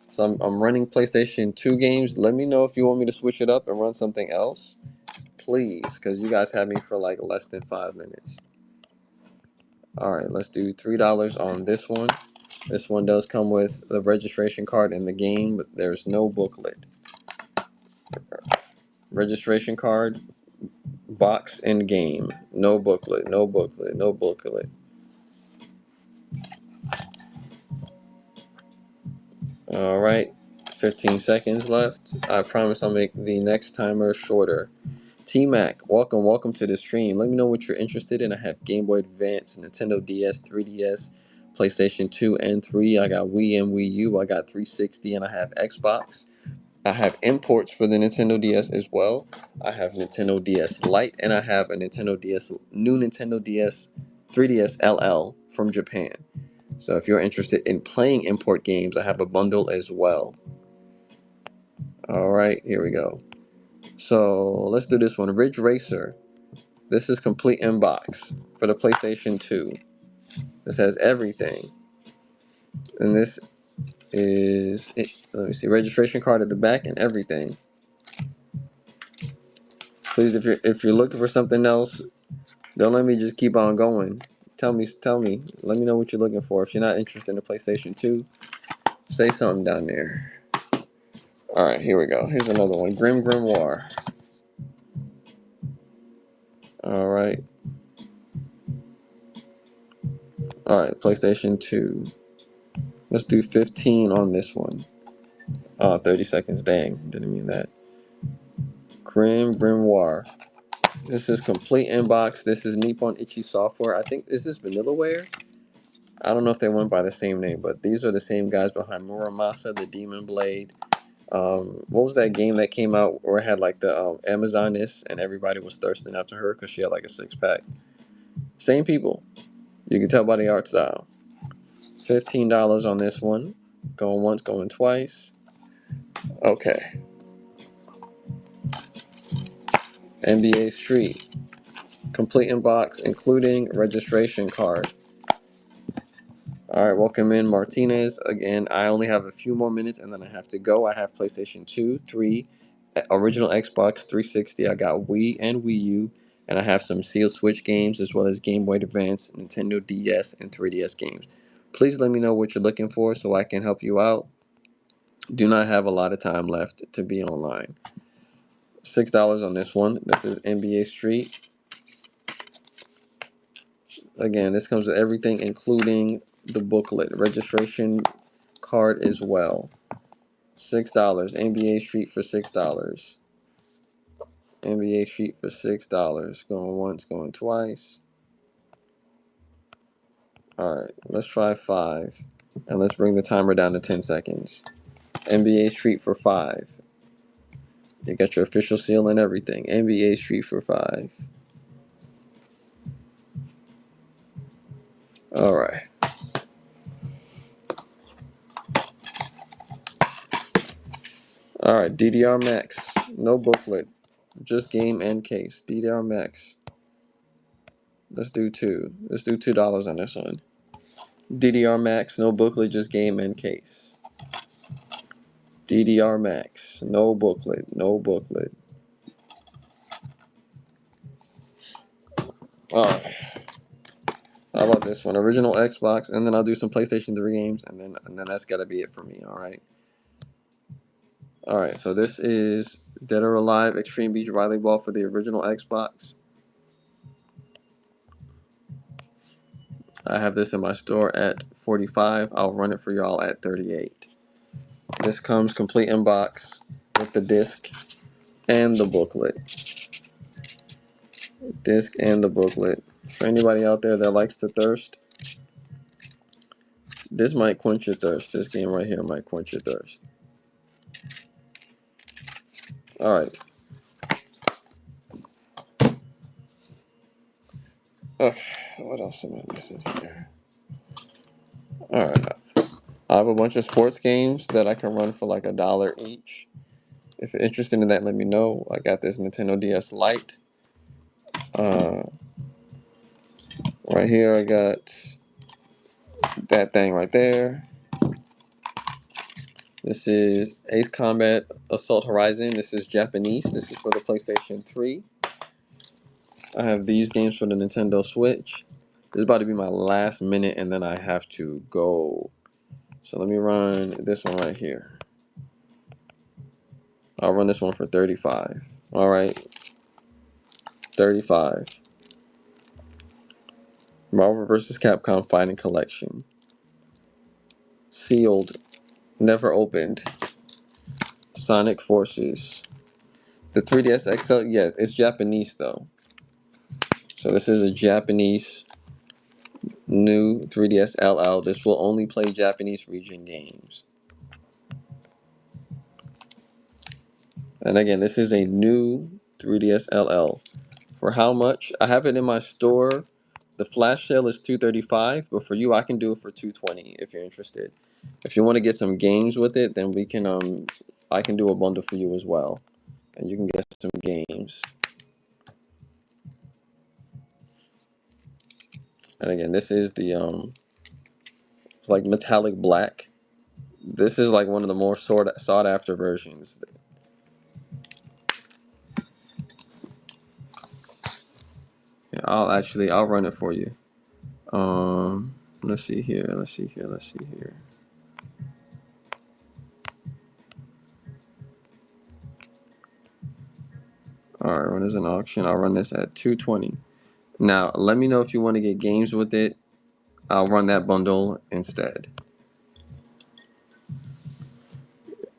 So I'm running PlayStation 2 games. Let me know if you want me to switch it up and run something else, please, because you guys have me for like less than 5 minutes. All right, let's do $3 on this one. This one does come with the registration card in the game, but there's no booklet. Registration card, box, and game. No booklet, no booklet, no booklet. All right, 15 seconds left. I promise I'll make the next timer shorter. T-Mac, welcome to the stream. Let me know what you're interested in. I have Game Boy Advance, Nintendo DS, 3DS, PlayStation 2 and 3. I got Wii and Wii U. I got 360, and I have Xbox. I have imports for the Nintendo DS as well. I have Nintendo DS Lite, and I have a new Nintendo DS 3DS LL from Japan. So if you're interested in playing import games, I have a bundle as well. All right, here we go. So let's do this one. Ridge Racer. This is complete inbox for the PlayStation 2. This has everything. And this is it. Let me see. Registration card at the back and everything. Please, if you're looking for something else, don't let me just keep on going. Tell me. Let me know what you're looking for. If you're not interested in the PlayStation 2, say something down there. All right, here we go. Here's another one. Grim Grimoire. All right. All right, PlayStation 2. Let's do 15 on this one. 30 seconds. Dang, didn't mean that. Grim Grimoire. This is complete inbox. This is Nippon Ichi Software. I think, is this Vanillaware? I don't know if they went by the same name, but these are the same guys behind Muramasa, the Demon Blade. What was that game that came out where it had like the Amazoness and everybody was thirsting after her because she had like a 6-pack? Same people. You can tell by the art style. $15 on this one. Going once, going twice. Okay. NBA Street. Complete inbox, including registration card. All right, welcome in Martinez. Again, I only have a few more minutes and then I have to go. I have PlayStation 2, 3, original Xbox 360. I got Wii and Wii U. And I have some sealed Switch games as well as Game Boy Advance, Nintendo DS, and 3DS games. Please let me know what you're looking for so I can help you out. Do not have a lot of time left to be online. $6 on this one. This is NBA Street. Again, this comes with everything, including the booklet, registration card as well. $6. NBA Street for $6. NBA Street for $6. Going once, going twice. Alright, let's try 5. And let's bring the timer down to 10 seconds. NBA Street for 5. You got your official seal and everything. NBA Street for 5. Alright. Alright, DDR Max. No booklet. Just game and case. DDR Max. Let's do 2. Let's do $2 on this one. DDR Max, no booklet, just game and case. DDR Max, no booklet, no booklet. Alright. How about this one? Original Xbox, and then I'll do some PlayStation 3 games, and then that's gotta be it for me, alright? Alright, so this is Dead or Alive Extreme Beach Volleyball for the original Xbox. I have this in my store at 45. I'll run it for y'all at 38. This comes complete in box with the disc and the booklet. Disc and the booklet. For anybody out there that likes to thirst, this might quench your thirst. This game right here might quench your thirst. Alright. Okay, what else am I missing here? All right. I have a bunch of sports games that I can run for like $1 each. If you're interested in that, let me know. I got this Nintendo DS Lite. Uh, right here, I got that thing right there. This is Ace Combat Assault Horizon. This is Japanese. This is for the PlayStation 3. I have these games for the Nintendo Switch. This is about to be my last minute, and then I have to go. So let me run this one right here. I'll run this one for 35. All right, 35. Marvel vs. Capcom Fighting Collection. Sealed, never opened. Sonic Forces. The 3DS XL, yeah, it's Japanese though. So this is a Japanese new 3DS LL. This will only play Japanese region games. And again, this is a new 3DS LL. For how much? I have it in my store. The flash sale is $235, but for you, I can do it for $220 if you're interested. If you want to get some games with it, then we can I can do a bundle for you as well, and you can get some games. And again, this is the it's like metallic black. This is like one of the more sought after versions. Yeah, I'll run it for you. Let's see here. Let's see here. Let's see here. All right, when there's an auction, I'll run this at $220. Now, let me know if you want to get games with it. I'll run that bundle instead.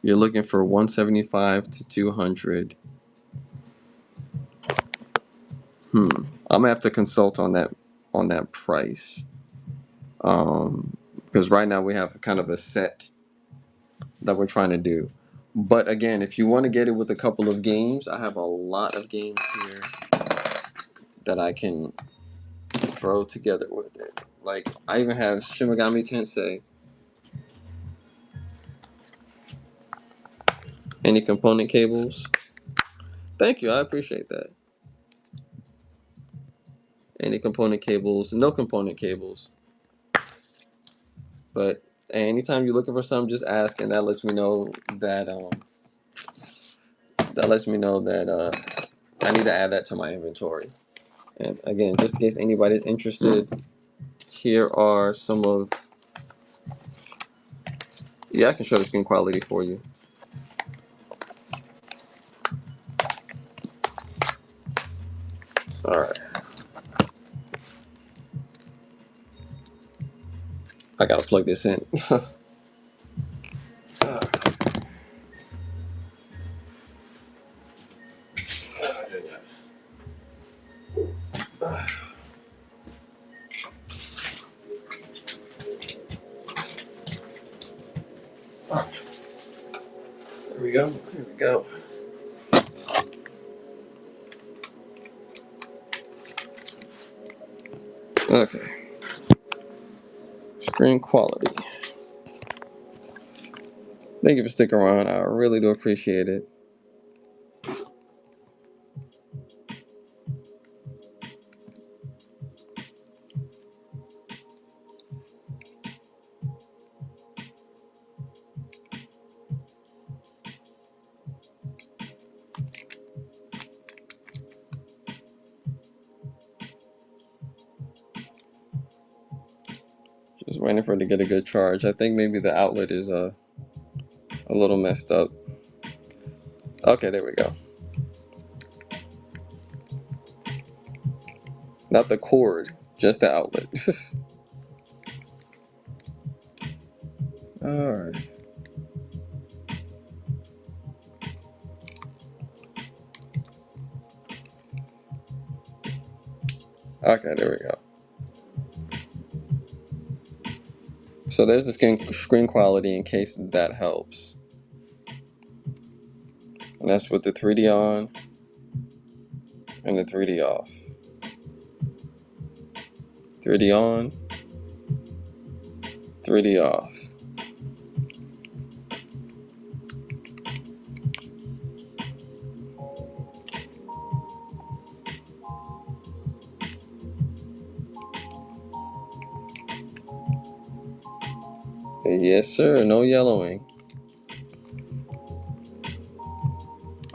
You're looking for 175 to 200. I'm gonna have to consult on that price. Because right now we have kind of a set that we're trying to do. But again, if you want to get it with a couple of games, I have a lot of games here that I can throw together with it. Like I even have Shin Megami Tensei. Any component cables? Thank you, I appreciate that. Any component cables? No component cables. But anytime you're looking for something, just ask, and that lets me know that I need to add that to my inventory. And again, just in case anybody's interested, here are some of. Yeah, I can show the screen quality for you. All right, I gotta plug this in. There we go. Here we go. Okay, screen quality. Thank you for sticking around. I really do appreciate it. Just waiting for it to get a good charge. I think maybe the outlet is a little messed up. Okay, there we go. Not the cord, just the outlet. All right. Okay, there we go. So there's the screen quality in case that helps. And that's with the 3D on and the 3D off. 3D on, 3D off. Yes, sir. No yellowing.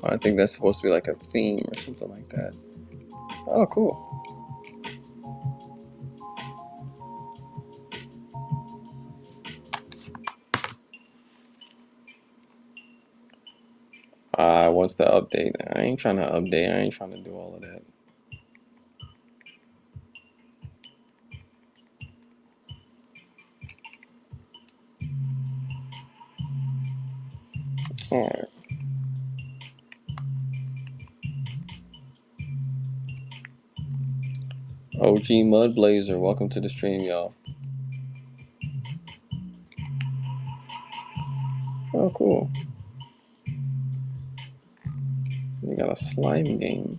I think that's supposed to be like a theme or something like that. Oh, cool. Wants to update. I ain't trying to update. I ain't trying to do all of that. All right. OG Mud Blazer, welcome to the stream, y'all. Oh, cool. You got a slime game.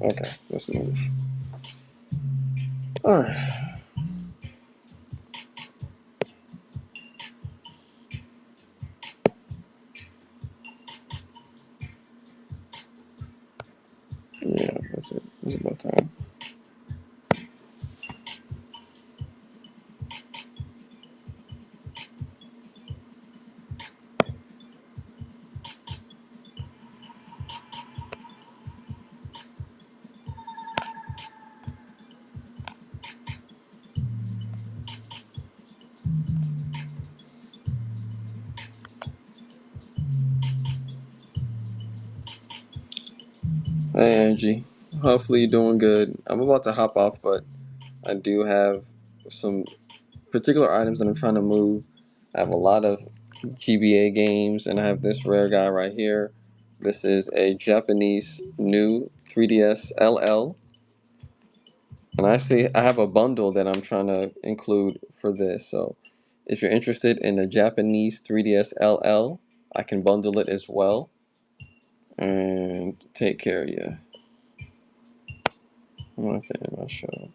Okay, let's move. All right. Yeah, that's it. It's about time. Hey, Angie. Hopefully you're doing good. I'm about to hop off, but I do have some particular items that I'm trying to move. I have a lot of GBA games, and I have this rare guy right here. This is a Japanese new 3DS LL. And actually, I have a bundle that I'm trying to include for this. So if you're interested in a Japanese 3DS LL, I can bundle it as well and take care of you. I'm going to have to end my show.